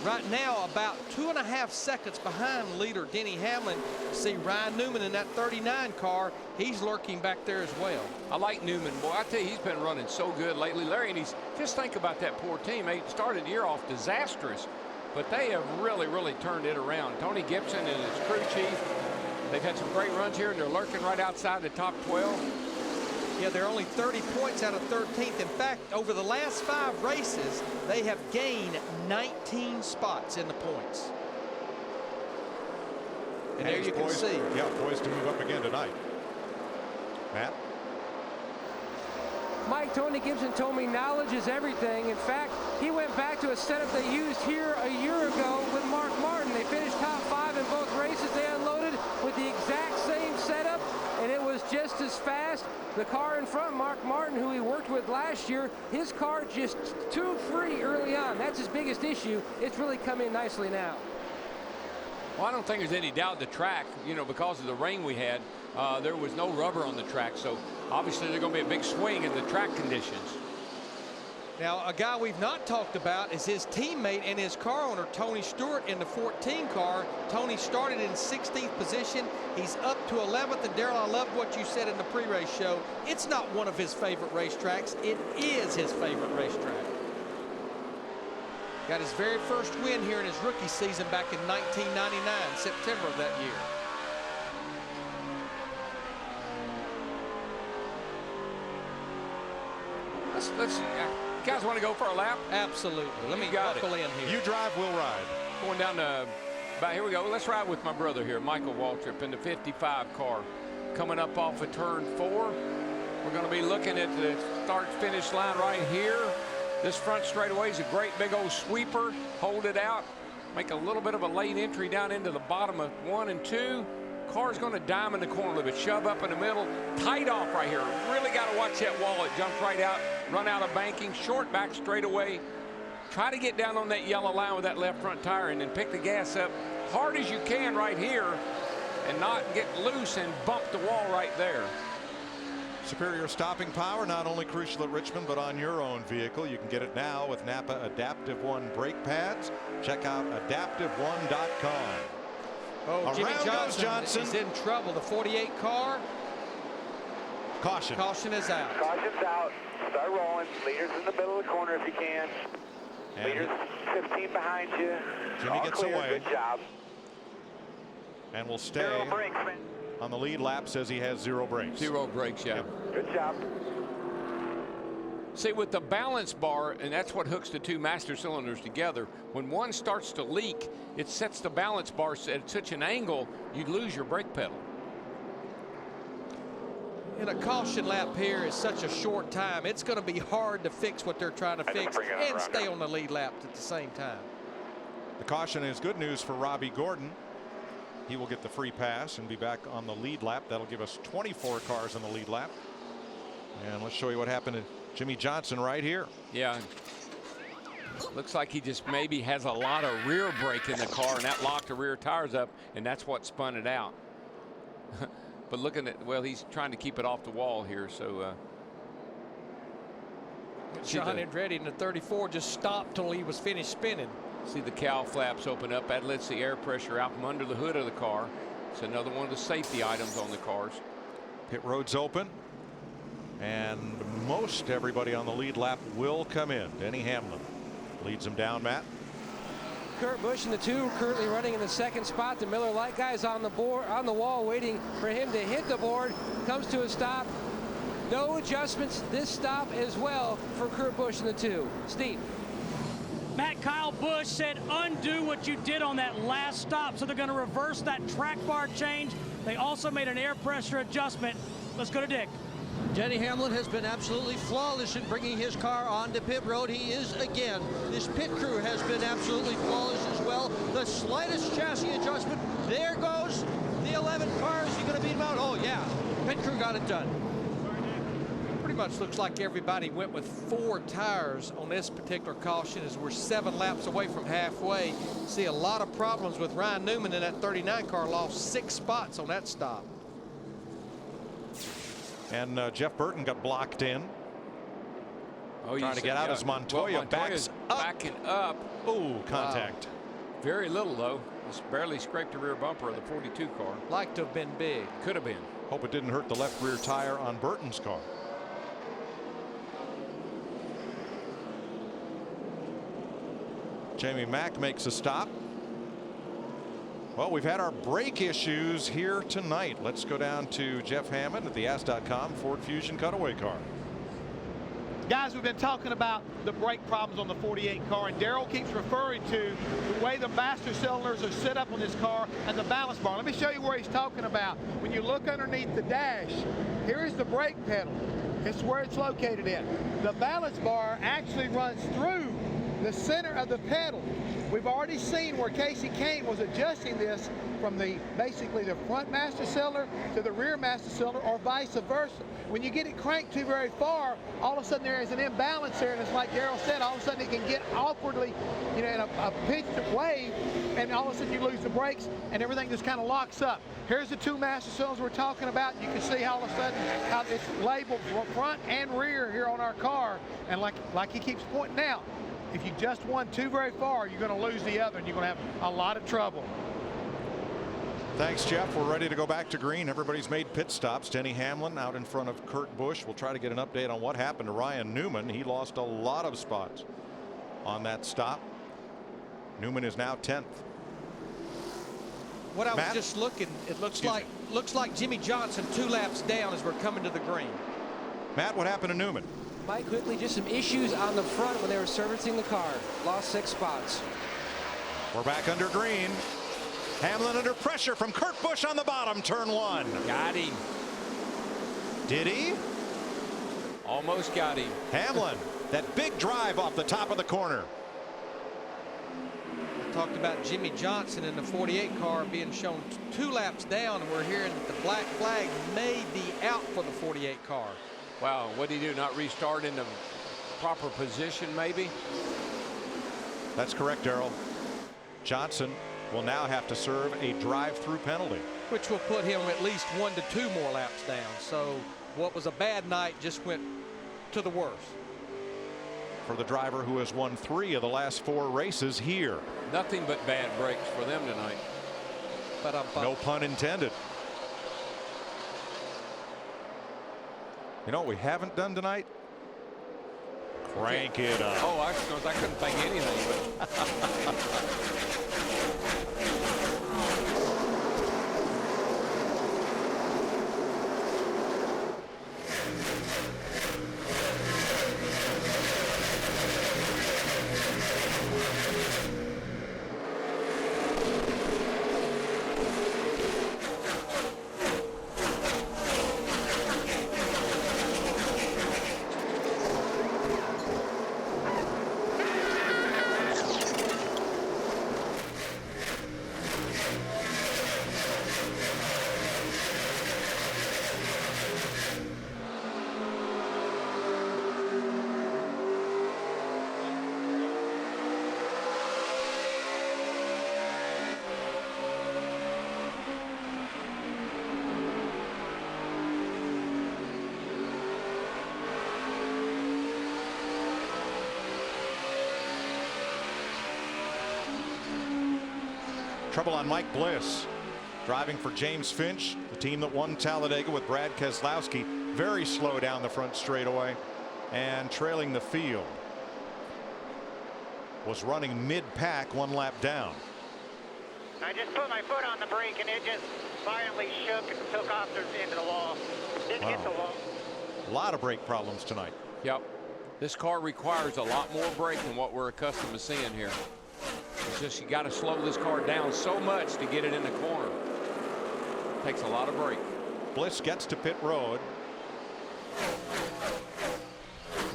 Right now, about 2.5 seconds behind leader Denny Hamlin. See Ryan Newman in that 39 car. He's lurking back there as well. I like Newman. Boy, I tell you, he's been running so good lately, Larry. And he's just think about that poor team. They started the year off disastrous, but they have really, really turned it around. Tony Gibson and his crew chief, they've had some great runs here, and they're lurking right outside the top 12. Yeah, they're only 30 points out of 13th. In fact, over the last 5 races, they have gained 19 spots in the points. And there you can see. Yeah, poised to move up again tonight. Matt? Mike, Tony Gibson told me knowledge is everything. In fact, he went back to a setup they used here a year ago with Mark Martin. They finished top 5 in both races. They unloaded with the exact same setup, and it was just as fast. The car in front, Mark Martin, who he worked with last year, his car just too free early on. That's his biggest issue. It's really come in nicely now. Well, I don't think there's any doubt the track, you know, because of the rain we had, there was no rubber on the track. So obviously there's going to be a big swing in the track conditions. Now, a guy we've not talked about is his teammate and his car owner, Tony Stewart, in the 14 car. Tony started in 16th position. He's up to 11th. And Darrell, I loved what you said in the pre-race show. It's not one of his favorite racetracks. It is his favorite racetrack. Got his very first win here in his rookie season back in 1999, September of that year. Let's you guys want to go for a lap? Absolutely. Let me buckle in here. You drive, we'll ride. Going down to, here we go. Let's ride with my brother here, Michael Waltrip, in the 55 car. Coming up off of turn 4. We're going to be looking at the start-finish line right here. This front straightaway is a great big old sweeper. Hold it out. Make a little bit of a lane entry down into the bottom of 1 and 2. Car's going to dime in the corner a little bit. Shove up in the middle. Tight off right here. Really got to watch that wall. It jumps right out. Run out of banking. Short back straightaway. Try to get down on that yellow line with that left front tire and then pick the gas up hard as you can right here and not get loose and bump the wall right there. Superior stopping power, not only crucial at Richmond, but on your own vehicle. You can get it now with Napa Adaptive One brake pads. Check out adaptive1.com. Oh, Jimmy Johnson is in trouble. The 48 car. Caution. Caution is out. Caution's out. Start rolling. Leaders in the middle of the corner if you can. And Leaders 15 behind you. Jimmy gets clear. away. Good job. And will stay. 0 brakes, man. On the lead lap, says he has 0 brakes. 0 brakes, yeah. Good job. See, with the balance bar, and that's what hooks the 2 master cylinders together, when one starts to leak, it sets the balance bar at such an angle, you lose your brake pedal. In a caution lap here is such a short time. It's going to be hard to fix what they're trying to fix and stay on the lead lap at the same time. The caution is good news for Robbie Gordon. He will get the free pass and be back on the lead lap. That'll give us 24 cars on the lead lap. And let's show you what happened to Jimmy Johnson right here. Yeah. Looks like he just maybe has a lot of rear brake in the car, and that locked the rear tires up, and that's what spun it out. But looking at, well, he's trying to keep it off the wall here, so. John Andretti in the 34 just stopped till he was finished spinning. See the cowl flaps open up. That lets the air pressure out from under the hood of the car. It's another one of the safety items on the cars. Pit road's open. And most everybody on the lead lap will come in. Denny Hamlin leads him down, Matt. Kurt Busch in the 2, currently running in the 2nd spot. The Miller Lite guys on the board, on the wall, waiting for him to hit the board. Comes to a stop. No adjustments this stop as well for Kurt Busch in the 2. Steve. Matt, Kyle Busch said undo what you did on that last stop. So they're going to reverse that track bar change. They also made an air pressure adjustment. Let's go to Dick. Denny Hamlin has been absolutely flawless in bringing his car onto pit road. He is again. This pit crew has been absolutely flawless as well. The slightest chassis adjustment. There goes the 11 cars. You going to beat him out? Oh, yeah. Pit crew got it done. Pretty much looks like everybody went with 4 tires on this particular caution as we're 7 laps away from halfway. See a lot of problems with Ryan Newman in that 39 car. Lost 6 spots on that stop. And Jeff Burton got blocked in. Oh, trying to get out as Montoya backs up. Backing up. Ooh, contact. Wow. Very little, though. Just barely scraped the rear bumper of the 42 car. Like to have been big. Could have been. Hope it didn't hurt the left rear tire on Burton's car. Jamie Mack makes a stop. Well, we've had our brake issues here tonight. Let's go down to Jeff Hammond at the Ask.com Ford Fusion cutaway car. Guys, we've been talking about the brake problems on the 48 car, and Darrell keeps referring to the way the master cylinders are set up on this car and the balance bar. Let me show you where he's talking about. When you look underneath the dash, here is the brake pedal. It's where it's located at. The balance bar actually runs through the center of the pedal. We've already seen where Casey Kane was adjusting this from basically the front master cylinder to the rear master cylinder, or vice versa. When you get it cranked too very far, all of a sudden there is an imbalance there, and it's like Darrell said, all of a sudden it can get awkwardly, in a pitched way, and all of a sudden you lose the brakes and everything just kind of locks up. Here's the two master cylinders we're talking about. You can see how all of a sudden how it's labeled front and rear here on our car, and like he keeps pointing out, if you just one too very far, you're going to lose the other, and you're going to have a lot of trouble. Thanks, Jeff. We're ready to go back to green. Everybody's made pit stops. Denny Hamlin out in front of Kurt Busch. We'll try to get an update on what happened to Ryan Newman. He lost a lot of spots on that stop. Newman is now 10th. What I was just looking, it looks like Jimmy Johnson 2 laps down as we're coming to the green. Matt, what happened to Newman? Mike, quickly, just some issues on the front when they were servicing the car. Lost 6 spots. We're back under green. Hamlin under pressure from Kurt Busch on the bottom, turn 1. Got him. Did he? Almost got him. Hamlin, that big drive off the top of the corner. I talked about Jimmy Johnson in the 48 car being shown 2 laps down, and we're hearing that the black flag may be out for the 48 car. Wow, what did he do? Not restart in the proper position, maybe? That's correct, Darrell. Johnson will now have to serve a drive-through penalty, which will put him at least 1 to 2 more laps down. So what was a bad night just went to the worst for the driver who has won 3 of the last 4 races here. Nothing but bad breaks for them tonight. But no pun intended. You know what we haven't done tonight? Crank it up. Oh, I couldn't think anything, but trouble on Mike Bliss, driving for James Finch, the team that won Talladega with Brad Keselowski. Very slow down the front straightaway and trailing the field. Was running mid-pack 1 lap down. I just put my foot on the brake and it just violently shook and took off into the wall. Didn't hit the wall. A lot of brake problems tonight. Yep. This car requires a lot more brake than what we're accustomed to seeing here. It's just you got to slow this car down so much to get it in the corner. Takes a lot of brake. Bliss gets to pit road.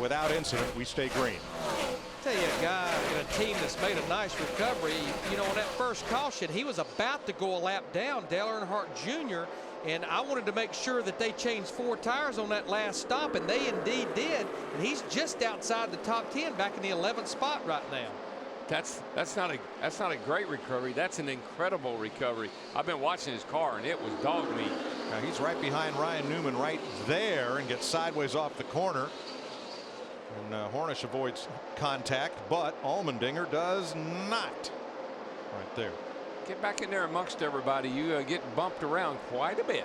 Without incident, we stay green. Tell you, a guy in a team that's made a nice recovery, you know, on that first caution, he was about to go a lap down, Dale Earnhardt Jr., and I wanted to make sure that they changed 4 tires on that last stop, and they indeed did. And he's just outside the top 10, back in the 11th spot right now. That's not a great recovery. That's an incredible recovery. I've been watching his car and it was dog meat. Now he's right behind Ryan Newman right there and gets sideways off the corner. And Hornish avoids contact, but Allmendinger does not. Right there. Get back in there amongst everybody. You get bumped around quite a bit.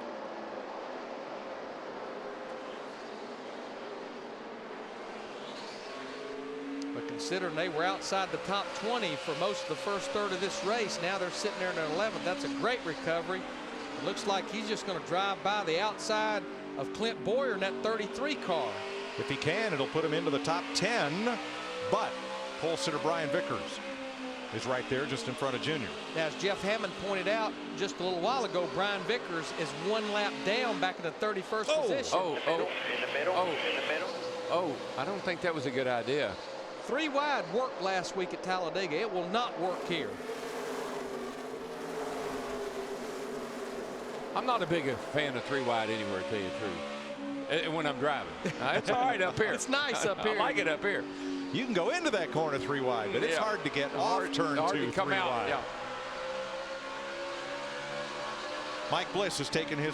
But considering they were outside the top 20 for most of the first third of this race, now they're sitting there in at 11th. That's a great recovery. It looks like he's just going to drive by the outside of Clint Boyer in that 33 car. If he can, it'll put him into the top 10. But pole sitter Brian Vickers is right there just in front of Junior. Now, as Jeff Hammond pointed out just a little while ago, Brian Vickers is 1 lap down back in the 31st position. Oh, I don't think that was a good idea. 3 wide worked last week at Talladega. It will not work here. I'm not a big fan of 3 wide anywhere, to tell you the truth. When I'm driving. It's all right up here. It's nice up here. I like it up here. You can go into that corner 3 wide, but it's hard to get off turn 2 come 3 out. wide. Yeah. Mike Bliss has taken his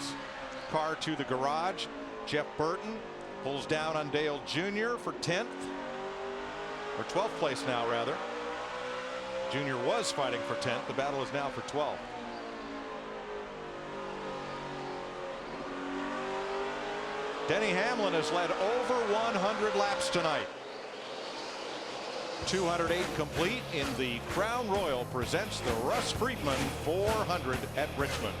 car to the garage. Jeff Burton pulls down on Dale Jr. for 10th. Or 12th place now, rather. Junior was fighting for 10th. The battle is now for 12th. Denny Hamlin has led over 100 laps tonight. 208 complete in the Crown Royal presents the Russ Friedman 400 at Richmond.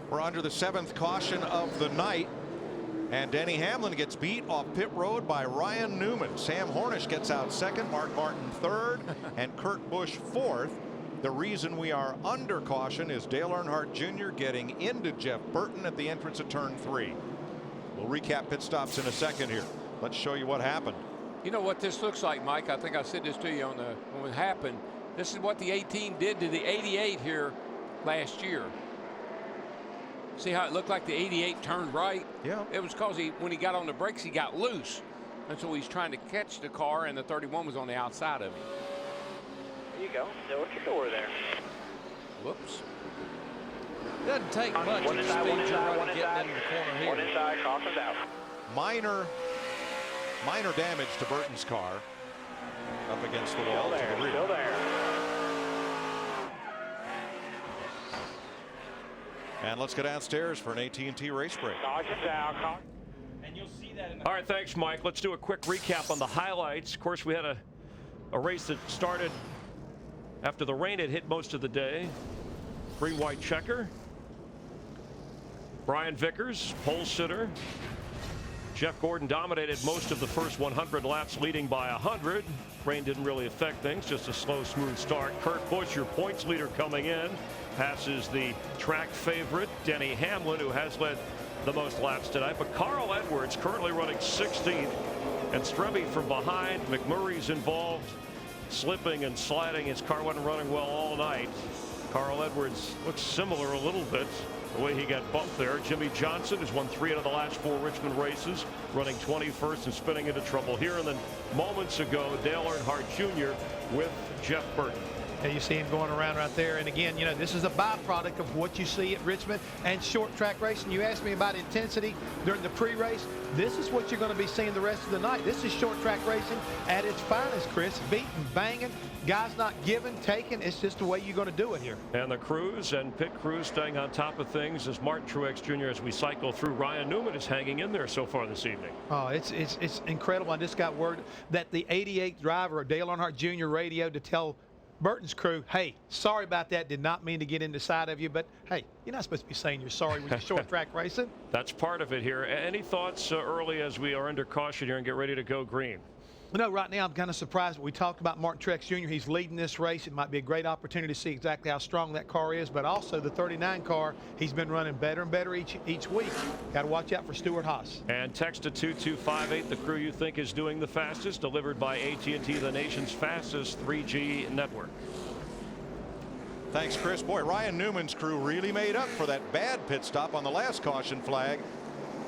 We're under the 7th caution of the night. And Denny Hamlin gets beat off pit road by Ryan Newman. Sam Hornish gets out 2nd, Mark Martin 3rd, and Kurt Busch 4th. The reason we are under caution is Dale Earnhardt Jr. getting into Jeff Burton at the entrance of turn 3. We'll recap pit stops in a second here. Let's show you what happened. You know what this looks like, Mike? I think I said this to you on when it happened. This is what the 18 did to the 88 here last year. See how it looked like the 88 turned right? Yeah. It was because when he got on the brakes, he got loose. And so he's trying to catch the car, and the 31 was on the outside of him. There you go. There at your door there. Whoops. Doesn't take much at the speed you're running getting into the corner here. One inside, caution's out. Minor damage to Burton's car. Up against the wall to the rear. Still there. And let's go downstairs for an AT&T race break. Caution's out. And you'll see that in the... All right, thanks, Mike. Let's do a quick recap on the highlights. Of course, we had a race that started after the rain had hit most of the day. Green-white checker. Brian Vickers, pole sitter. Jeff Gordon dominated most of the first 100 laps, leading by 100. Rain didn't really affect things, just a slow, smooth start. Kurt Busch, your points leader, coming in, passes the track favorite, Denny Hamlin, who has led the most laps tonight. But Carl Edwards currently running 16th, and Strebe from behind. McMurray's involved, slipping and sliding. His car wasn't running well all night. Carl Edwards looks similar a little bit, the way he got bumped there. Jimmy Johnson has won 3 out of the last 4 Richmond races, running 21st and spinning into trouble here. And then moments ago, Dale Earnhardt Jr. with Jeff Burton. Yeah, you see him going around right there. And again, you know, this is a byproduct of what you see at Richmond and short track racing. You asked me about intensity during the pre-race. This is what you're going to be seeing the rest of the night. This is short track racing at its finest, Chris. Beating, banging, guys not giving, taking. It's just the way you're going to do it here. And the crews and pit crews staying on top of things as Martin Truex Jr. as we cycle through. Ryan Newman is hanging in there so far this evening. Oh, it's incredible. I just got word that the 88 driver of Dale Earnhardt Jr. radioed to tell Burton's crew, hey, sorry about that. Did not mean to get in the side of you, but hey, you're not supposed to be saying you're sorry when you're short track racing. That's part of it here. Any thoughts early as we are under caution here and get ready to go green? You know, right now I'm kind of surprised. We talked about Martin Truex Jr. He's leading this race. It might be a great opportunity to see exactly how strong that car is, but also the 39 car, he's been running better and better each week. Got to watch out for Stuart Haas. And text to 2258, the crew you think is doing the fastest, delivered by AT&T, the nation's fastest 3G network. Thanks, Chris. Boy, Ryan Newman's crew really made up for that bad pit stop on the last caution flag.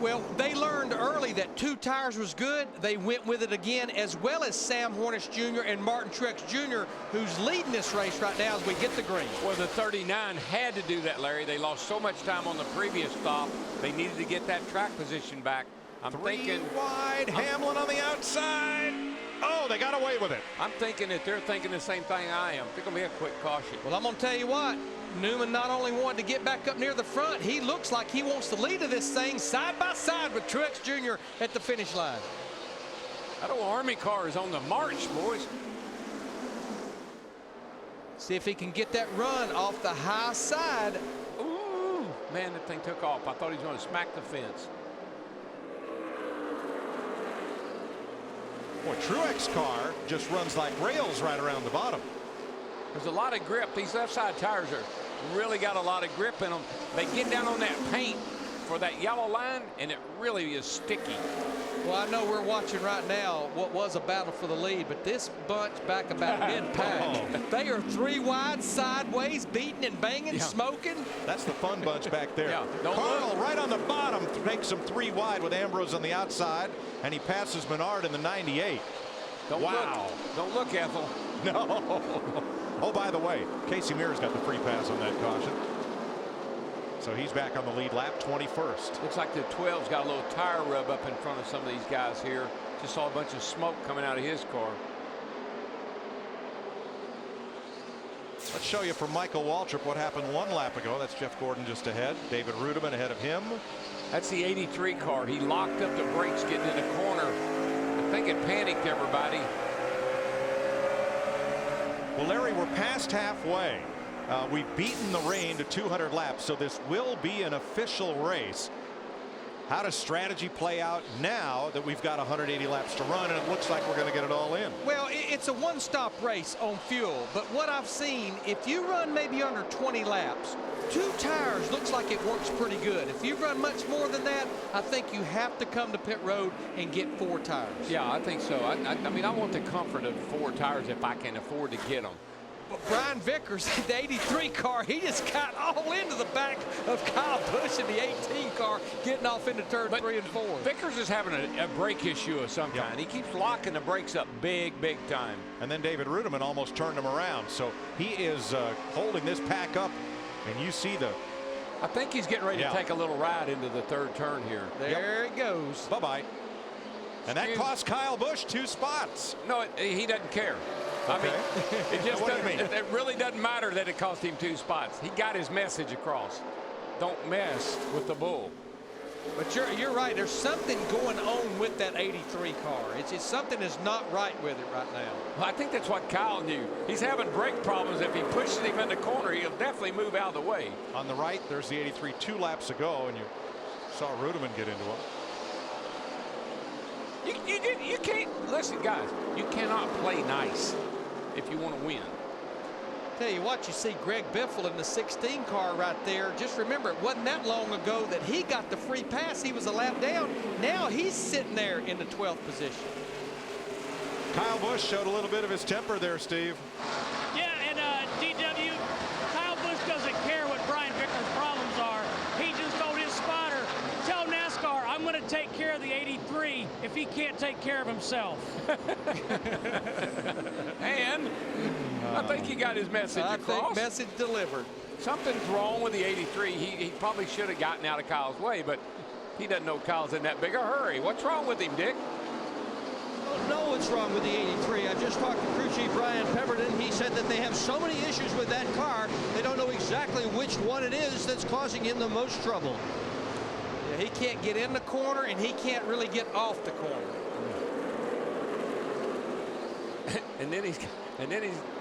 Well, they learned early that 2 tires was good. They went with it again, as well as Sam Hornish Jr. and Martin Truex Jr., who's leading this race right now as we get the green. Well, the 39 had to do that, Larry. They lost so much time on the previous stop. They needed to get that track position back. I'm thinking wide, Hamlin on the outside. Oh, they got away with it. I'm thinking that they're thinking the same thing I am. It's going to be a quick caution. Well, I'm going to tell you what. Newman not only wanted to get back up near the front, he looks like he wants the lead of this thing side by side with Truex Jr. at the finish line. That old Army car is on the march, boys. See if he can get that run off the high side. Ooh, man, that thing took off. I thought he was going to smack the fence. Boy, Truex car just runs like rails right around the bottom. There's a lot of grip. These left side tires are really got a lot of grip in them. They get down on that paint for that yellow line, and it really is sticky. Well, I know we're watching right now what was a battle for the lead, but this bunch back about mid-pack, they are 3 wide, sideways, beating and banging, smoking. That's the fun bunch back there. Yeah, Carl right on the bottom makes them 3 wide with Ambrose on the outside, and he passes Menard in the 98. Wow. Don't look, Ethel. No. Oh, by the way, Casey Mears got the free pass on that caution. So he's back on the lead lap, 21st. Looks like the 12's got a little tire rub up in front of some of these guys here. Just saw a bunch of smoke coming out of his car. Let's show you from Michael Waltrip what happened 1 lap ago. That's Jeff Gordon just ahead. David Rudiman ahead of him. That's the 83 car. He locked up the brakes getting in the corner. I think it panicked everybody. Well, Larry, we're past halfway. We've beaten the rain to 200 laps, so this will be an official race. How does strategy play out now that we've got 180 laps to run, and it looks like we're going to get it all in? Well, it's a one-stop race on fuel, but what I've seen, if you run maybe under 20 laps, 2 tires looks like it works pretty good. If you run much more than that, I think you have to come to pit road and get 4 tires. Yeah, I think so. I mean, I want the comfort of 4 tires if I can afford to get them. But Brian Vickers, the 83 car, he just got all into the back of Kyle Busch in the 18 car, getting off into turn 3 and 4. Vickers is having a brake issue of some kind. He keeps locking the brakes up big time. And then David Rudiman almost turned him around. So he is holding this pack up, and you see the... I think he's getting ready to take a little ride into the 3rd turn here. There it goes. Bye-bye. And that cost Kyle Busch 2 spots. No, he doesn't care. I mean, it just it really doesn't matter that it cost him 2 spots. He got his message across. Don't mess with the bull. But you're right. There's something going on with that 83 car. It's something that's not right with it right now. Well, I think that's what Kyle knew. He's having brake problems. If he pushes him in the corner, he'll definitely move out of the way. On the right, there's the 83 2 laps ago, and you saw Rudiman get into him. You can't, listen guys, you cannot play nice if you want to win. Tell you what, you see Greg Biffle in the 16 car right there. Just remember, it wasn't that long ago that he got the free pass. He was a lap down. Now he's sitting there in the 12th position. Kyle Busch showed a little bit of his temper there, Steve. Yeah, and DW, Kyle Busch doesn't care what Brian Vickers' problems are. He just told his spotter, tell NASCAR I'm going to take care of the 83 if he can't take care of himself. And I think he got his message across. I think message delivered. Something's wrong with the 83. He probably should have gotten out of Kyle's way, but he doesn't know Kyle's in that big a hurry. What's wrong with him, Dick? I don't know what's wrong with the 83. I just talked to crew chief Brian Pemberton. He said that they have so many issues with that car, they don't know exactly which one it is that's causing him the most trouble. Yeah, he can't get in the corner, and he can't really get off the corner.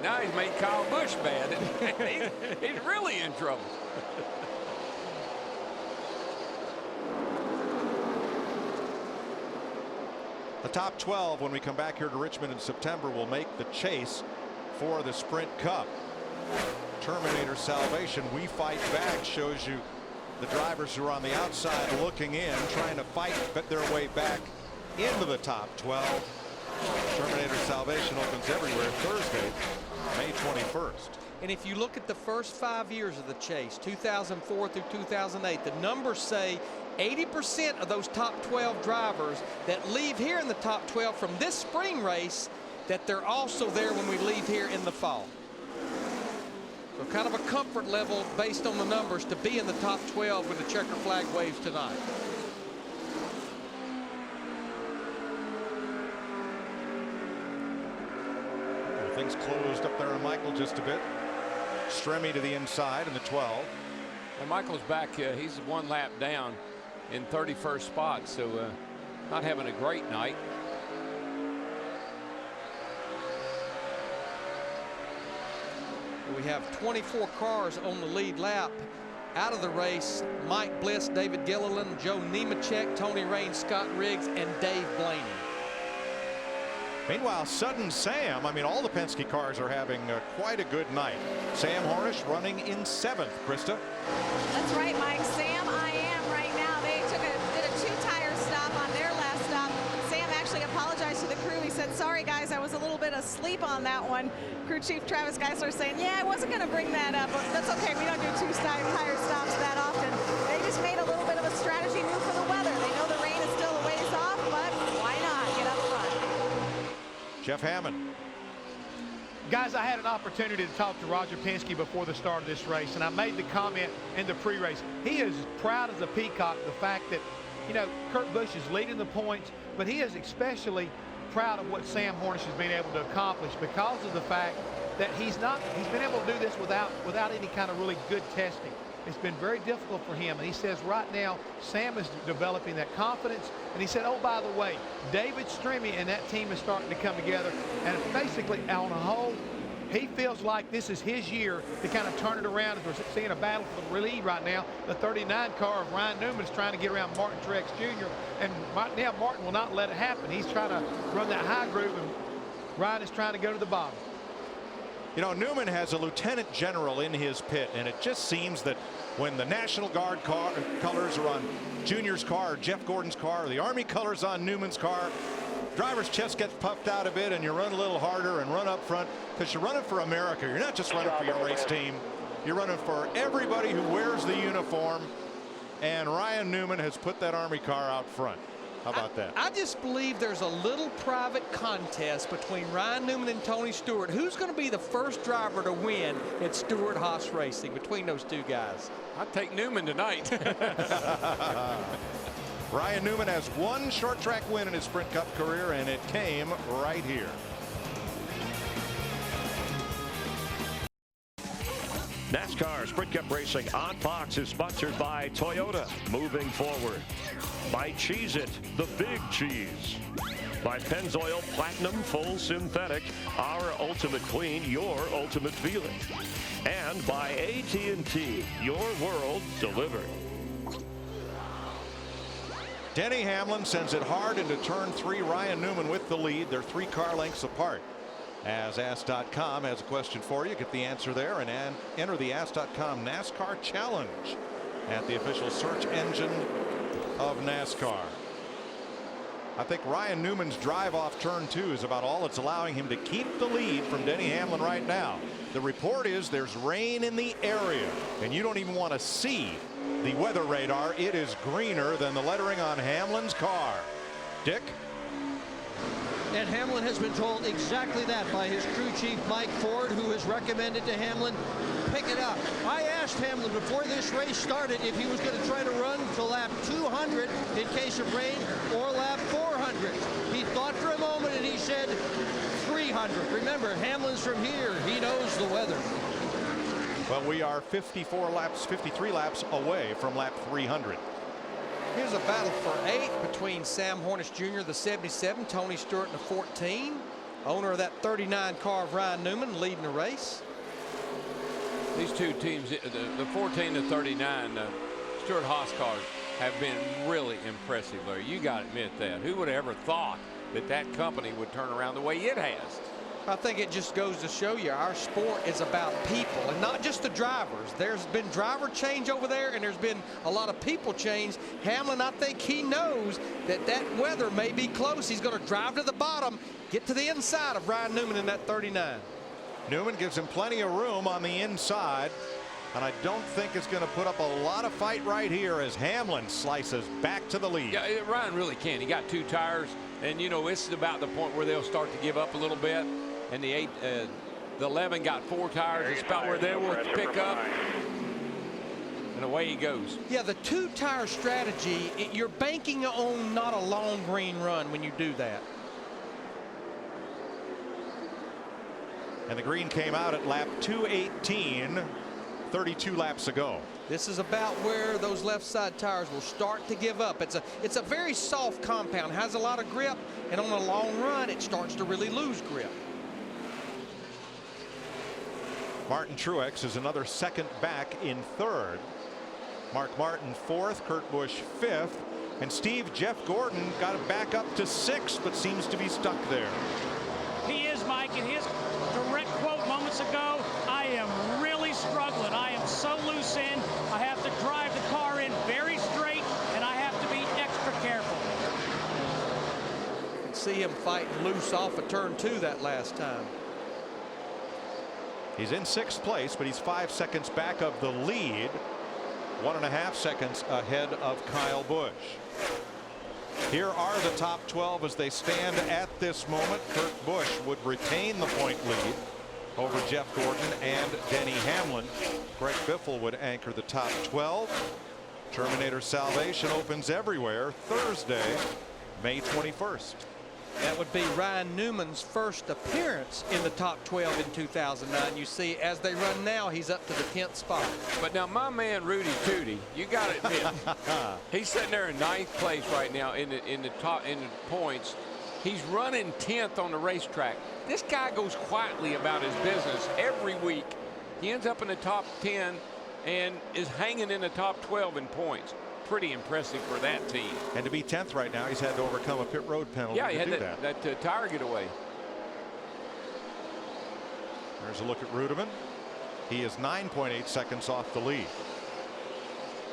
Now he's made Kyle Busch bad. He's really in trouble. The top 12 when we come back here to Richmond in September will make the chase for the Sprint Cup. Terminator Salvation, We Fight Back, shows you the drivers who are on the outside looking in, trying to fight their way back into the top 12. Terminator Salvation opens everywhere Thursday, May 21st. And if you look at the first 5 years of the chase, 2004 through 2008, the numbers say 80% of those top 12 drivers that leave here in the top 12 from this spring race, that they're also there when we leave here in the fall. So kind of a comfort level based on the numbers to be in the top 12 when the checker flag waves tonight. Things closed up there on Michael just a bit. Stremme to the inside in the 12. And Michael's back. He's one lap down in 31st spot, so not having a great night. We have 24 cars on the lead lap. Out of the race, Mike Bliss, David Gilliland, Joe Nemechek, Tony Raines, Scott Riggs, and Dave Blaney. Meanwhile, Sudden Sam, I mean, all the Penske cars are having quite a good night. Sam Hornish running in 7th, Krista. That's right, Mike. Sam, I am right now. They did a 2-tire stop on their last stop. Sam actually apologized to the crew. He said, sorry, guys, I was a little bit asleep on that one. Crew chief Travis Geisler saying, yeah, I wasn't going to bring that up, but that's okay. We don't do 2-tire stops that often. They just made a little bit of a strategy move for the weather. They know the rain is still a ways off, but why not get up front? Jeff Hammond. Guys, I had an opportunity to talk to Roger Penske before the start of this race, and I made the comment in the pre-race. He is proud as a peacock the fact that, you know, Kurt Busch is leading the points, but he is especially proud of what Sam Hornish has been able to accomplish because of the fact that he's been able to do this without any kind of really good testing. It's been very difficult for him, and he says right now Sam is developing that confidence. And he said, oh, by the way, David Stremme and that team is starting to come together, and basically on a whole, he feels like this is his year to kind of turn it around. As we're seeing a battle for the lead right now. The 39 car of Ryan Newman is trying to get around Martin Truex Jr., and right now Martin will not let it happen. He's trying to run that high groove, and Ryan is trying to go to the bottom. You know, Newman has a lieutenant general in his pit, and it just seems that when the National Guard colors are on Junior's car, or Jeff Gordon's car, or the Army colors on Newman's car, driver's chest gets puffed out a bit, and you run a little harder and run up front because you're running for America. You're not just running for your race team. You're running for everybody who wears the uniform, and Ryan Newman has put that Army car out front. How about that? I just believe there's a little private contest between Ryan Newman and Tony Stewart. Who's going to be the first driver to win at Stewart Haas Racing between those two guys? I'd take Newman tonight. Ryan Newman has one short track win in his Sprint Cup career, and it came right here. NASCAR Sprint Cup Racing on Fox is sponsored by Toyota, moving forward. By Cheez-It, the big cheese. By Pennzoil Platinum Full Synthetic, our ultimate clean, your ultimate feeling. And by AT&T, your world delivered. Denny Hamlin sends it hard into turn 3. Ryan Newman with the lead. They're 3 car lengths apart. As Ask.com has a question for you, get the answer there and enter the Ask.com NASCAR Challenge at the official search engine of NASCAR. I think Ryan Newman's drive off turn 2 is about all that's allowing him to keep the lead from Denny Hamlin right now. The report is there's rain in the area, and you don't even want to see the weather radar. It is greener than the lettering on Hamlin's car. Dick? And Hamlin has been told exactly that by his crew chief, Mike Ford, who has recommended to Hamlin, pick it up. I asked Hamlin before this race started if he was going to try to run to lap 200 in case of rain or lap 400. He thought for a moment and he said 300. Remember, Hamlin's from here. He knows the weather. Well, we are 53 laps away from lap 300. Here's a battle for 8th between Sam Hornish Jr., the 77, Tony Stewart in the 14. Owner of that 39 car of Ryan Newman leading the race. These two teams, the 14 to 39 Stewart Haas cars have been really impressive, Larry. You got to admit that. Who would have ever thought that that company would turn around the way it has? I think it just goes to show you our sport is about people and not just the drivers. There's been driver change over there, and there's been a lot of people change. Hamlin, I think he knows that that weather may be close. He's going to drive to the bottom, get to the inside of Ryan Newman in that 39. Newman gives him plenty of room on the inside. And I don't think it's going to put up a lot of fight right here as Hamlin slices back to the lead. Yeah, Ryan really can. He got 2 tires, and you know this is about the point where they'll start to give up a little bit. And the 11 got 4 tires. It's about where they will pick up. And away he goes. Yeah, the 2-tire strategy, you're banking on not a long green run when you do that. And the green came out at lap 218, 32 laps ago. This is about where those left side tires will start to give up. It's a very soft compound, has a lot of grip, and on a long run it starts to really lose grip. Martin Truex is another second back in 3rd. Mark Martin 4th, Kurt Busch 5th, and Jeff Gordon got it back up to 6th, but seems to be stuck there. He is, Mike, and his direct quote moments ago, I am really struggling. I am so loose in. I have to drive the car in very straight, and I have to be extra careful. You can see him fighting loose off of turn 2 that last time. He's in 6th place, but he's 5 seconds back of the lead, 1.5 seconds ahead of Kyle Busch. Here are the top 12 as they stand at this moment. Kurt Busch would retain the point lead over Jeff Gordon and Denny Hamlin. Greg Biffle would anchor the top 12. Terminator Salvation opens everywhere Thursday, May 21st. That would be Ryan Newman's first appearance in the top 12 in 2009. You see, as they run now, he's up to the 10th spot. But now my man Rudy Tootie, you got to admit, he's sitting there in 9th place right now in the points. He's running 10th on the racetrack. This guy goes quietly about his business every week. He ends up in the top 10 and is hanging in the top 12 in points. Pretty impressive for that team. And to be 10th right now, he's had to overcome a pit road penalty. Yeah, he had do that tire getaway. There's a look at Rudiman. He is 9.8 seconds off the lead.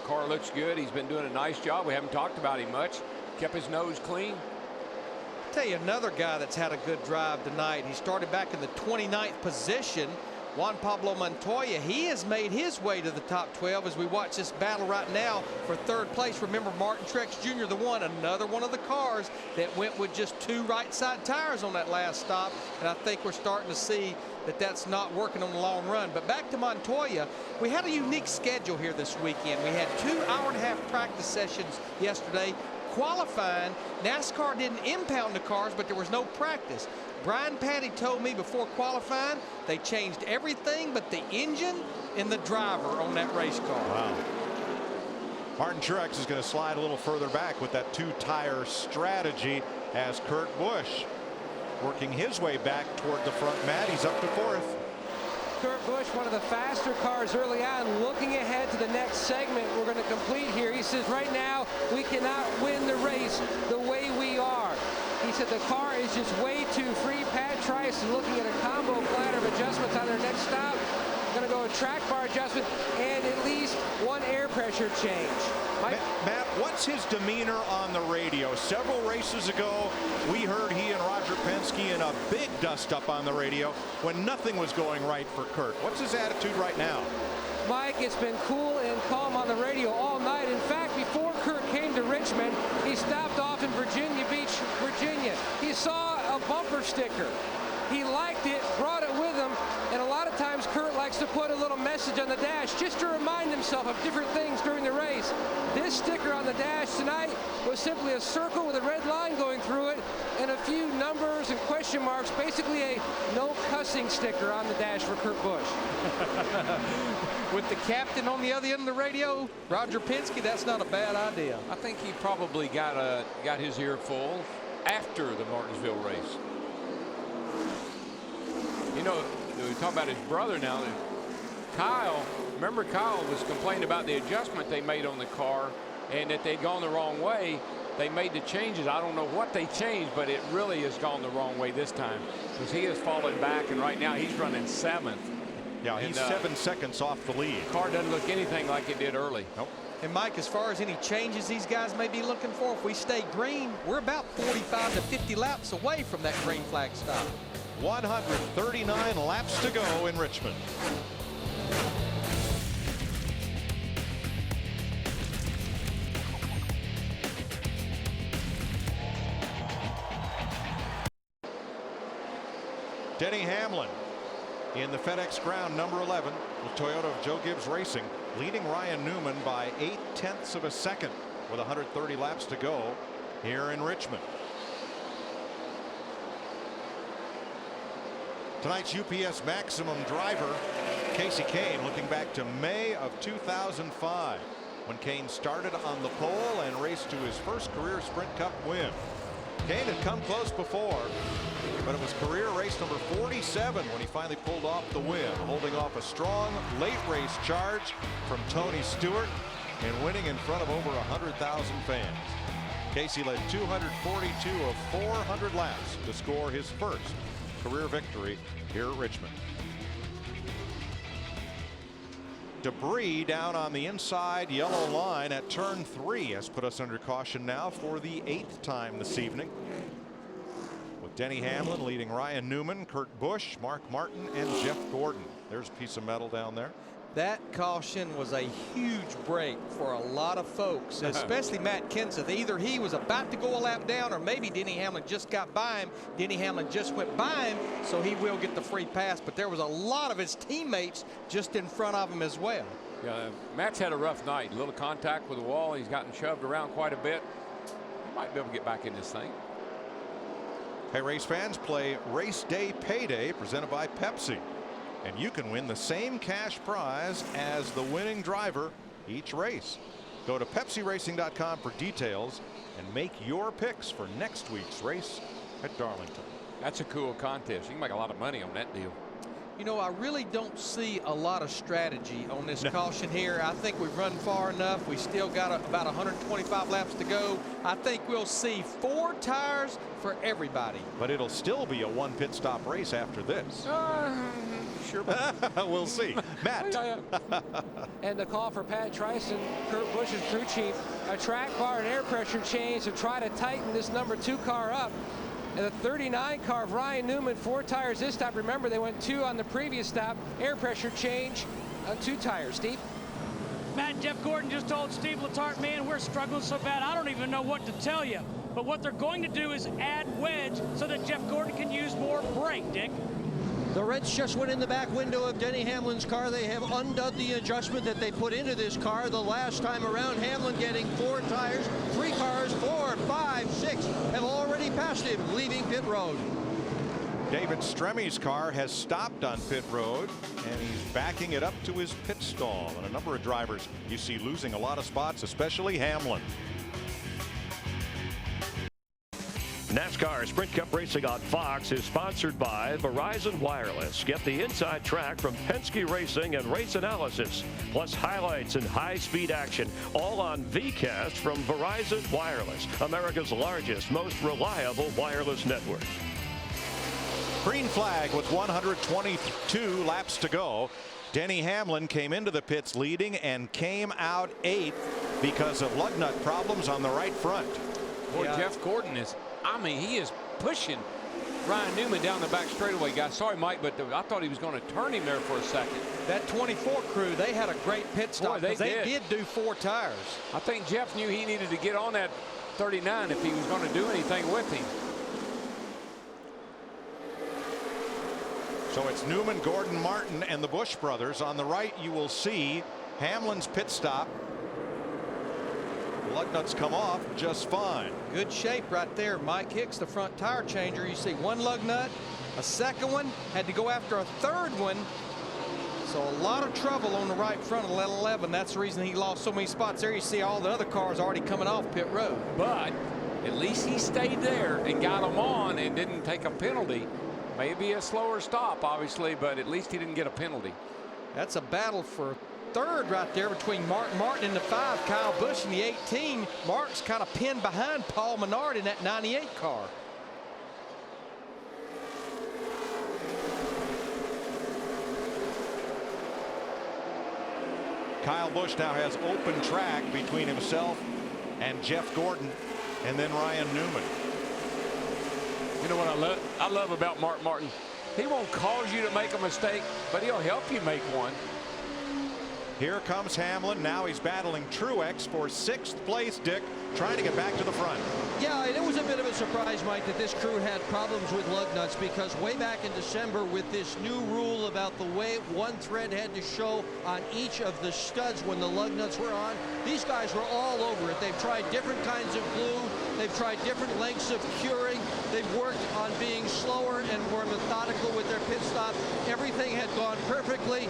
Car looks good. He's been doing a nice job. We haven't talked about him much. Kept his nose clean. I'll tell you another guy that's had a good drive tonight. He started back in the 29th position. Juan Pablo Montoya, he has made his way to the top 12 as we watch this battle right now for 3rd place. Remember, Martin Truex Jr., the one, another one of the cars that went with just 2 right side tires on that last stop. And I think we're starting to see that that's not working on the long run. But back to Montoya, we had a unique schedule here this weekend. We had 2.5-hour practice sessions yesterday. Qualifying, NASCAR didn't impound the cars, but there was no practice. Brian Patty told me before qualifying they changed everything but the engine and the driver on that race car. Wow. Martin Truex is going to slide a little further back with that 2-tire strategy as Kurt Busch working his way back toward the front mat. He's up to 4th. Kurt Busch, one of the faster cars early on, looking ahead to the next segment we're going to complete here. He says right now we cannot win the race the way we are. He said the car is just way too free. Pat Trice is looking at a combo platter of adjustments on their next stop. Going to go a track bar adjustment and at least one air pressure change. Matt, what's his demeanor on the radio? Several races ago, we heard he and Roger Penske in a big dust-up on the radio when nothing was going right for Kurt. What's his attitude right now? Mike, it's been cool and calm on the radio all night. In fact, before Kurt came to Richmond, he stopped off in Virginia Beach, Virginia. He saw a bumper sticker. He liked it, brought it with him, and a lot of times Kurt likes to put a little message on the dash just to remind himself of different things during the race. This sticker on the dash tonight was simply a circle with a red line going through it and a few numbers and question marks, basically a no cussing sticker on the dash for Kurt Busch. With the captain on the other end of the radio, Roger Penske, that's not a bad idea. I think he probably got his ear full after the Martinsville race. You know, we talk about his brother now. Kyle, remember Kyle was complaining about the adjustment they made on the car and that they'd gone the wrong way. They made the changes. I don't know what they changed, but it really has gone the wrong way this time because he has fallen back, and right now he's running 7th. Yeah, he's 7 seconds off the lead. The car doesn't look anything like it did early. Nope. And Mike, as far as any changes these guys may be looking for, if we stay green, we're about 45 to 50 laps away from that green flag stop. 139 laps to go in Richmond. Denny Hamlin in the FedEx Ground number 11 with Toyota of Joe Gibbs Racing, leading Ryan Newman by 0.8 of a second with 130 laps to go here in Richmond. Tonight's UPS Maximum driver, Casey Kane, looking back to May of 2005 when Kane started on the pole and raced to his first career Sprint Cup win. Kane had come close before, but it was career race number 47 when he finally pulled off the win, holding off a strong late race charge from Tony Stewart and winning in front of over 100,000 fans. Casey led 242 of 400 laps to score his first career victory here at Richmond. Debris down on the inside yellow line at turn 3 has put us under caution now for the 8th time this evening, with Denny Hamlin leading Ryan Newman, Kurt Busch, Mark Martin, and Jeff Gordon. There's a piece of metal down there. That caution was a huge break for a lot of folks, especially Matt Kenseth. Either he was about to go a lap down, or maybe Denny Hamlin just got by him. Denny Hamlin just went by him, so he will get the free pass. But there was a lot of his teammates just in front of him as well. Yeah, Matt's had a rough night. A little contact with the wall. He's gotten shoved around quite a bit. He might be able to get back in this thing. Hey, race fans, play Race Day Payday presented by Pepsi, and you can win the same cash prize as the winning driver each race. Go to PepsiRacing.com for details and make your picks for next week's race at Darlington. That's a cool contest. You can make a lot of money on that deal. You know, I really don't see a lot of strategy on this caution here. I think we've run far enough. We still got about 125 laps to go. I think we'll see 4 tires for everybody. But it'll still be a 1 pit stop race after this. Sure. We'll see. Matt. And the call for Pat Trice and Kurt Busch's crew chief, a track bar and air pressure change to try to tighten this number 2 car up. And the 39 car of Ryan Newman, 4 tires this stop. Remember, they went 2 on the previous stop. Air pressure change on 2 tires. Steve? Matt, Jeff Gordon just told Steve Letarte, man, we're struggling so bad, I don't even know what to tell you. But what they're going to do is add wedge so that Jeff Gordon can use more brake, Dick. The wrench just went in the back window of Denny Hamlin's car. They have undone the adjustment that they put into this car the last time around. Hamlin getting 4 tires. 3 cars, 4, 5, 6 have already passed him, leaving pit road. David Stremmy's car has stopped on pit road, and he's backing it up to his pit stall. And a number of drivers you see losing a lot of spots, especially Hamlin. NASCAR Sprint Cup Racing on Fox is sponsored by Verizon Wireless. Get the inside track from Penske Racing and race analysis, plus highlights and high-speed action, all on VCast from Verizon Wireless, America's largest, most reliable wireless network. Green flag with 122 laps to go. Denny Hamlin came into the pits leading and came out 8th because of lug nut problems on the right front. Boy, Jeff Gordon is, I mean, he is pushing Ryan Newman down the back straightaway, guys. Sorry, Mike, but I thought he was going to turn him there for a second. That 24 crew, they had a great pit stop. Boy, they did do 4 tires. I think Jeff knew he needed to get on that 39 if he was going to do anything with him. So it's Newman, Gordon, Martin, and the Busch brothers. On the right, you will see Hamlin's pit stop. Lug nuts come off just fine. Good shape right there. Mike Hicks, the front tire changer. You see 1 lug nut, a second one, had to go after a 3rd one. So a lot of trouble on the right front of 11. That's the reason he lost so many spots there. You see all the other cars already coming off pit road. But at least he stayed there and got them on and didn't take a penalty. Maybe a slower stop, obviously, but at least he didn't get a penalty. That's a battle for 3rd right there between Mark Martin in the 5, Kyle Busch in the 18. Mark's kind of pinned behind Paul Menard in that 98 car. Kyle Busch now has open track between himself and Jeff Gordon, and then Ryan Newman. You know what I love about Mark Martin? He won't cause you to make a mistake, but he'll help you make one. Here comes Hamlin. Now he's battling Truex for 6th place, Dick, trying to get back to the front. Yeah, and it was a bit of a surprise, Mike, that this crew had problems with lug nuts, because way back in December, with this new rule about the way one thread had to show on each of the studs when the lug nuts were on, these guys were all over it. They've tried different kinds of glue. They've tried different lengths of curing. They've worked on being slower and more methodical with their pit stop. Everything had gone perfectly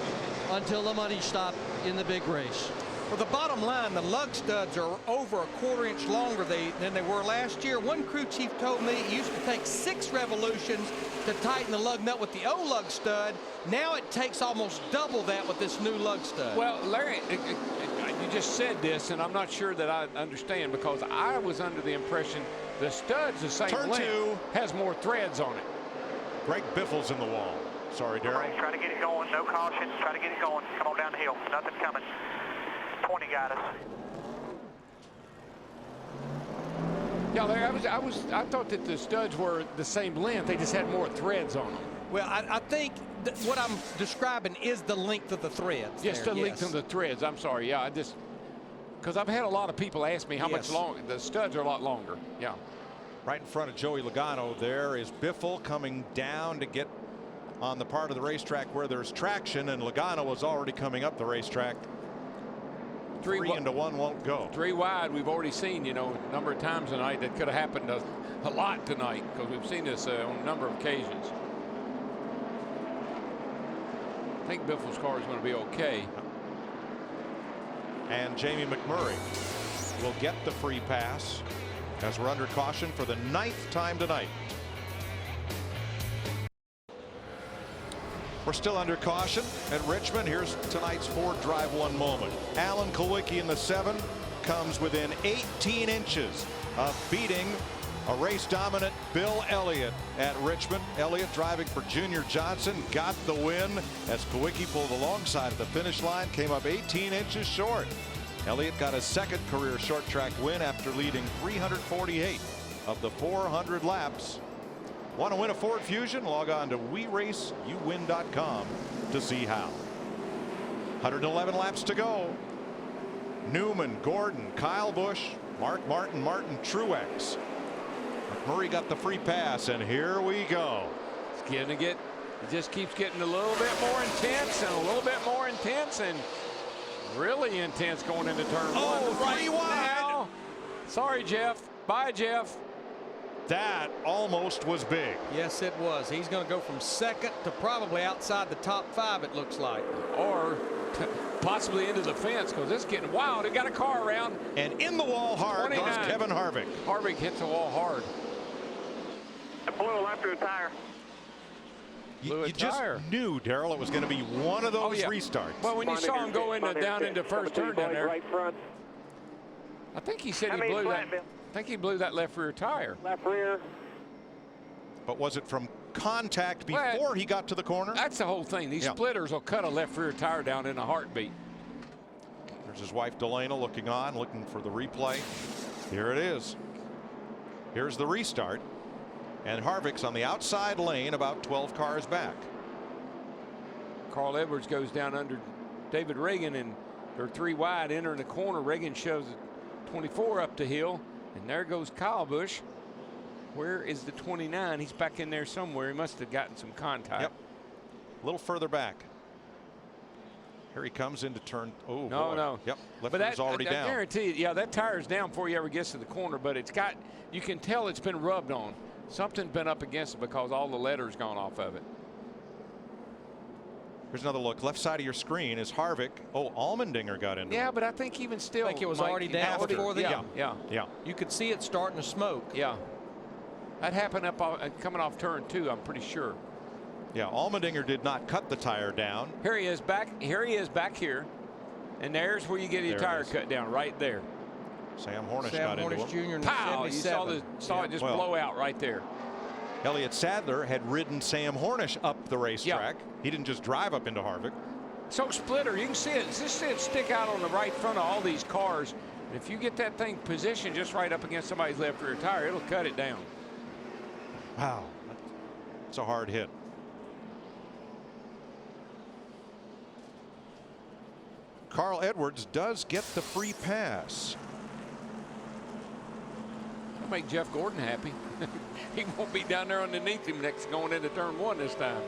until the money stopped in the big race. Well, the bottom line, the lug studs are over a 1/4 inch longer than they were last year. One crew chief told me it used to take 6 revolutions to tighten the lug nut with the old lug stud. Now it takes almost double that with this new lug stud. Well, Larry, you just said this, and I'm not sure that I understand, because I was under the impression the stud's the same Turn length, 2. has more threads on it. Greg Biffle's in the wall. Sorry, Darrell. Try to get it going. No caution. Try to get it going. Come on down the hill. Nothing coming. 20 got us. Yeah, Larry, I thought that the studs were the same length. They just had more threads on them. Well, I think what I'm describing is the length of the threads. Yes, the length of the threads. I'm sorry. Yeah, because I've had a lot of people ask me how much longer. The studs are a lot longer. Yeah. Right in front of Joey Logano there is Biffle coming down to get on the part of the racetrack where there's traction, and Logano was already coming up the racetrack. 3 into 1 won't go. 3 wide. We've already seen, a number of times tonight that could have happened a lot tonight, because we've seen this on a number of occasions. I think Biffle's car is going to be okay. And Jamie McMurray will get the free pass as we're under caution for the 9th time tonight. We're still under caution at Richmond. Here's tonight's Ford Drive 1 moment. Alan Kulwicki in the 7 comes within 18 inches of beating a race dominant Bill Elliott at Richmond. Elliott driving for Junior Johnson got the win as Kulwicki pulled alongside of the finish line, came up 18 inches short. Elliott got his 2nd career short track win after leading 348 of the 400 laps. Want to win a Ford Fusion? Log on to WeRaceYouWin.com to see how. 111 laps to go. Newman, Gordon, Kyle Busch, Mark Martin, Martin Truex. McMurray got the free pass, and here we go. It just keeps getting a little bit more intense and a little bit more intense and really intense going into turn 1. Right 3 wide. Now. Sorry, Jeff. Bye, Jeff. That almost was big. Yes, it was. He's going to go from 2nd to probably outside the top 5, it looks like. Or possibly into the fence, because it's getting wild. It got a car around. And in the wall hard goes Kevin Harvick. Harvick hits the wall hard. I blew a left rear tire. You just knew, Darrell, it was going to be one of those restarts. Well, when you saw him go down into first turn down there, right front. I think he said he blew that. I think he blew that left rear tire. Left rear. But was it from contact before he got to the corner? That's the whole thing. These splitters will cut a left rear tire down in a heartbeat. There's his wife Delana looking on, looking for the replay. Here it is. Here's the restart. And Harvick's on the outside lane, about 12 cars back. Carl Edwards goes down under David Reagan, and they're 3 wide entering the corner. Reagan shows 24 up the hill, and there goes Kyle Busch. Where is the 29? He's back in there somewhere. He must have gotten some contact. Yep. A little further back. Here he comes into turn. Oh, no. Yep. Left but rear's already down. I guarantee you, that tire's down before he ever gets to the corner, but it's got, you can tell it's been rubbed on. Something's been up against it because all the letter's gone off of it. Here's another look. Left side of your screen is Harvick. Oh, Allmendinger got into it. Yeah, but I think even still. I think it was already down before the. Yeah. You could see it starting to smoke. Yeah. That happened coming off turn 2, I'm pretty sure. Yeah, Allmendinger did not cut the tire down. Here he is back. Here he is back here. And there's where you get your tire cut down, right there. Sam Hornish got into him. Jr. in Pow! You saw it just blow out right there. Elliott Sadler had ridden Sam Hornish up the racetrack. He didn't just drive up into Harvick. So splitter, you can see it. Just see it stick out on the right front of all these cars. And if you get that thing positioned just right up against somebody's left rear tire, it'll cut it down. Wow, it's a hard hit. Carl Edwards does get the free pass. That'll make Jeff Gordon happy. He won't be down there underneath him going into turn 1 this time.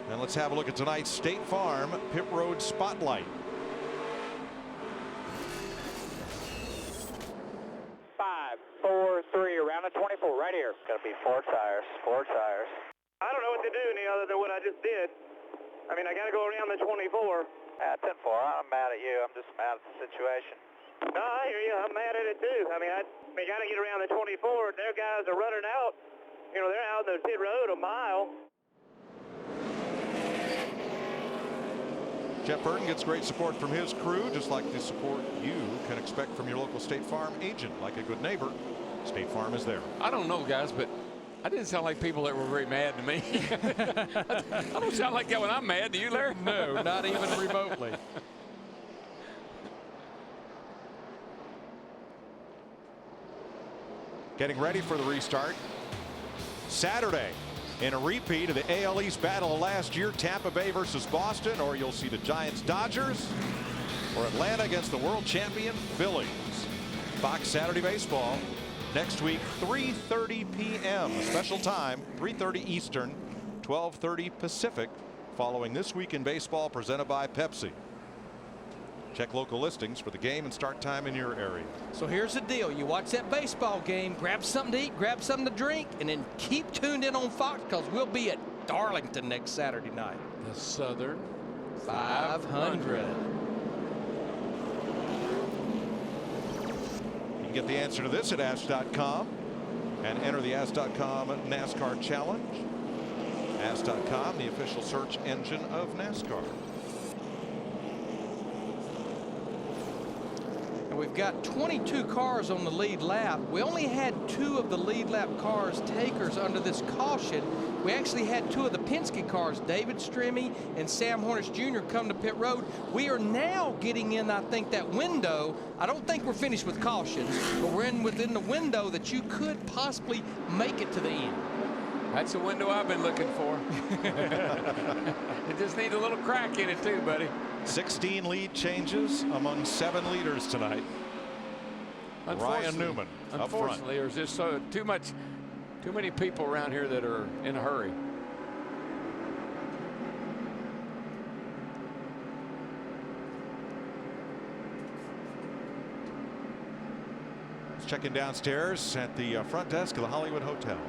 And let's have a look at tonight's State Farm Pit Road Spotlight. 5, 4, 3, around the 24, right here. It's going to be 4 tires, 4 tires. I don't know what to do any other than what I just did. I mean, I got to go around the 24. 10-4, I'm mad at you. I'm just mad at the situation. No, I hear you. I'm mad at it too. I mean, we got to get around the 24. Their guys are running out. You know, they're out in the pit road a mile. Jeff Burton gets great support from his crew, just like the support you can expect from your local State Farm agent. Like a good neighbor, State Farm is there. I don't know, guys, but I didn't sound like people that were very mad to me. I don't sound like that when I'm mad. Do you, Larry? No, not even remotely. Getting ready for the restart. Saturday, in a repeat of the AL East battle of last year, Tampa Bay versus Boston, or you'll see the Giants Dodgers, or Atlanta against the world champion Phillies. Fox Saturday Baseball next week, 3:30 p.m. Special time, 3:30 Eastern, 12:30 Pacific, following This Week in Baseball presented by Pepsi. Check local listings for the game and start time in your area. So here's the deal. You watch that baseball game, grab something to eat, grab something to drink, and then keep tuned in on Fox because we'll be at Darlington next Saturday night. The Southern 500. You can get the answer to this at Ask.com and enter the Ask.com NASCAR Challenge. Ask.com, the official search engine of NASCAR. We've got 22 cars on the lead lap. We only had 2 of the lead lap cars takers under this caution. We actually had 2 of the Penske cars, David Stremme and Sam Hornish Jr., come to pit road. We are now getting in, I think, that window. I don't think we're finished with cautions, but we're within the window that you could possibly make it to the end. That's the window I've been looking for. It just needs a little crack in it too, buddy. 16 lead changes among 7 leaders tonight. Ryan Newman up front. Unfortunately, there's just too many people around here that are in a hurry. Checking downstairs at the front desk of the Hollywood Hotel.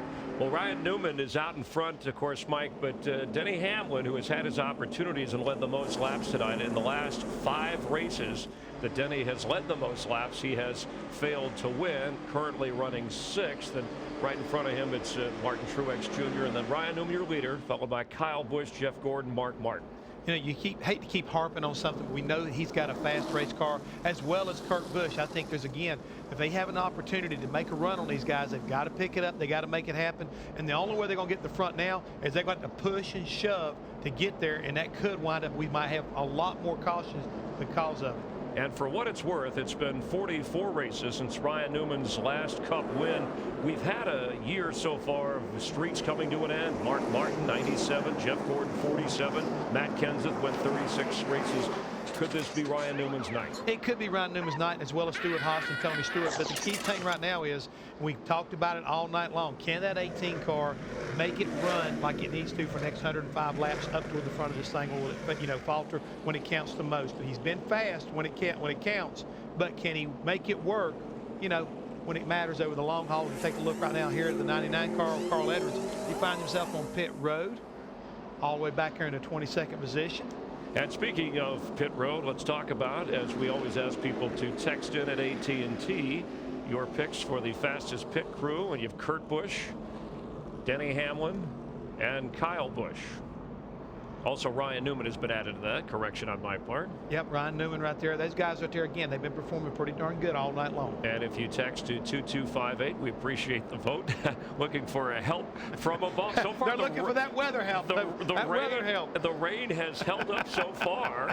Well, Ryan Newman is out in front, of course, Mike, but Denny Hamlin, who has had his opportunities and led the most laps tonight in the last 5 races that Denny has led the most laps, he has failed to win, currently running 6th, and right in front of him it's Martin Truex Jr. and then Ryan Newman, your leader, followed by Kyle Busch, Jeff Gordon, Mark Martin. You know, you hate to keep harping on something. We know that he's got a fast race car, as well as Kurt Busch. I think there's, again, if they have an opportunity to make a run on these guys, they've got to pick it up. They got to make it happen. And the only way they're going to get the front now is they're going to push and shove to get there, and that could wind up, we might have a lot more cautions because of it. And for what it's worth, it's been 44 races since Ryan Newman's last Cup win. We've had a year so far of the streaks coming to an end. Mark Martin, 97. Jeff Gordon, 47. Matt Kenseth went 36 races. Could this be Ryan Newman's night? It could be Ryan Newman's night, as well as Stuart Haas and Tony Stewart. But the key thing right now is, we talked about it all night long, can that 18 car make it run like it needs to for the next 105 laps up toward the front of this thing, or will it, you know, falter when it counts the most? But he's been fast when it counts, but can he make it work, you know, when it matters over the long haul? And take a look right now here at the 99 car, Carl Edwards. He finds himself on pit road, all the way back here in the 22nd position. And speaking of pit road, let's talk about, as we always ask people to text in at AT&T, your picks for the fastest pit crew. And you've Kurt Busch, Denny Hamlin, and Kyle Busch. Also, Ryan Newman has been added to that. Correction on my part. Yep, Ryan Newman right there. Those guys right there, again, they've been performing pretty darn good all night long. And if you text to 2258, we appreciate the vote. Looking for a help from above. So far, they're looking for that weather help. The rain has held up so far,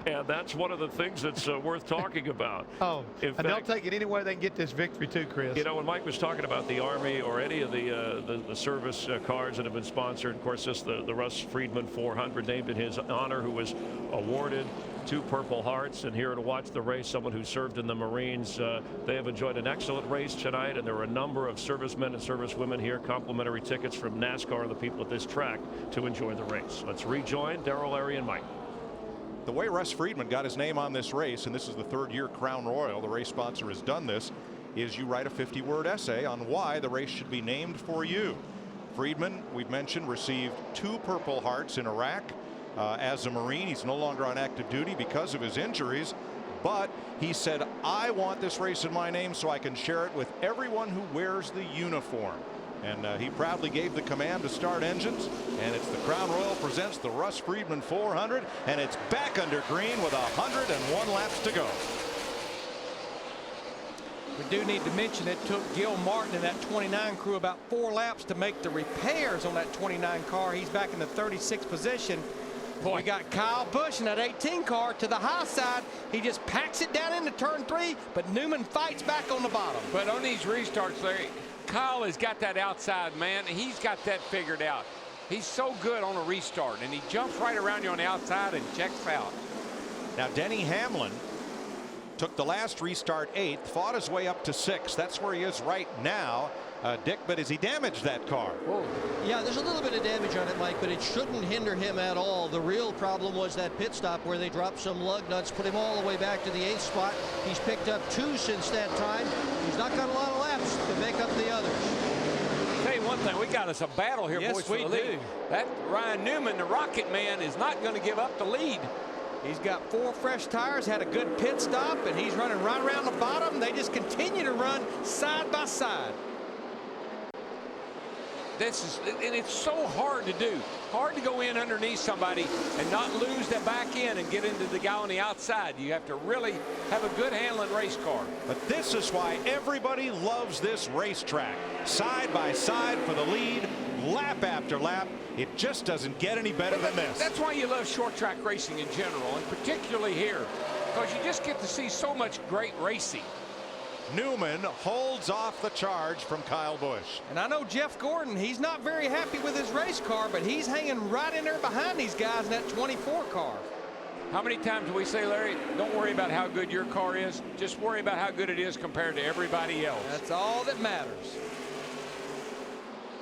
And that's one of the things that's worth talking about. Oh, in and fact, they'll take it any way they can get this victory too, Chris. You know, when Mike was talking about the Army or any of the service cars that have been sponsored, of course, this the Russ Friedman 400 named in his honor, who was awarded 2 Purple Hearts. And here to watch the race, someone who served in the Marines. They have enjoyed an excellent race tonight, and there were a number of servicemen and servicewomen here, complimentary tickets from NASCAR and the people at this track to enjoy the race. Let's rejoin Darrell, Larry, and Mike. The way Russ Friedman got his name on this race, and this is the 3rd year Crown Royal, the race sponsor has done this, is you write a 50-word essay on why the race should be named for you. Friedman, we've mentioned, received 2 Purple Hearts in Iraq. As a Marine, he's no longer on active duty because of his injuries, but he said, I want this race in my name so I can share it with everyone who wears the uniform. And he proudly gave the command to start engines, and it's the Crown Royal presents the Russ Friedman 400, and it's back under green with 101 laps to go. We do need to mention it took Gil Martin and that 29 crew about 4 laps to make the repairs on that 29 car. He's back in the 36th position. We got Kyle Busch in that 18 car to the high side. He just packs it down into turn 3, but Newman fights back on the bottom. But on these restarts, Larry, Kyle has got that outside, man. He's got that figured out. He's so good on a restart, and he jumps right around you on the outside and checks out. Now, Denny Hamlin took the last restart 8th, fought his way up to 6th. That's where he is right now. Dick, but has he damaged that car? Whoa. Yeah, there's a little bit of damage on it, Mike, but it shouldn't hinder him at all. The real problem was that pit stop where they dropped some lug nuts, put him all the way back to the 8th spot. He's picked up 2 since that time. He's not got a lot of laps to make up the others. Tell you one thing, we got us a battle here, yes, boys. We do. That Ryan Newman, the Rocket Man, is not going to give up the lead. He's got 4 fresh tires, had a good pit stop, and he's running right around the bottom. They just continue to run side by side. And it's so hard to do. Hard to go in underneath somebody and not lose that back end and get into the guy on the outside. You have to really have a good handling race car. But this is why everybody loves this racetrack. Side by side for the lead, lap after lap. It just doesn't get any better than this. That's why you love short track racing in general, and particularly here, because you just get to see so much great racing. Newman holds off the charge from Kyle Busch. And I know Jeff Gordon, he's not very happy with his race car, but he's hanging right in there behind these guys in that 24 car. How many times do we say, Larry, don't worry about how good your car is, just worry about how good it is compared to everybody else. That's all that matters.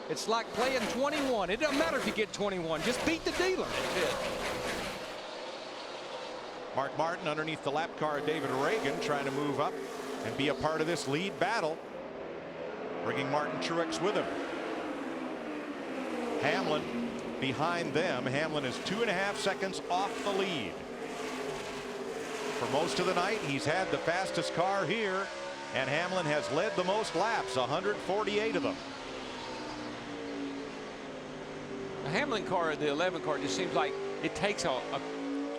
It's like playing 21. It doesn't matter if you get 21, just beat the dealer. That's it. Mark Martin underneath the lap car, David Reagan, trying to move up and be a part of this lead battle, bringing Martin Truex with him. Hamlin behind them. Hamlin is 2.5 seconds off the lead. For most of the night, he's had the fastest car here, and Hamlin has led the most laps, 148 of them. The Hamlin car, the 11 car, just seems like it takes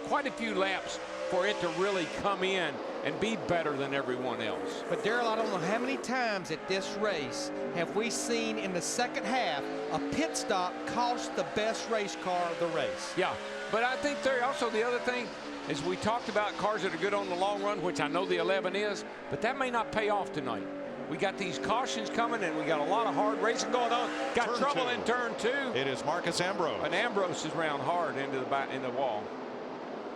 quite a few laps for it to really come in and be better than everyone else. But Darrell, I don't know how many times at this race have we seen in the second half a pit stop cost the best race car the race. Yeah, but I think there also the other thing is we talked about cars that are good on the long run, which I know the 11 is, but that may not pay off tonight. We got these cautions coming, and we got a lot of hard racing going on. Got Turn trouble 2. in turn 2. It is Marcus Ambrose. And Ambrose is round hard into the wall.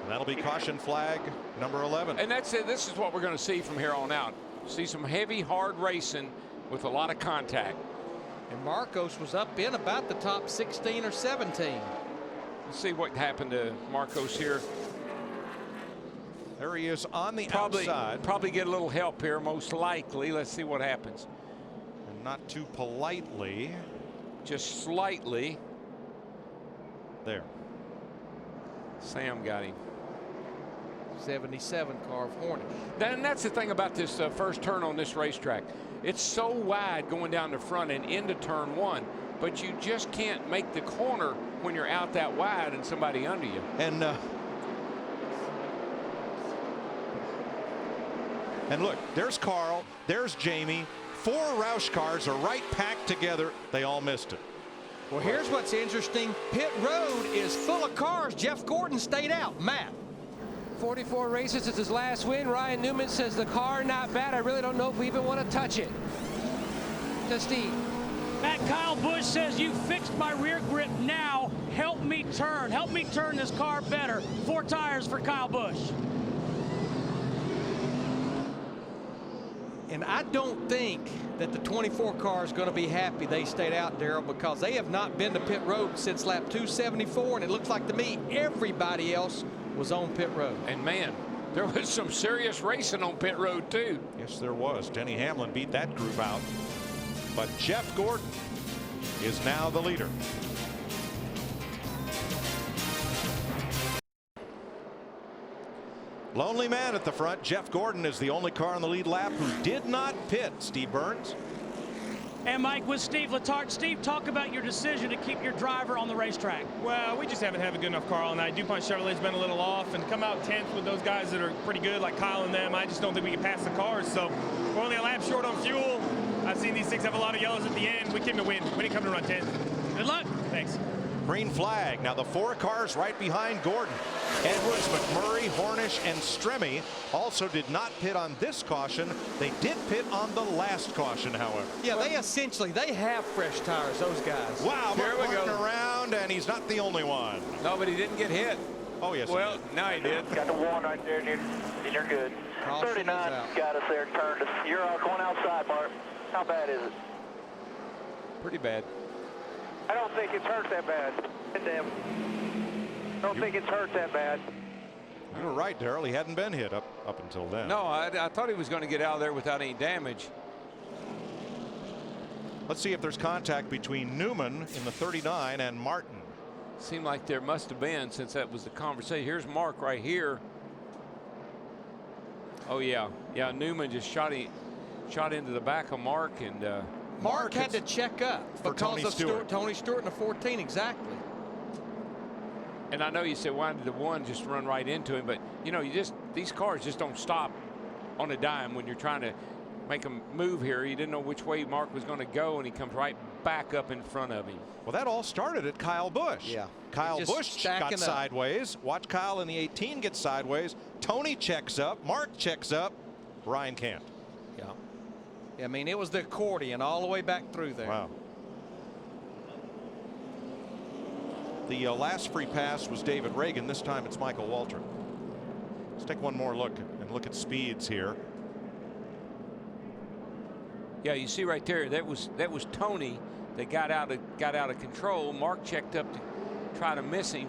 And that'll be caution flag number 11. And that's it. This is what we're going to see from here on out. See some heavy, hard racing with a lot of contact. And Marcos was up in about the top 16 or 17. Let's see what happened to Marcos here. There he is on the outside. Probably get a little help here, most likely. Let's see what happens. And not too politely. Just slightly. There. Sam got him. 77 car of Hornet. And that's the thing about this first turn on this racetrack. It's so wide going down the front and into turn 1, but you just can't make the corner when you're out that wide and somebody under you. And look, there's Carl, there's Jamie. 4 Roush cars are right packed together. They all missed it. Well, here's what's interesting. Pit road is full of cars. Jeff Gordon stayed out. Matt. 44 races. It's his last win. Ryan Newman says the car not bad. I really don't know if we even want to touch it. To Steve. Matt, Kyle Busch says, you fixed my rear grip. Now help me turn. Help me turn this car better. 4 tires for Kyle Busch. And I don't think that the 24 car is going to be happy they stayed out, Darrell, because they have not been to pit road since lap 274, and it looks like to me everybody else was on pit road. And man, there was some serious racing on pit road too. Yes, there was. Denny Hamlin beat that group out. But Jeff Gordon is now the leader. Lonely man at the front. Jeff Gordon is the only car on the lead lap who did not pit. Steve Burns. And Mike, with Steve Letarte. Steve, talk about your decision to keep your driver on the racetrack. Well, we just haven't had a good enough car all night. DuPont Chevrolet's been a little off, and come out 10th with those guys that are pretty good, like Kyle and them. I just don't think we can pass the cars, so we're only a lap short on fuel. I've seen these things have a lot of yellows at the end. We came to win. We didn't come to run 10th. Good luck. Thanks. Green flag. Now the 4 cars right behind Gordon. Edwards, McMurray, Hornish, and Stremme also did not pit on this caution. They did pit on the last caution, however. Yeah, they have fresh tires, those guys. Wow, Here we Martin go. around, and he's not the only one. No, but he didn't get hit. Oh, yes. Well, no, he did. Got the 1 right there, dude. You're good. 39 got us there, turned us. You're going outside, Mark. How bad is it? Pretty bad. I don't think it's hurt that bad. Damn. I don't think it's hurt that bad. You were right, Darrell. He hadn't been hit up until then. No, I thought he was going to get out of there without any damage. Let's see if there's contact between Newman in the 39 and Martin. Seemed like there must have been, since that was the conversation. Here's Mark right here. Oh yeah, Newman just shot into the back of Mark, and Mark had to check up for because Tony of Stewart. Tony Stewart in the 14, exactly. And I know you said why did the 1 just run right into him, but you know, these cars just don't stop on a dime when you're trying to make them move here. He didn't know which way Mark was going to go, and he comes right back up in front of him. Well, that all started at Kyle Busch. Yeah. Kyle Busch got sideways. Watch Kyle in the 18 get sideways. Tony checks up. Mark checks up. Ryan can't. Yeah, I mean, it was the accordion all the way back through there. Wow. The last free pass was David Reagan. This time it's Michael Waltrip. Let's take one more look and look at speeds here. Yeah, you see right there, that was Tony that got out of control. Mark checked up to try to miss him.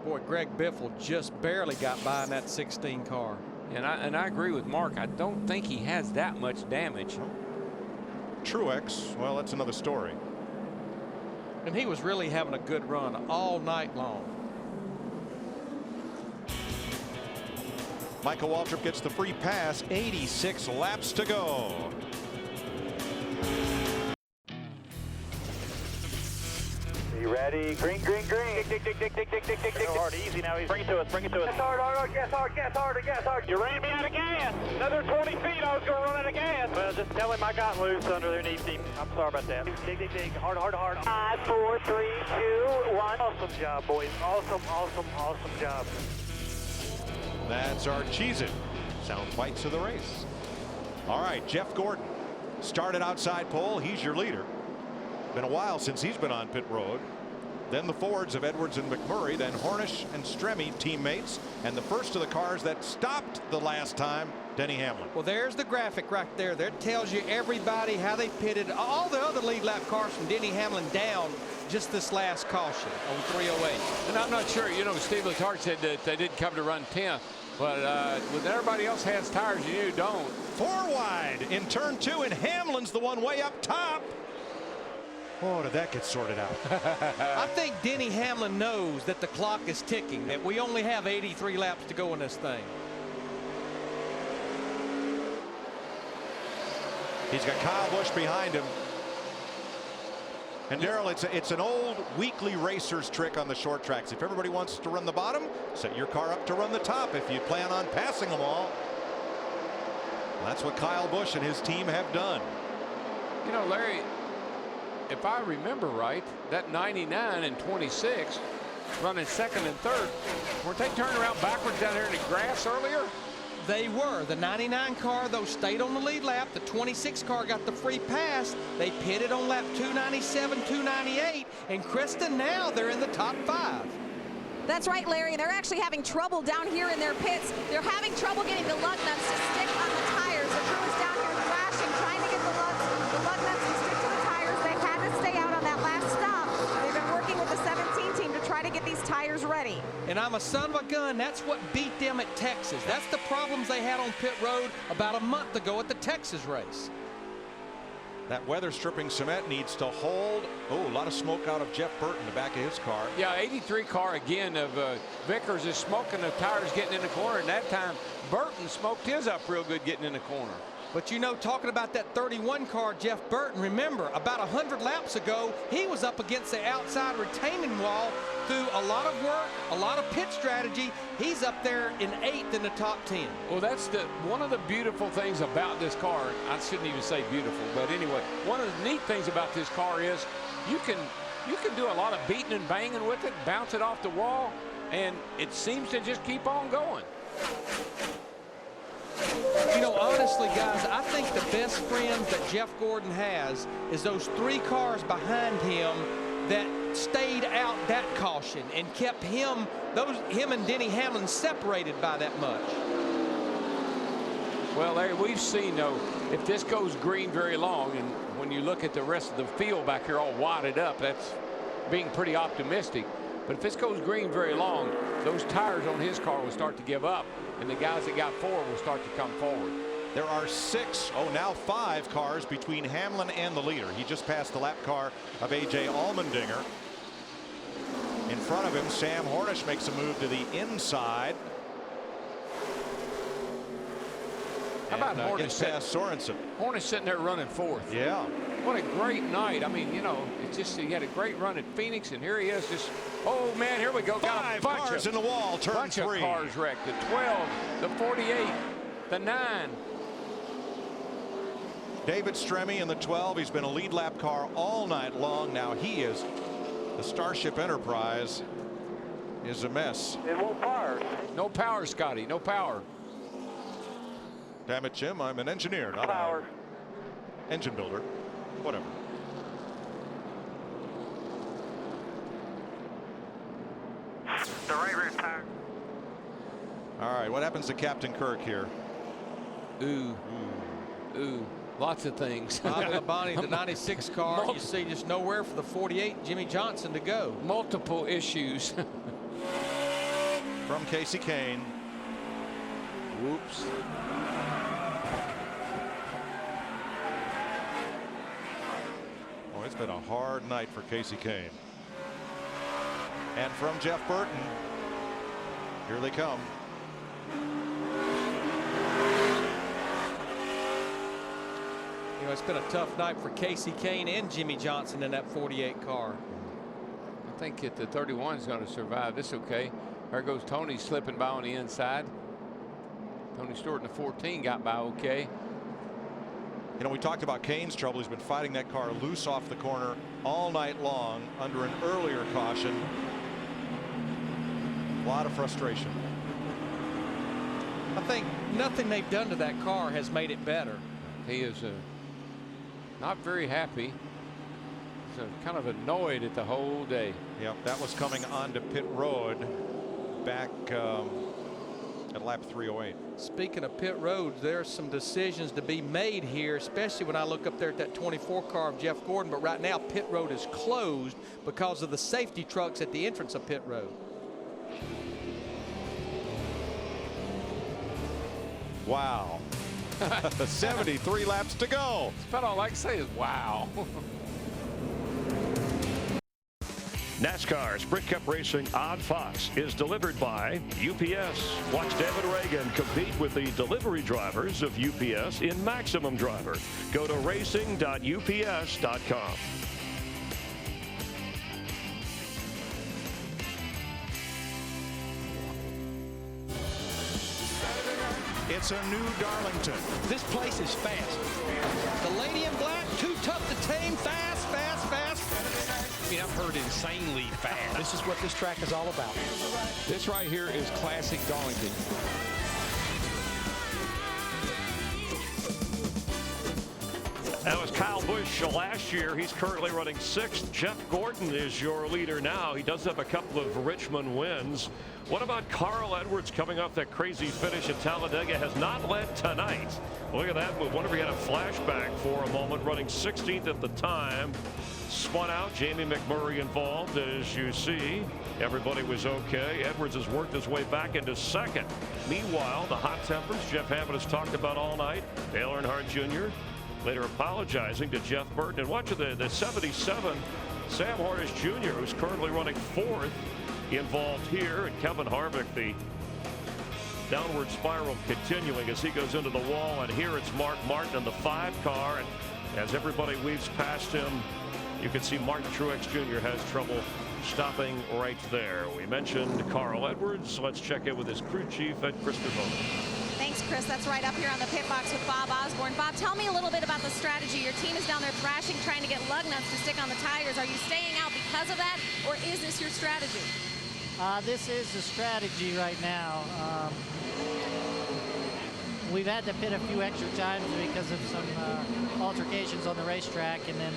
Boy, Greg Biffle just barely got by in that 16 car. And I agree with Mark. I don't think he has that much damage. Truex, well, that's another story. And he was really having a good run all night long. Michael Waltrip gets the free pass. 86 laps to go. You ready? Green, green, green. Dick. Hard, easy now. Bring it to us. Gas hard. You ran me out of gas. Another 20 feet. I was going to run out of gas. Well, just tell him I got loose under there and easy. I'm sorry about that. Dig. Hard. 5, 4, 3, 2, 1. Awesome job, boys. Awesome job. That's our Cheez-It sound bites of the race. All right, Jeff Gordon started outside pole. He's your leader. Been a while since he's been on pit road. Then the Fords of Edwards and McMurray, then Hornish and Stremme teammates, and the first of the cars that stopped the last time, Denny Hamlin. Well, there's the graphic right there. That tells you everybody how they pitted. All the other lead lap cars from Denny Hamlin down just this last caution on 308. And I'm not sure, you know, Steve Letarte said that they didn't come to run 10th, but when everybody else has tires, you don't. 4 wide in turn 2, and Hamlin's the one way up top. Oh, did that get sorted out? I think Denny Hamlin knows that the clock is ticking, that we only have 83 laps to go in this thing. He's got Kyle Busch behind him. And Darrell, it's an old weekly racers trick on the short tracks. If everybody wants to run the bottom, set your car up to run the top if you plan on passing them all. Well, that's what Kyle Busch and his team have done. You know, Larry, if I remember right, that 99 and 26 running second and third. Weren't they turning around backwards down here in the grass earlier? They were. The 99 car, though, stayed on the lead lap. The 26 car got the free pass. They pitted on lap 297, 298, and Krista, now they're in the top 5. That's right, Larry. They're actually having trouble down here in their pits. They're having trouble getting the lug nuts to stick on the tires. The crew is down here thrashing, trying to get the lug nuts to stick to the tires. They've had to stay out on that last stop. They've been working with the 17 team to try to get these tires ready. And I'm a son of a gun. That's what beat them at Texas. That's the problems they had on pit road about a month ago at the Texas race. That weather stripping cement needs to hold. Oh, a lot of smoke out of Jeff Burton, the back of his car. Yeah, 83 car again of Vickers is smoking the tires getting in the corner. And that time, Burton smoked his up real good getting in the corner. But you know, talking about that 31 car, Jeff Burton, remember, about 100 laps ago, he was up against the outside retaining wall through a lot of work, a lot of pit strategy. He's up there in 8th in the top 10. Well, that's one of the beautiful things about this car. I shouldn't even say beautiful, but anyway, one of the neat things about this car is you can do a lot of beating and banging with it, bounce it off the wall, and it seems to just keep on going. You know, honestly, guys, I think the best friends that Jeff Gordon has is those 3 cars behind him that stayed out that caution and kept him and Denny Hamlin separated by that much. Well, Larry, we've seen, though, if this goes green very long, and when you look at the rest of the field back here all wadded up, that's being pretty optimistic. But if this goes green very long, those tires on his car will start to give up, and the guys that got 4 will start to come forward. There are 6, now 5 cars between Hamlin and the leader. He just passed the lap car of A.J. Allmendinger. In front of him, Sam Hornish makes a move to the inside. How about Hornish? Gets past Sorensen. Hornish sitting there running 4th. Yeah. What a great night. I mean, you know, it's just he had a great run at Phoenix, and here he is just, oh, man, here we go. Got 5 a bunch cars of, in the wall, turn bunch 3. Of cars wrecked. The 12, the 48, the 9. David Stremme in the 12. He's been a lead lap car all night long. Now he is, the Starship Enterprise is a mess. It won't power. No power, Scotty, no power. Damn it, Jim, I'm an engineer, not Power. an engine builder. Whatever. The right rear tire. All right, what happens to Captain Kirk here? Ooh. Lots of things. Bob Labonte, the 96 car, you see just nowhere for the 48, Jimmy Johnson to go. Multiple issues. From Casey Kane. Whoops. Oh, it's been a hard night for Casey Kane. And from Jeff Burton, here they come. You know, it's been a tough night for Casey Kane and Jimmy Johnson in that 48 car. I think that the 31 is going to survive this okay. There goes Tony slipping by on the inside. Tony Stewart in the 14 got by okay. You know, we talked about Kane's trouble. He's been fighting that car loose off the corner all night long under an earlier caution. A lot of frustration. I think nothing they've done to that car has made it better. He is not very happy. He's kind of annoyed at the whole day. Yep, that was coming onto pit road back at lap 308. Speaking of pit roads, there's some decisions to be made here, especially when I look up there at that 24 car of Jeff Gordon. But right now, pit road is closed because of the safety trucks at the entrance of pit road. Wow. 73 laps to go. That's about all I can say is wow. NASCAR Sprint Cup Racing on Fox is delivered by UPS. Watch David Reagan compete with the delivery drivers of UPS in Maximum Driver. Go to racing.ups.com. It's a new Darlington. This place is fast. The lady in black, too tough to tame, fast. mean, I've heard insanely fast. This is what this track is all about. This right here is classic Darlington. That was Kyle Busch last year. He's currently running 6th. Jeff Gordon is your leader now. He does have a couple of Richmond wins. What about Carl Edwards coming off that crazy finish at Talladega? Has not led tonight. Look at that move. Wonder if he had a flashback for a moment, running 16th at the time. Spun out. Jamie McMurray involved, as you see. Everybody was okay. Edwards has worked his way back into 2nd. Meanwhile, the hot tempers Jeff Hamlin has talked about all night. Dale Earnhardt Jr. later apologizing to Jeff Burton. And watch the 77 Sam Hornish Jr., who's currently running 4th, involved here. And Kevin Harvick, the downward spiral continuing as he goes into the wall. And here it's Mark Martin in the 5 car. And as everybody weaves past him, you can see Martin Truex Jr. has trouble stopping right there. We mentioned Carl Edwards. Let's check in with his crew chief, Ed Christopher. Thanks, Chris. That's right up here on the pit box with Bob Osborne. Bob, tell me a little bit about the strategy. Your team is down there thrashing, trying to get lug nuts to stick on the tires. Are you staying out because of that, or is this your strategy? This is the strategy right now. We've had to pit a few extra times because of some altercations on the racetrack and then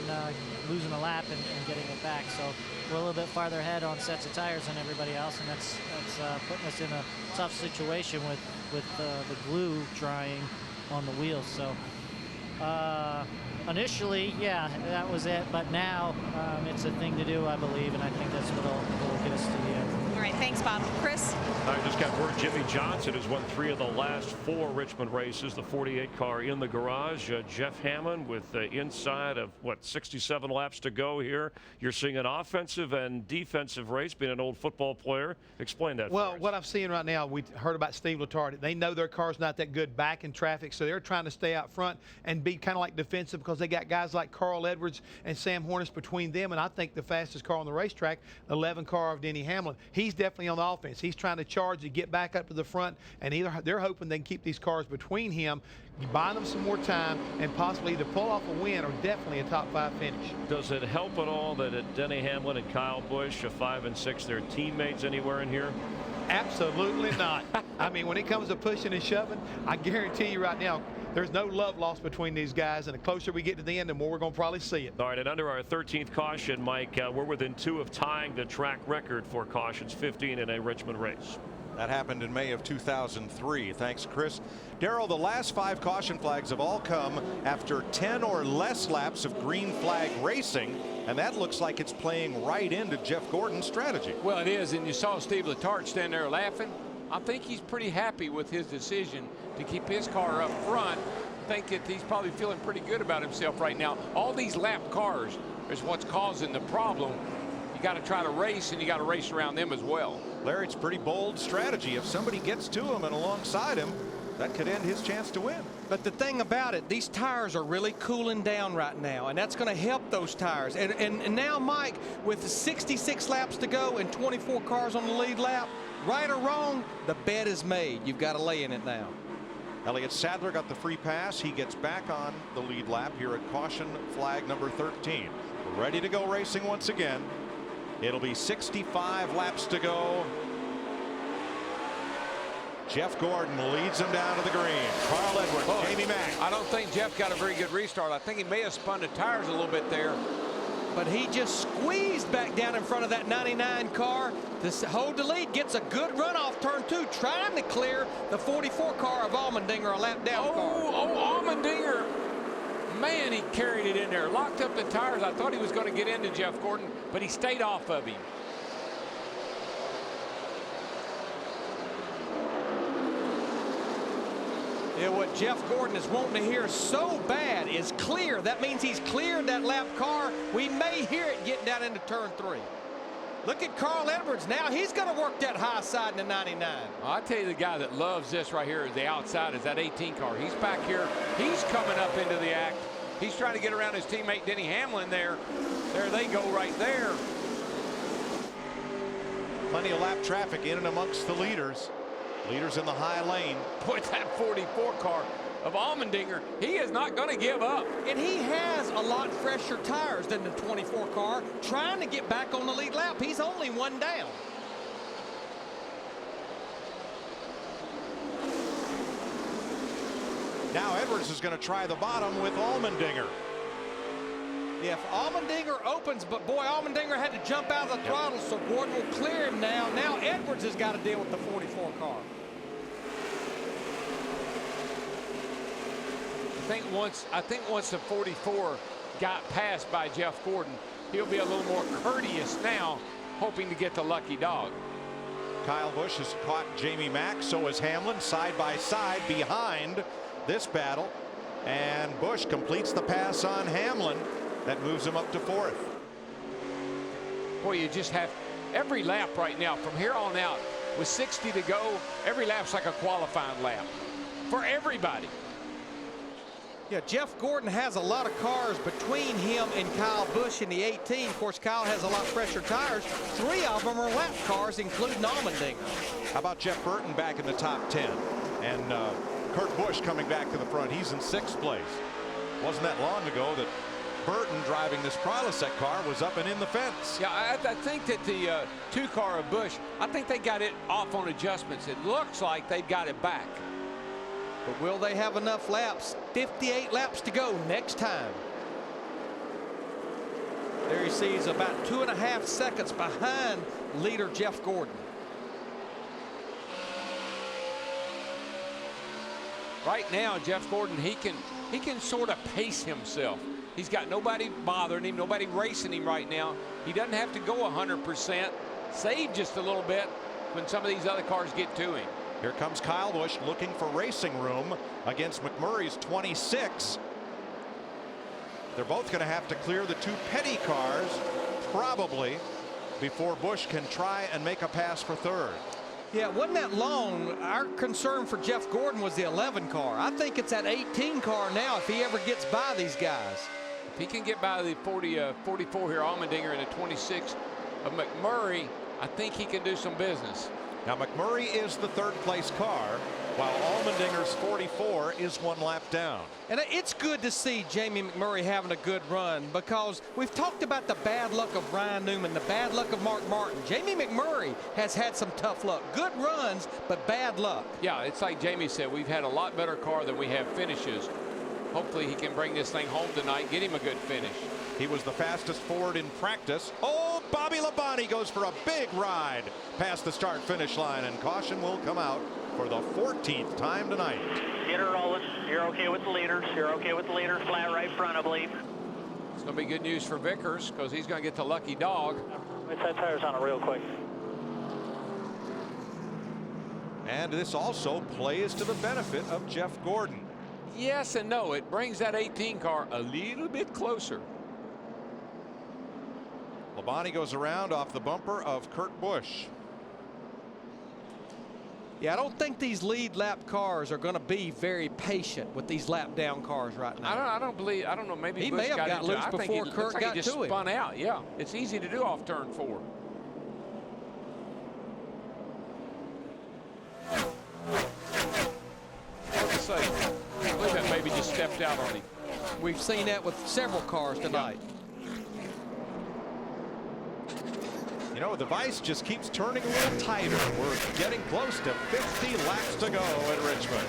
losing a lap and getting it back. So we're a little bit farther ahead on sets of tires than everybody else, and that's putting us in a tough situation with the glue drying on the wheels. So initially, yeah, that was it, but now it's a thing to do, I believe, and I think that's what'll get us to the end. All right, thanks, Bob. Chris? I just got word Jimmy Johnson has won 3 of the last 4 Richmond races. The 48 car in the garage. Jeff Hammond with inside of, 67 laps to go here. You're seeing an offensive and defensive race, being an old football player. Explain that. Well, what I'm seeing right now, we heard about Steve Letarte. They know their car's not that good back in traffic, so they're trying to stay out front and be kind of like defensive because they got guys like Carl Edwards and Sam Hornish between them. And I think the fastest car on the racetrack, 11 car of Denny Hamlin. He's definitely on the offense. He's trying to charge to get back up to the front, and either they're hoping they can keep these cars between him, buy them some more time, and possibly either pull off a win or definitely a top 5 finish. Does it help at all that Denny Hamlin and Kyle Busch, 5 and 6, they're teammates anywhere in here? Absolutely not. I mean, when it comes to pushing and shoving, I guarantee you right now, there's no love lost between these guys, and the closer we get to the end, the more we're going to probably see it. All right, and under our 13th caution, Mike, we're within 2 of tying the track record for cautions, 15 in a Richmond race. That happened in May of 2003. Thanks, Chris. Darrell, the last 5 caution flags have all come after 10 or less laps of green flag racing, and that looks like it's playing right into Jeff Gordon's strategy. Well, it is, and you saw Steve Letarte stand there laughing. I think he's pretty happy with his decision to keep his car up front. I think that he's probably feeling pretty good about himself right now. All these lap cars is what's causing the problem. You got to try to race, and you got to race around them as well. Larry, it's pretty bold strategy. If somebody gets to him and alongside him, that could end his chance to win. But the thing about it, these tires are really cooling down right now, and that's going to help those tires. And now, Mike, with 66 laps to go and 24 cars on the lead lap, right or wrong, the bet is made. You've got to lay in it now. Elliott Sadler got the free pass. He gets back on the lead lap here at caution flag number 13. We're ready to go racing once again. It'll be 65 laps to go. Jeff Gordon leads him down to the green. Carl Edwards, Jamie Mack. I don't think Jeff got a very good restart. I think he may have spun the tires a little bit there. But he just squeezed back down in front of that 99 car to hold the lead. Gets a good run off turn 2, trying to clear the 44 car of Allmendinger, a lap down car. Oh, Allmendinger. Man, he carried it in there. Locked up the tires. I thought he was going to get into Jeff Gordon, but he stayed off of him. Yeah, what Jeff Gordon is wanting to hear so bad is clear. That means he's cleared that lap car. We may hear it getting down into turn 3. Look at Carl Edwards now. He's going to work that high side in the 99. I'll tell you, the guy that loves this right here is the outside, is that 18 car. He's back here. He's coming up into the act. He's trying to get around his teammate Denny Hamlin there. There they go right there. Plenty of lap traffic in and amongst the leaders. Leaders in the high lane. Boy, that 44 car of Allmendinger. He is not going to give up. And he has a lot fresher tires than the 24 car, trying to get back on the lead lap. He's only one down. Now Edwards is going to try the bottom with Allmendinger. Yeah, if Allmendinger opens, but boy, Allmendinger had to jump out of the throttle, so Gordon will clear him now. Now Edwards has got to deal with the 44 car. I think once the 44 got passed by Jeff Gordon, he'll be a little more courteous now, hoping to get the lucky dog. Kyle Busch has caught Jamie Mack, so is Hamlin, side by side behind this battle, and Busch completes the pass on Hamlin. That moves him up to 4th. Boy, you just have every lap right now from here on out with 60 to go. Every lap's like a qualifying lap for everybody. Yeah, Jeff Gordon has a lot of cars between him and Kyle Busch in the 18. Of course, Kyle has a lot fresher tires. 3 of them are lap cars, including Allmendinger. How about Jeff Burton back in the top 10? And Kurt Busch coming back to the front. He's in 6th place. Wasn't that long ago that Burton, driving this Prilosec car, was up and in the fence. Yeah, I think that the 2 car of Busch, I think they got it off on adjustments. It looks like they've got it back. But will they have enough laps? 58 laps to go next time. There you see he's about 2.5 seconds behind leader Jeff Gordon. Right now, Jeff Gordon, he can sort of pace himself. He's got nobody bothering him, nobody racing him right now. He doesn't have to go 100%. Save just a little bit when some of these other cars get to him. Here comes Kyle Busch looking for racing room against McMurray's 26. They're both going to have to clear the 2 Petty cars probably before Busch can try and make a pass for 3rd. Yeah, it wasn't that long. Our concern for Jeff Gordon was the 11 car. I think it's that 18 car now if he ever gets by these guys. If he can get by the 44 here, Allmendinger, and the 26 of McMurray, I think he can do some business. Now McMurray is the 3rd place car, while Allmendinger's 44 is 1 lap down. And it's good to see Jamie McMurray having a good run, because we've talked about the bad luck of Ryan Newman, the bad luck of Mark Martin. Jamie McMurray has had some tough luck. Good runs, but bad luck. Yeah, it's like Jamie said, we've had a lot better car than we have finishes. Hopefully he can bring this thing home tonight, get him a good finish. He was the fastest Ford in practice. Oh, Bobby Labonte goes for a big ride past the start finish line, and caution will come out for the 14th time tonight. Get her rolling. You're okay with the leaders. You're okay with the leaders flat right front, I believe. It's going to be good news for Vickers because he's going to get the lucky dog. Let's set tires on it real quick. And this also plays to the benefit of Jeff Gordon. Yes and no. It brings that 18 car a little bit closer. Labonte goes around off the bumper of Kurt Busch. Yeah, I don't think these lead lap cars are going to be very patient with these lap down cars right now. I don't know. Maybe he Busch may have got loose before Kurt got to him. Spun out. Yeah, it's easy to do off turn 4. Hard to say. I believe that maybe just stepped out on him. We've seen that with several cars tonight. You know, the vise just keeps turning a little tighter. We're getting close to 50 laps to go at Richmond.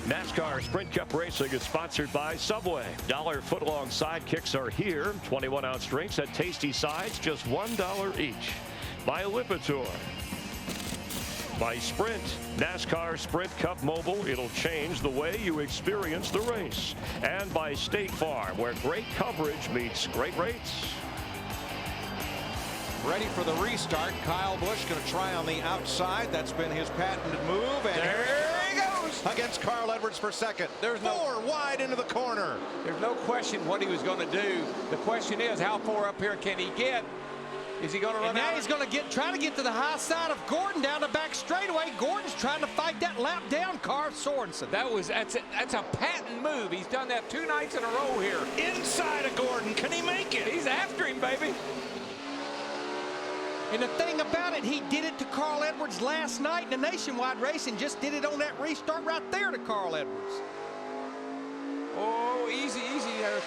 NASCAR Sprint Cup Racing is sponsored by Subway. $1 footlong sidekicks are here. 21-ounce drinks at tasty sides, just $1 each. By Lipitor. By Sprint, NASCAR Sprint Cup Mobile. It'll change the way you experience the race. And by State Farm, where great coverage meets great rates. Ready for the restart. Kyle Busch going to try on the outside. That's been his patented move. And there he goes against Carl Edwards for second. There's 4 wide into the corner. There's no question what he was going to do. The question is, how far up here can he get? Is he going to run and now out? He's going to try to get to the high side of Gordon down the back straightaway. Gordon's trying to fight that lap down car of Sorensen. That's a patent move. He's done that 2 nights in a row here. Inside of Gordon. Can he make it? He's after him, baby. And the thing about it, he did it to Carl Edwards last night in the Nationwide race and just did it on that restart right there to Carl Edwards. Oh, easy, easy there.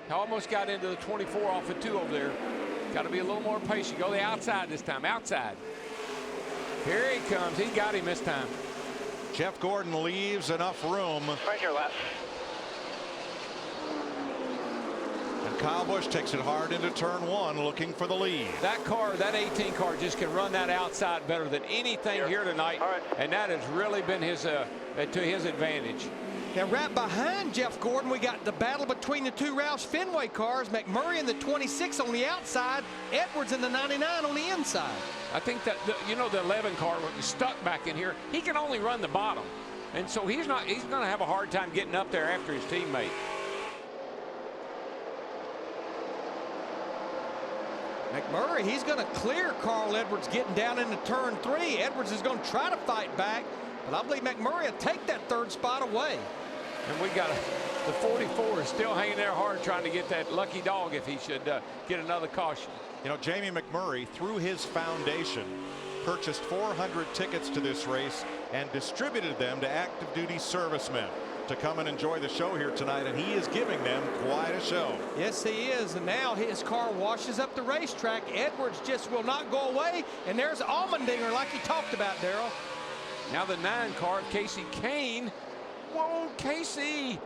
Almost got into the 24 off of 2 over there. Got to be a little more patient. Go the outside this time, outside. Here he comes. He got him this time. Jeff Gordon leaves enough room. Right here, left. And Kyle Busch takes it hard into turn 1, looking for the lead. That car, that 18 car, just can run that outside better than anything here tonight. And that has really been his to his advantage. Now, right behind Jeff Gordon, we got the battle between the 2 Roush Fenway cars. McMurray in the 26 on the outside, Edwards in the 99 on the inside. I think that the 11 car was stuck back in here. He can only run the bottom, and so he's going to have a hard time getting up there after his teammate. McMurray, he's going to clear Carl Edwards getting down into turn 3. Edwards is going to try to fight back, but I believe McMurray will take that 3rd spot away. And we got the 44 is still hanging there hard, trying to get that lucky dog if he should get another caution. You know, Jamie McMurray, through his foundation, purchased 400 tickets to this race and distributed them to active duty servicemen to come and enjoy the show here tonight, and he is giving them quite a show. Yes, he is, and now his car washes up the racetrack. Edwards just will not go away, and there's Allmendinger like he talked about, Darrell. Now the 9 car, Casey Kane. Whoa, Casey.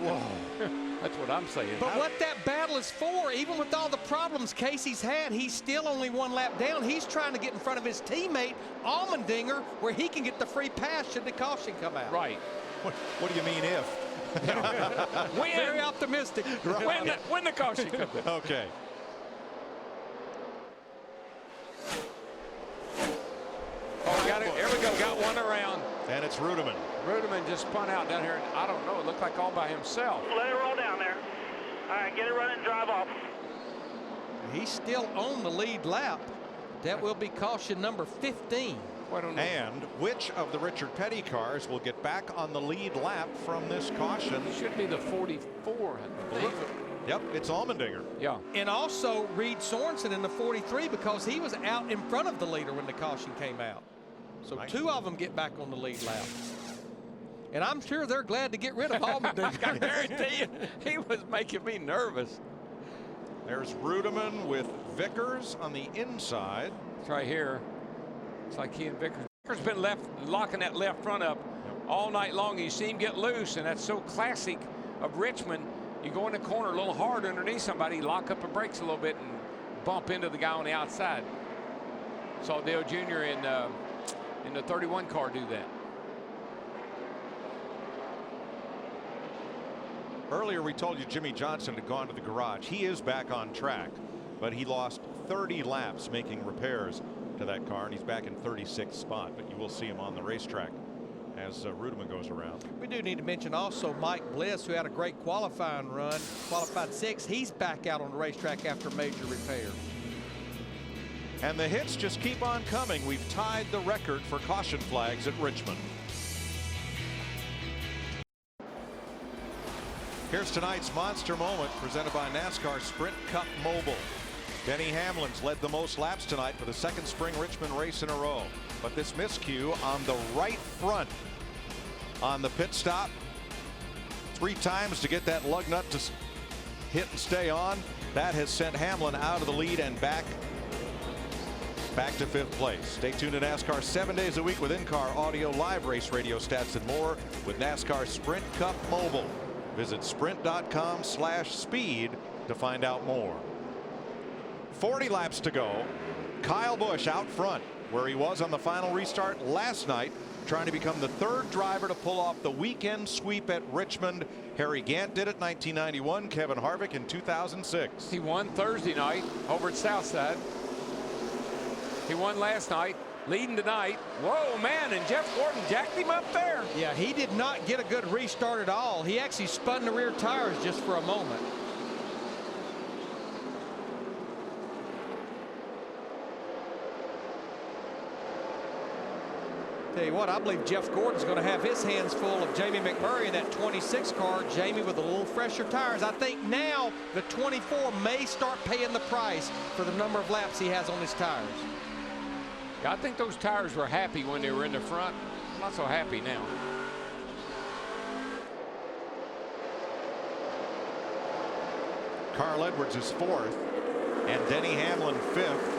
Whoa. That's what I'm saying. But what that battle is for, even with all the problems Casey's had, he's still only 1 lap down. He's trying to get in front of his teammate, Allmendinger, where he can get the free pass should the caution come out. Right. What do you mean if? Win. Very optimistic. Right. When the caution comes out. Okay. Oh, got it. Here we go. Got one around. And it's Rudeman. Rudeman just spun out down here. I don't know. It looked like all by himself. Let it roll down there. All right, get it running and drive off. He's still on the lead lap. That will be caution number 15. And which of the Richard Petty cars will get back on the lead lap from this caution? It should be the 44, I believe. Yep, it's Allmendinger. Yeah. And also Reed Sorensen in the 43 because he was out in front of the leader when the caution came out. So 2 of them get back on the lead lap. And I'm sure they're glad to get rid of Allmendinger. I guarantee you, he was making me nervous. There's Rudeman with Vickers on the inside. It's right here. It's like he and Vickers. Vickers been locking that left front up all night long. You see him get loose, and that's so classic of Richmond. You go in the corner a little hard underneath somebody, lock up the brakes a little bit, and bump into the guy on the outside. Saw Dale Jr. in the 31 car do that. Earlier we told you Jimmy Johnson had gone to the garage. He is back on track, but he lost 30 laps making repairs to that car, and he's back in 36th spot. But you will see him on the racetrack as Rudeman goes around. We do need to mention also Mike Bliss, who had a great qualifying run, qualified 6th. He's back out on the racetrack after major repair. And the hits just keep on coming. We've tied the record for caution flags at Richmond. Here's tonight's monster moment presented by NASCAR Sprint Cup Mobile. Denny Hamlin's led the most laps tonight for the 2nd spring Richmond race in a row. But this miscue on the right front on the pit stop. 3 times to get that lug nut to hit and stay on. That has sent Hamlin out of the lead and back to 5th place. Stay tuned to NASCAR 7 days a week with in-car audio, live race radio stats, and more with NASCAR Sprint Cup Mobile. Visit sprint.com/speed to find out more. 40 laps to go. Kyle Busch out front, where he was on the final restart last night, trying to become the 3rd driver to pull off the weekend sweep at Richmond. Harry Gant did it 1991, Kevin Harvick in 2006. He won Thursday night over at Southside. He won last night, leading tonight. Whoa, man, and Jeff Gordon jacked him up there. Yeah, he did not get a good restart at all. He actually spun the rear tires just for a moment. Tell you what, I believe Jeff Gordon's going to have his hands full of Jamie McMurray in that 26 car. Jamie with a little fresher tires. I think now the 24 may start paying the price for the number of laps he has on his tires. Yeah, I think those tires were happy when they were in the front. Not so happy now. Carl Edwards is 4th, and Denny Hamlin 5th.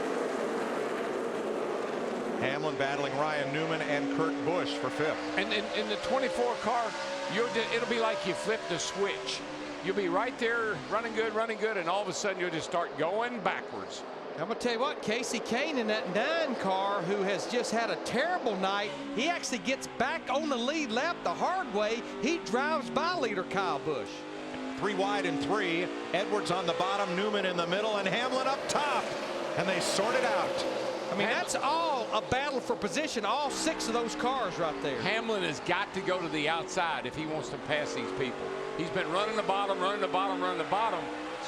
Hamlin battling Ryan Newman and Kurt Busch for 5th. And in the 24 car, it'll be like you flipped the switch. You'll be right there running good, and all of a sudden you'll just start going backwards. I'm going to tell you what, Casey Kane in that 9 car, who has just had a terrible night, he actually gets back on the lead lap the hard way. He drives by leader Kyle Busch. 3 wide and 3. Edwards on the bottom, Newman in the middle, and Hamlin up top. And they sort it out. I mean, that's all a battle for position, all 6 of those cars right there. Hamlin has got to go to the outside if he wants to pass these people. He's been running the bottom. He's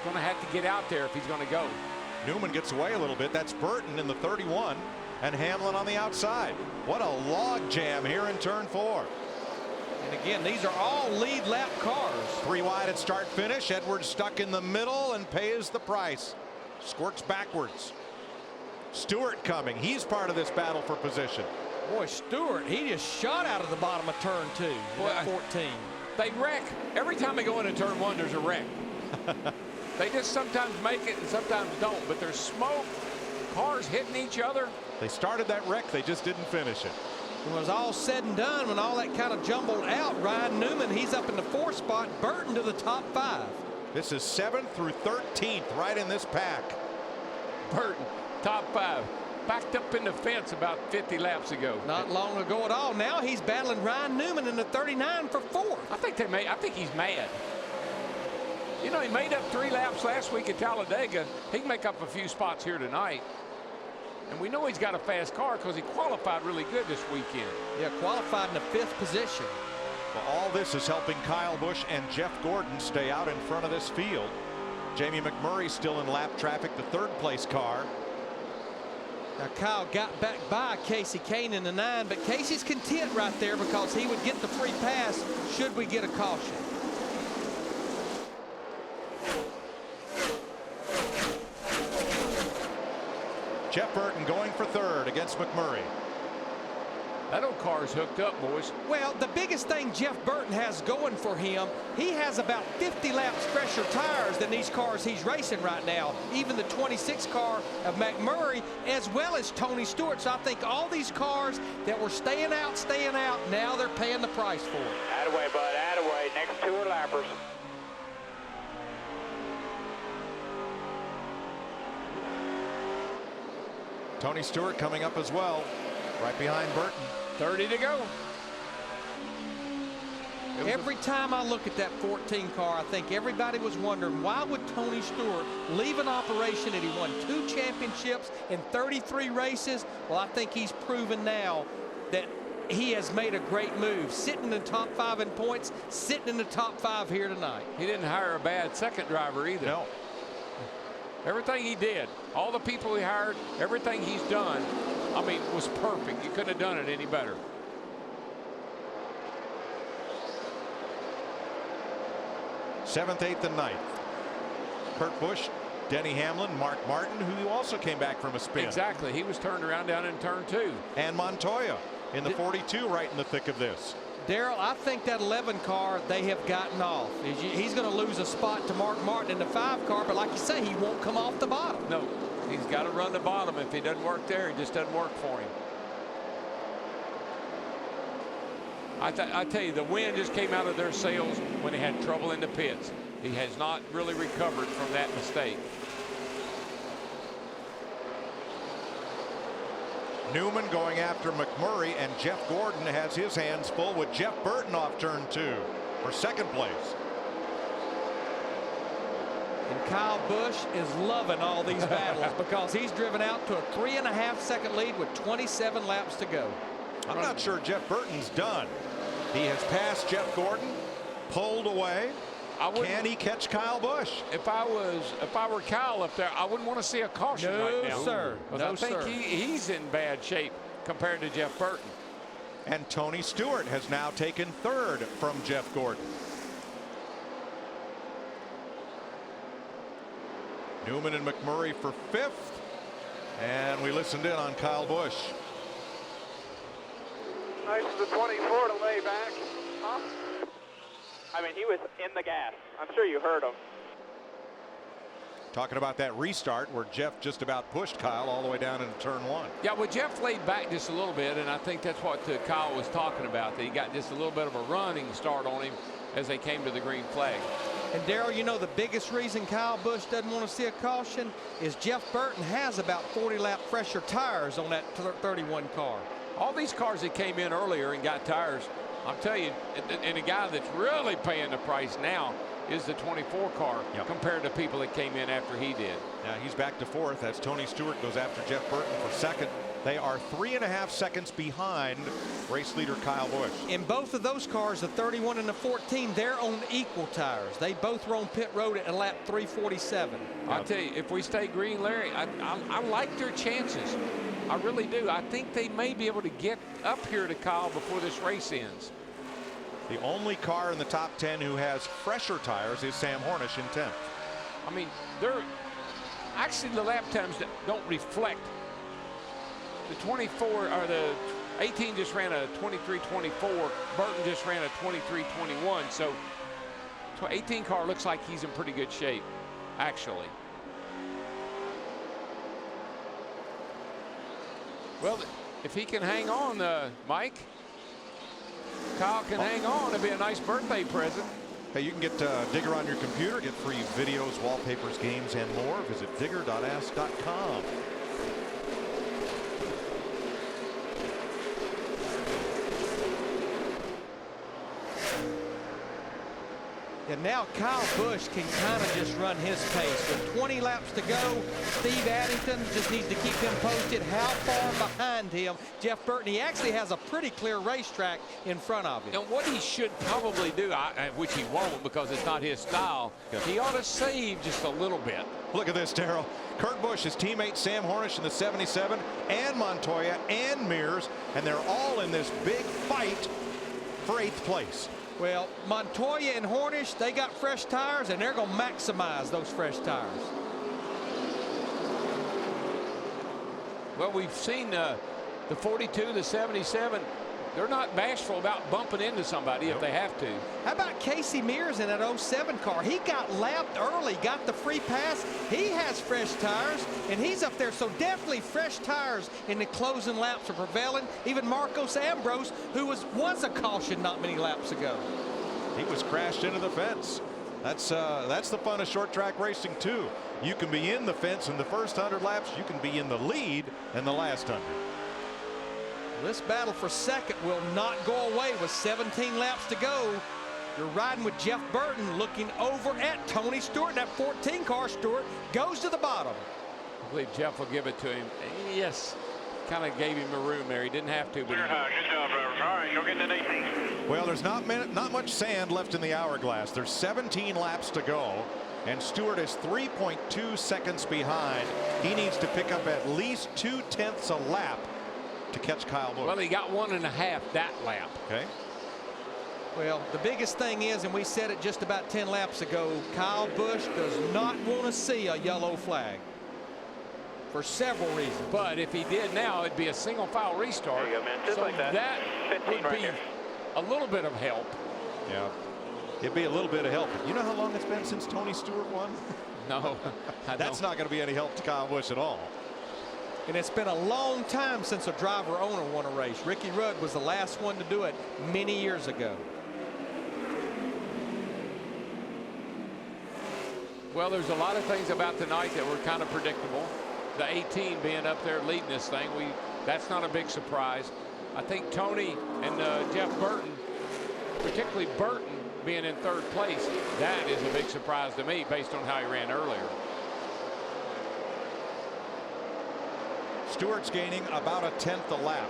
going to have to get out there if he's going to go. Newman gets away a little bit. That's Burton in the 31, and Hamlin on the outside. What a log jam here in turn 4. And again, these are all lead lap cars. 3 wide at start finish. Edwards stuck in the middle and pays the price. Squirts backwards. Stewart coming. He's part of this battle for position. Boy, Stewart, he just shot out of the bottom of turn 2. Boy, 14. They wreck. Every time they go into turn 1, there's a wreck. They just sometimes make it and sometimes don't. But there's smoke, cars hitting each other. They started that wreck. They just didn't finish it. When it was all said and done, when all that kind of jumbled out, Ryan Newman, he's up in the 4th spot. Burton to the top 5. This is 7th through 13th right in this pack. Burton, top 5. Backed up in the fence about 50 laps ago. Not long ago at all. Now he's battling Ryan Newman in the 39 for 4th. I think he's mad. You know, he made up 3 laps last week at Talladega. He can make up a few spots here tonight. And we know he's got a fast car because he qualified really good this weekend. Yeah, qualified in the 5th position. Well, all this is helping Kyle Busch and Jeff Gordon stay out in front of this field. Jamie McMurray still in lap traffic, the 3rd place car. Now Kyle got back by Casey Kane in the 9, but Casey's content right there because he would get the free pass should we get a caution. Jeff Burton going for 3rd against McMurray. That old car's hooked up, boys. Well, the biggest thing Jeff Burton has going for him, he has about 50 laps fresher tires than these cars he's racing right now. Even the 26 car of McMurray, as well as Tony Stewart. So I think all these cars that were staying out, now they're paying the price for it. Attaway, bud, attaway. Next 2 are lappers. Tony Stewart coming up as well, right behind Burton. 30 to go. Every time I look at that 14 car, I think everybody was wondering, why would Tony Stewart leave an operation that he won 2 championships in 33 races? Well, I think he's proven now that he has made a great move. Sitting in the top 5 in points, sitting in the top 5 here tonight. He didn't hire a bad second driver either. No. Everything he did, all the people he hired, everything he's done, I mean, was perfect. You couldn't have done it any better. Seventh, 8th, and 9th. Kurt Busch, Denny Hamlin, Mark Martin, who also came back from a spin. Exactly. He was turned around down in turn 2. And Montoya in the 42 right in the thick of this. Darrell, I think that 11 car they have gotten off. He's going to lose a spot to Mark Martin in the 5 car, but like you say, he won't come off the bottom. No, he's got to run the bottom. If he doesn't work there, it just doesn't work for him. I tell you, the wind just came out of their sails when they had trouble in the pits. He has not really recovered from that mistake. Newman going after McMurray, and Jeff Gordon has his hands full with Jeff Burton off turn 2 for 2nd place. And Kyle Busch is loving all these battles because he's driven out to a 3.5-second lead with 27 laps to go. I'm not sure Jeff Burton's done. He has passed Jeff Gordon, pulled away. Can he catch Kyle Busch? If I were Kyle up there, I wouldn't want to see a caution right now. Sir. Because I think he's in bad shape compared to Jeff Burton. And Tony Stewart has now taken third from Jeff Gordon. Newman and McMurray for fifth. And we listened in on Kyle Busch. Nice of the 24 to lay back. Huh? I mean, he was in the gas. I'm sure you heard him. Talking about that restart where Jeff just about pushed Kyle all the way down into turn one. Yeah, well, Jeff laid back just a little bit, and I think that's what Kyle was talking about. That he got just a little bit of a running start on him as they came to the green flag. And Darrell, you know the biggest reason Kyle Busch doesn't want to see a caution is Jeff Burton has about 40 lap fresher tires on that 31 car. All these cars that came in earlier and got tires, I'll tell you, and a guy that's really paying the price now is the 24 car compared to people that came in after he did. Now he's back to fourth as Tony Stewart goes after Jeff Burton for second. They are 3.5 seconds behind race leader Kyle Busch. In both of those cars, the 31 and the 14, they're on equal tires. They both were on pit road at lap 347. I'll tell you, if we stay green, Larry, I like their chances. I really do. I think they may be able to get up here to Kyle before this race ends. The only car in the top 10 who has fresher tires is Sam Hornish in 10th. I mean, they're actually the lap times that don't reflect. The 24 or the 18 just ran a 23.24. Burton just ran a 23.21. So 18 car looks like he's in pretty good shape, actually. Well, if he can hang on, Mike, Kyle can hang on. It'll be a nice birthday present. Hey, you can get Digger on your computer, get free videos, wallpapers, games, and more. Visit digger.ask.com. And now Kyle Busch can kind of just run his pace. With 20 laps to go, Steve Addington just needs to keep him posted. How far behind him, Jeff Burton? He actually has a pretty clear racetrack in front of him. And what he should probably do, which he won't because it's not his style, he ought to save just a little bit. Look at this, Darrell. Kurt Busch, his teammate Sam Hornish in the 77, and Montoya and Mears, and they're all in this big fight for 8th place. Well, Montoya and Hornish, they got fresh tires, and they're going to maximize those fresh tires. Well, we've seen the 42, the 77. They're not bashful about bumping into somebody if they have to. How about Casey Mears in that 07 car? He got lapped early, got the free pass. He has fresh tires, and he's up there. So definitely fresh tires in the closing laps are prevailing. Even Marcos Ambrose, who was a caution not many laps ago. He was crashed into the fence. That's the fun of short track racing too. You can be in the fence in the first 100 laps. You can be in the lead in the last 100. This battle for second will not go away with 17 laps to go. You're riding with Jeff Burton looking over at Tony Stewart. That 14 car, Stewart, goes to the bottom. I believe Jeff will give it to him. Yes, kind of gave him a room there. He didn't have to, but good job, drivers. All right, go get the 18. Well, there's not much sand left in the hourglass. There's 17 laps to go, and Stewart is 3.2 seconds behind. He needs to pick up at least 2/10 a lap to catch Kyle Busch. Well, he got 1.5 that lap. Okay. Well, the biggest thing is, and we said it just about 10 laps ago, Kyle Busch does not want to see a yellow flag for several reasons. But if he did now, it'd be a single file restart. There you go, man. Just so like that. would right be here. a little bit of help. Yeah. It'd be a little bit of help. You know how long it's been since Tony Stewart won? No. That's not going to be any help to Kyle Busch at all. And it's been a long time since a driver owner won a race. Ricky Rudd was the last one to do it many years ago. Well, there's a lot of things about tonight that were kind of predictable. The 18 being up there leading this thing, that's not a big surprise. I think Tony and Jeff Burton, particularly Burton being in third place, that is a big surprise to me based on how he ran earlier. Stewart's gaining about 1/10 a lap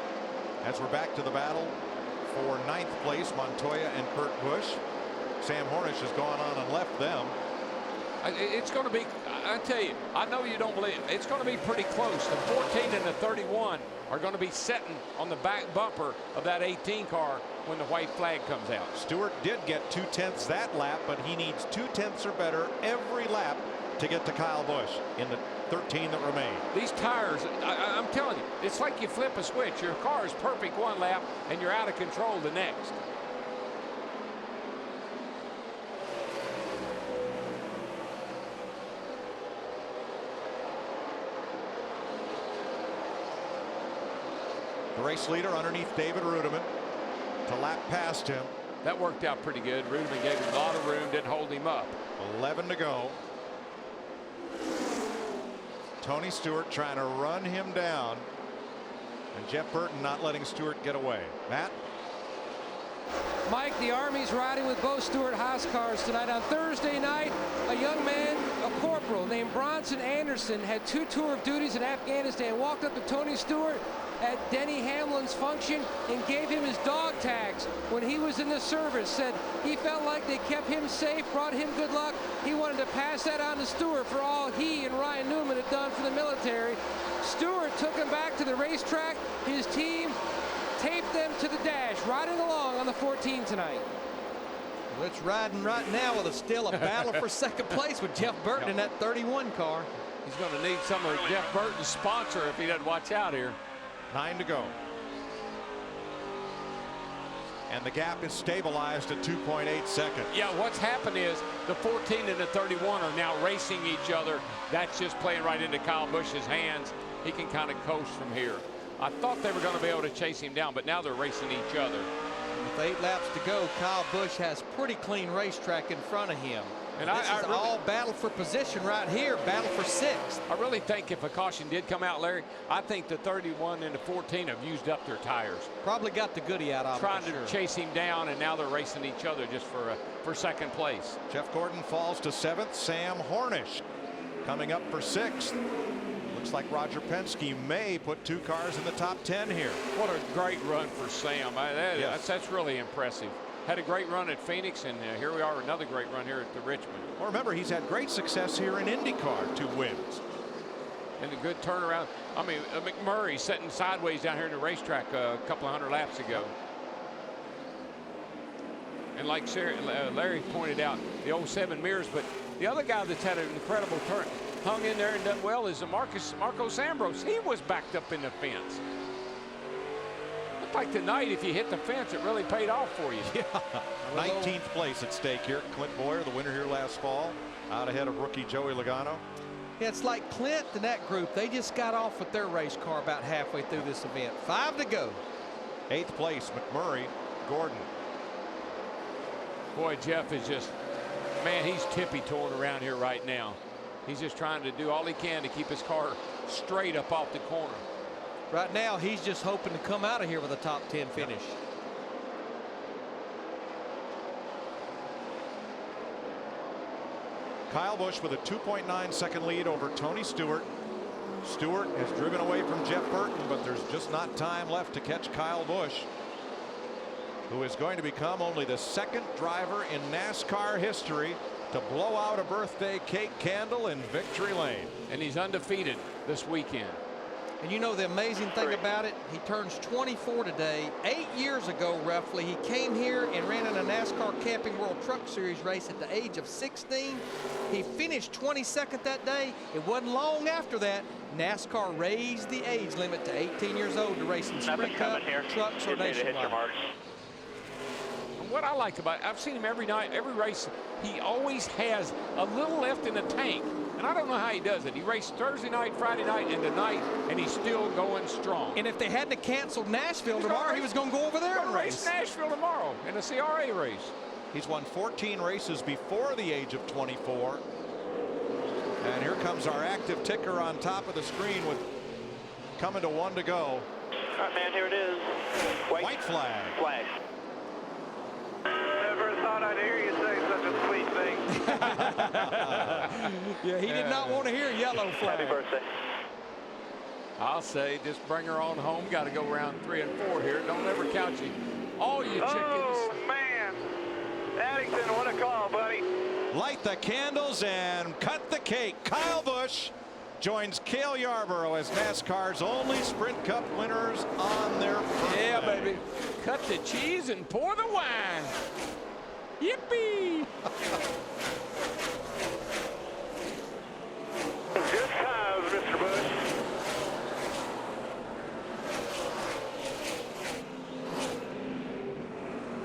as we're back to the battle for 9th place. Montoya and Kurt Busch. Sam Hornish has gone on and left them. It's going to be, I tell you, I know you don't believe it. It's going to be pretty close. The 14 and the 31 are going to be sitting on the back bumper of that 18 car when the white flag comes out. Stewart did get 2/10 that lap, but he needs 2/10 or better every lap to get to Kyle Busch in the 13 that remain. These tires, I'm telling you, it's like you flip a switch. Your car is perfect one lap, and you're out of control the next. The race leader underneath David Rudiman to lap past him. That worked out pretty good. Rudiman gave him a lot of room, didn't hold him up. 11 to go. Tony Stewart trying to run him down, and Jeff Burton not letting Stewart get away. Matt? Mike, the Army's riding with both Stewart-Haas cars tonight. On Thursday night, a young man, a corporal named Bronson Anderson, had 2 tour of duties in Afghanistan, walked up to Tony Stewart at Denny Hamlin's function and gave him his dog tags when he was in the service. Said he felt like they kept him safe, brought him good luck. He wanted to pass that on to Stewart for all he and Ryan Newman had done for the military. Stewart took him back to the racetrack. His team taped them to the dash, riding along on the 14 tonight. Well, it's riding right now with still a battle for second place with Jeff Burton in that 31 car. He's going to need some of Jeff Burton's sponsor if he doesn't watch out here. 9 to go. And the gap is stabilized at 2.8 seconds. Yeah, what's happened is the 14 and the 31 are now racing each other. That's just playing right into Kyle Busch's hands. He can kind of coast from here. I thought they were going to be able to chase him down, but now they're racing each other. With 8 laps to go, Kyle Busch has pretty clean racetrack in front of him. And this is really all battle for position right here, battle for 6th. I really think if a caution did come out, Larry, I think the 31 and the 14 have used up their tires. Probably got the goodie out of trying to chase him down, and now they're racing each other just for second place. Jeff Gordon falls to 7th. Sam Hornish coming up for 6th. Looks like Roger Penske may put 2 cars in the top 10 here. What a great run for Sam. That's really impressive. Had a great run at Phoenix, and here we are, another great run here at the Richmond. Well, remember, he's had great success here in IndyCar, 2 wins. And a good turnaround. I mean, McMurray sitting sideways down here in the racetrack a couple of 100 laps ago. And like Larry pointed out, the old 7 mirrors, but the other guy that's had an incredible turn, hung in there and done well, is Marcos Ambrose. He was backed up in the fence. Like tonight, if you hit the fence, it really paid off for you. Yeah. 19th place at stake here. Clint Boyer, the winner here last fall, out ahead of rookie Joey Logano. Yeah, it's like Clint and that group. They just got off with their race car about halfway through this event. 5 to go. 8th place, McMurray, Gordon. Boy, Jeff is just, man, he's tippy-toeing around here right now. He's just trying to do all he can to keep his car straight up off the corner. Right now, he's just hoping to come out of here with a top 10 finish. Kyle Busch with a 2.9 second lead over Tony Stewart. Stewart has driven away from Jeff Burton, but there's just not time left to catch Kyle Busch, who is going to become only the 2nd driver in NASCAR history to blow out a birthday cake candle in victory lane. And he's undefeated this weekend. And you know the amazing thing about it, he turns 24 today. 8 years ago, roughly, he came here and ran in a NASCAR Camping World Truck Series race at the age of 16. He finished 22nd that day. It wasn't long after that, NASCAR raised the age limit to 18 years old to race in Sprint Cup, trucks, or nationwide. What I like about it, I've seen him every night, every race. He always has a little left in the tank. And I don't know how he does it. He raced Thursday night, Friday night, and tonight, and he's still going strong. And if they hadn't canceled Nashville tomorrow, he was going to go over there and race. Nashville tomorrow in a CRA race. He's won 14 races before the age of 24. And here comes our active ticker on top of the screen with coming to 1 to go. All right, man, here it is. White flag. Flag. Never thought I'd hear you say such a sweet thing. Yeah, he did not want to hear yellow flag. Happy birthday. I'll say just bring her on home. Got to go round 3 and 4 here. Don't ever count you. All you chickens. Oh, man. Addington, what a call, buddy. light the candles and cut the cake. Kyle Busch joins Cale Yarborough as NASCAR's only Sprint Cup winners on their birthday. Yeah, baby. Cut the cheese and pour the wine. Yippee! Good times, Mr. Busch.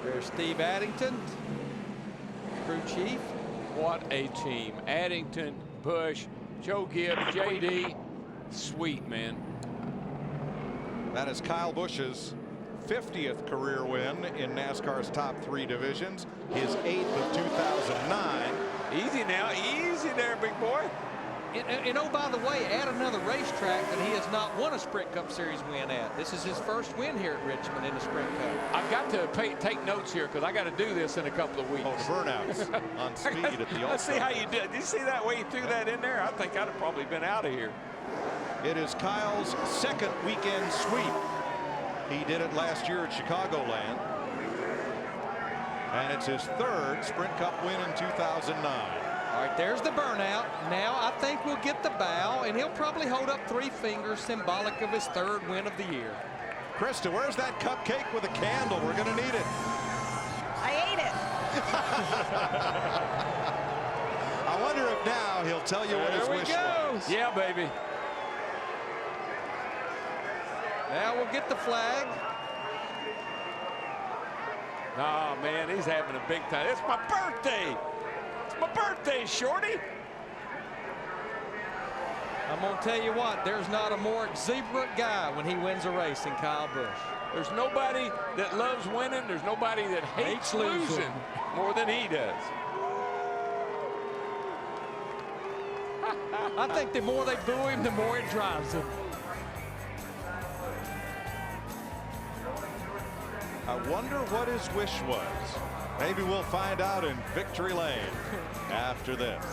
There's Steve Addington, crew chief. What a team. Addington, Busch, Joe Gibbs, JD. Sweet, man. That is Kyle Busch's 50th career win in NASCAR's top 3 divisions, his 8th of 2009. Easy now, easy there, big boy. And oh, by the way, add another racetrack that he has not won a Sprint Cup Series win at. This is his first win here at Richmond in the Sprint Cup. I've got to take notes here because I got to do this in a couple of weeks. Oh, the burnouts on speed at the Let's see how you did. Did you see that way you threw that in there? I think I'd have probably been out of here. It is Kyle's second weekend sweep. He did it last year at Chicagoland. And it's his 3rd Sprint Cup win in 2009. All right, there's the burnout. Now I think we'll get the bow, and he'll probably hold up 3 fingers, symbolic of his 3rd win of the year. Krista, where's that cupcake with a candle? We're going to need it. I ate it. I wonder if now he'll tell you what his wish was. Yeah, baby. Now we'll get the flag. Oh, man, he's having a big time. It's my birthday. It's my birthday, Shorty. I'm going to tell you what, there's not a more exuberant guy when he wins a race than Kyle Busch. There's nobody that loves winning. There's nobody that hates losing more than he does. I think the more they boo him, the more it drives him. I wonder what his wish was. Maybe we'll find out in Victory Lane after this.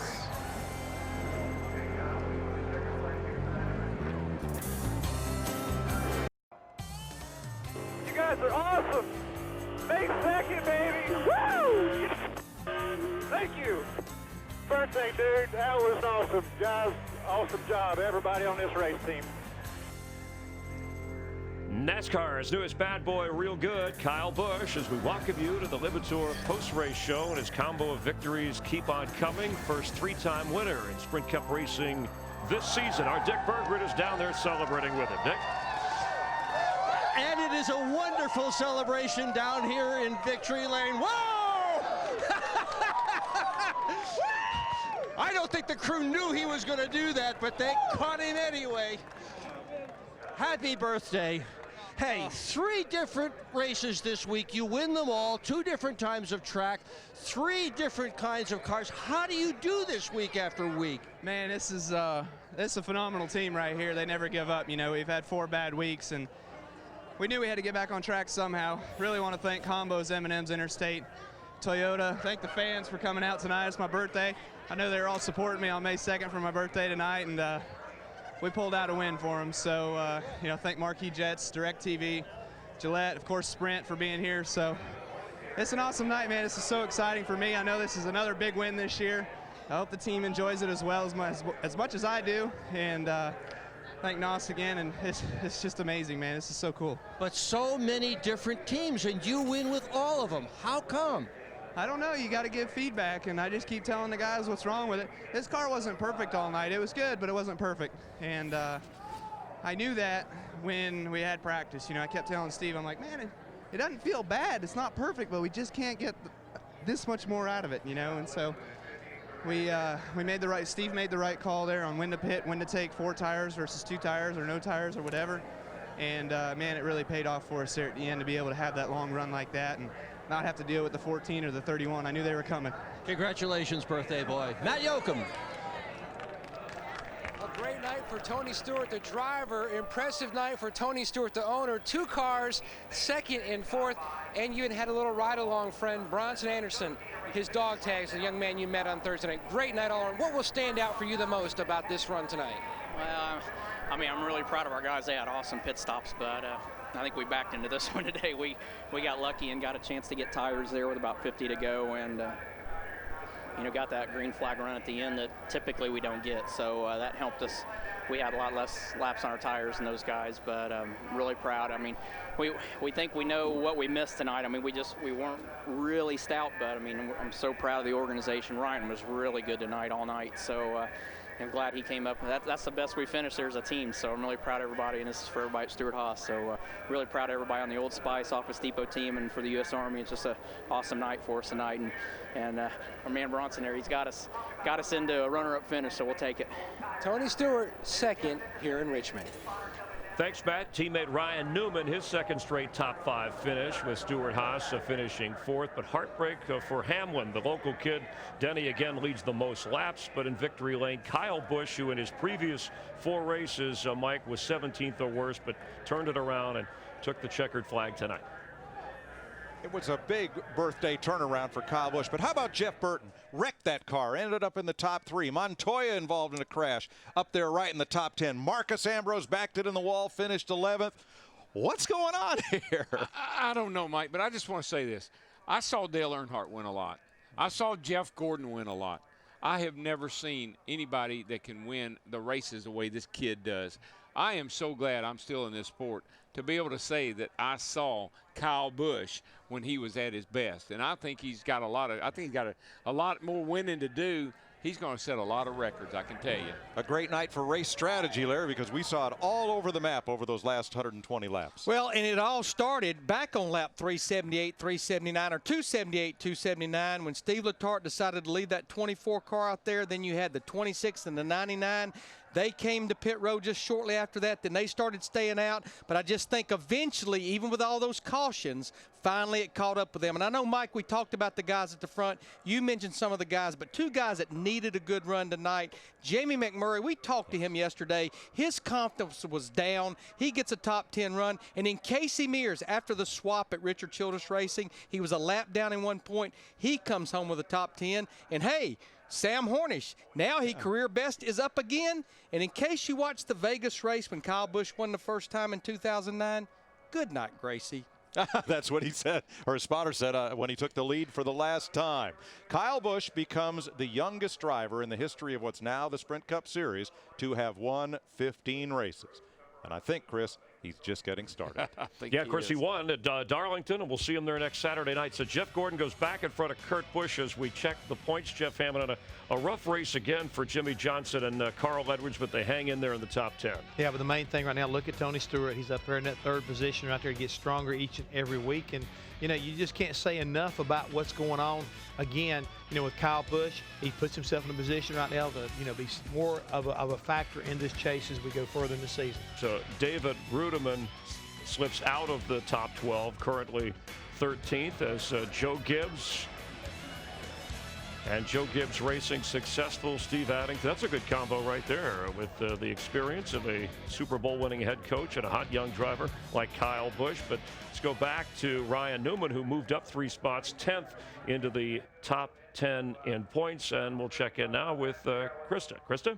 You guys are awesome. May 2nd, baby. Woo! Thank you. Birthday, dude. That was awesome. Guys, awesome job. Everybody on this race team. NASCAR's newest bad boy, real good, Kyle Busch, as we welcome you to the Lipitor post-race show, and his combo of victories keep on coming. First 3-time winner in Sprint Cup racing this season. Our Dick Berggren is down there celebrating with him. Dick? And it is a wonderful celebration down here in Victory Lane. Whoa! I don't think the crew knew he was going to do that, but they caught him anyway. Happy birthday. Hey, 3 different races this week. You win them all, 2 different times of track, 3 different kinds of cars. How do you do this week after week? Man, this is a phenomenal team right here. They never give up. You know, we've had 4 bad weeks, and we knew we had to get back on track somehow. Really want to thank Combos, M&M's, Interstate, Toyota. Thank the fans for coming out tonight. It's my birthday. I know they're all supporting me on May 2nd for my birthday tonight, and we pulled out a win for them. So, you know, thank Marquee Jets, DirecTV, Gillette, of course, Sprint for being here. So it's an awesome night, man. This is so exciting for me. I know this is another big win this year. I hope the team enjoys it as well as much as I do. And thank NOS again, and it's just amazing, man. This is so cool. But so many different teams, and you win with all of them. How come? I don't know. You got to give feedback, and I just keep telling the guys what's wrong with it. This car wasn't perfect all night. It was good, but it wasn't perfect. And I knew that when we had practice. You know, I kept telling Steve, I'm like, man, it doesn't feel bad. It's not perfect, but we just can't get this much more out of it, you know. And so we made the right. Steve made the right call there on when to pit, when to take 4 tires versus 2 tires or no tires or whatever. And man, it really paid off for us there at the end to be able to have that long run like that and not have to deal with the 14 or the 31. I knew they were coming. Congratulations, birthday boy. Matt Yoakum. A great night for Tony Stewart, the driver. Impressive night for Tony Stewart, the owner. 2 cars, 2nd and 4th. And you had a little ride-along friend, Bronson Anderson, his dog tags, the young man you met on Thursday night. Great night all around. What will stand out for you the most about this run tonight? Well, I mean, I'm really proud of our guys. They had awesome pit stops, but I think we backed into this one today. We got lucky and got a chance to get tires there with about 50 to go, and got that green flag run at the end that typically we don't get. So that helped us. We had a lot less laps on our tires than those guys, but really proud. I mean, we think we know what we missed tonight. I mean, we weren't really stout, but I mean, I'm so proud of the organization. Ryan was really good tonight all night. So I'm glad he came up. That's the best we finished there as a team. So I'm really proud of everybody, and this is for everybody at Stewart-Haas. So really proud of everybody on the Old Spice Office Depot team and for the U.S. Army. It's just an awesome night for us tonight. And our man Bronson there, he's got us into a runner-up finish, so we'll take it. Tony Stewart, second here in Richmond. Thanks, Matt. Teammate Ryan Newman, his second straight top 5 finish with Stewart-Haas finishing 4th. But heartbreak for Hamlin, the local kid. Denny again leads the most laps, but in victory lane, Kyle Busch, who in his previous 4 races, Mike, was 17th or worse, but turned it around and took the checkered flag tonight. It was a big birthday turnaround for Kyle Busch, but how about Jeff Burton? Wrecked that car, ended up in the top 3. Montoya involved in a crash, up there right in the top 10. Marcus Ambrose backed it in the wall, finished 11th. What's going on here? I don't know, Mike, but I just want to say this. I saw Dale Earnhardt win a lot. I saw Jeff Gordon win a lot. I have never seen anybody that can win the races the way this kid does. I am so glad I'm still in this sport to be able to say that I saw Kyle Busch when he was at his best. And I think he's got a lot more winning to do. He's going to set a lot of records, I can tell you. A great night for race strategy, Larry, because we saw it all over the map over those last 120 laps. Well, and it all started back on lap 378, 379, or 278, 279, when Steve Letarte decided to leave that 24 car out there. Then you had the 26 and the 99. They came to pit road just shortly after that. Then they started staying out. But I just think eventually, even with all those cautions, finally it caught up with them. And I know, Mike, we talked about the guys at the front. You mentioned some of the guys, but 2 guys that needed a good run tonight. Jamie McMurray, we talked to him yesterday. His confidence was down. He gets a top 10 run. And then Casey Mears, after the swap at Richard Childress Racing, he was a lap down in 1 point. He comes home with a top 10. And hey, Sam Hornish, now he career best is up again. And in case you watched the Vegas race when Kyle Busch won the first time in 2009, good night, Gracie. That's what he said, or his spotter said when he took the lead for the last time. Kyle Busch becomes the youngest driver in the history of what's now the Sprint Cup Series to have won 15 races. And I think, Chris, he's just getting started. Yeah, of course, he won at Darlington, and we'll see him there next Saturday night. So Jeff Gordon goes back in front of Kurt Busch as we check the points. Jeff Hamlin, a rough race again for Jimmy Johnson and Carl Edwards, but they hang in there in the top 10. Yeah, but the main thing right now, look at Tony Stewart. He's up there in that 3rd position right there. He gets stronger each and every week. And, you just can't say enough about what's going on. Again, with Kyle Busch, he puts himself in a position right now to, be more of a factor in this chase as we go further in the season. So David Ruderman slips out of the top 12, currently 13th, as Joe Gibbs. And Joe Gibbs Racing successful Steve Addington. That's a good combo right there with the experience of a Super Bowl winning head coach and a hot young driver like Kyle Busch. But let's go back to Ryan Newman, who moved up 3 spots, 10th into the top 10 in points. And we'll check in now with Krista. Krista?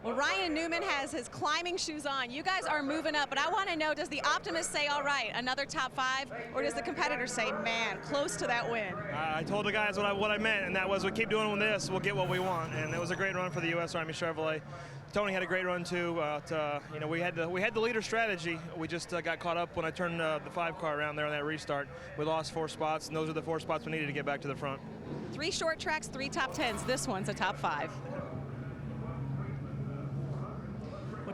Well, Ryan Newman has his climbing shoes on. You guys are moving up, but I want to know, does the optimist say, all right, another top 5, or does the competitor say, man, close to that win? I told the guys what I meant, and that was we keep doing this, we'll get what we want. And it was a great run for the U.S. Army Chevrolet. Tony had a great run too. We had the leader strategy. We just got caught up when I turned the 5 car around there on that restart. We lost 4 spots, and those are the 4 spots we needed to get back to the front. 3 short tracks, 3 top 10s. This one's a top 5.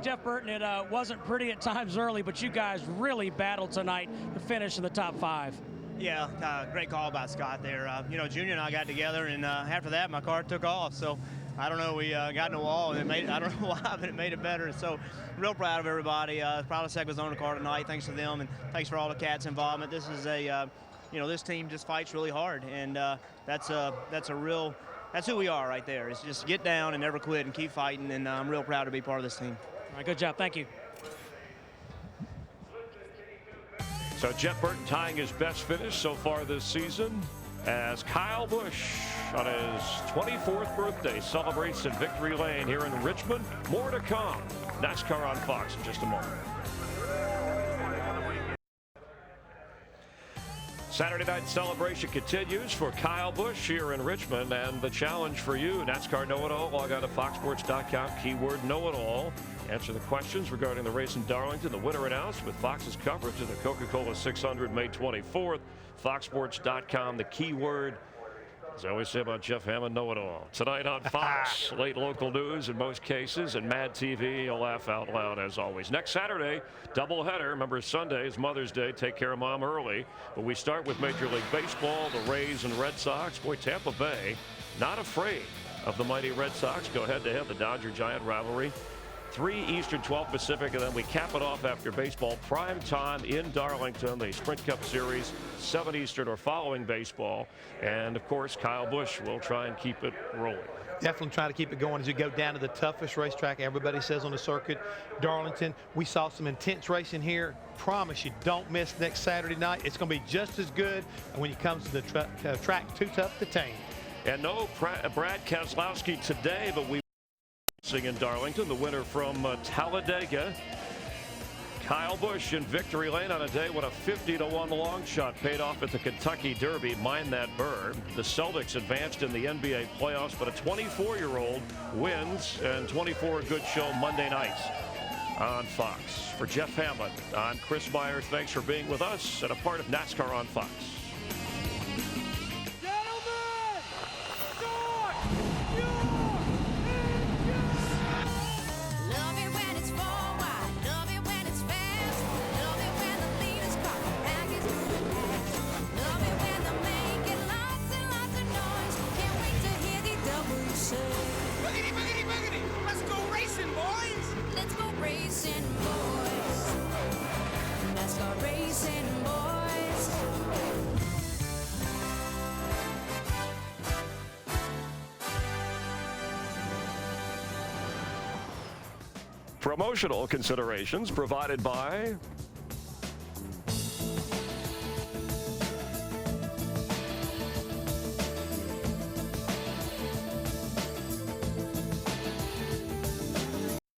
Jeff Burton, it wasn't pretty at times early, but you guys really battled tonight to finish in the top 5. Yeah, great call by Scott there. Junior and I got together, and after that, my car took off. So I don't know, we got in the wall, and I don't know why, but it made it better. So real proud of everybody. Prilosec was on the car tonight, thanks to them, and thanks for all the Cats' involvement. This is this team just fights really hard, and that's who we are right there. It's just get down and never quit and keep fighting, and I'm real proud to be part of this team. All right, good job. Thank you. So Jeff Burton tying his best finish so far this season as Kyle Busch on his 24th birthday celebrates in Victory Lane here in Richmond. More to come. NASCAR on Fox in just a moment. Saturday night celebration continues for Kyle Busch here in Richmond, and the challenge for you, NASCAR Know-It-All. Log on to foxsports.com, keyword Know-It-All. Answer the questions regarding the race in Darlington. The winner announced with Fox's coverage of the Coca-Cola 600 May 24th. Foxsports.com, the keyword, as I always say about Jeff Hammond, know-it-all. Tonight on Fox, late local news in most cases, and Mad TV, you'll laugh out loud as always. Next Saturday, doubleheader. Remember, Sunday is Mother's Day. Take care of Mom early. But we start with Major League Baseball, the Rays and Red Sox. Boy, Tampa Bay, not afraid of the mighty Red Sox. Go head-to-head, the Dodger-Giant rivalry. 3 Eastern, 12 Pacific, and then we cap it off after baseball. Prime time in Darlington, the Sprint Cup Series, 7 Eastern or following baseball. And, of course, Kyle Busch will try and keep it rolling. Definitely try to keep it going as you go down to the toughest racetrack everybody says on the circuit, Darlington. We saw some intense racing here. Promise you, don't miss next Saturday night. It's going to be just as good when it comes to the track too tough to tame. And no Brad Keselowski today, but we in Darlington, the winner from Talladega, Kyle Busch in victory lane on a day when a 50-1 long shot paid off at the Kentucky Derby. Mind that bird. The Celtics advanced in the NBA playoffs, but a 24-year-old wins, and 24 a good show Monday nights on Fox. For Jeff Hammond, I'm Chris Myers. Thanks for being with us and a part of NASCAR on Fox. Boogity, boogity, boogity! Let's go racing, boys! Let's go racing, boys! NASCAR racing, boys! Promotional considerations provided by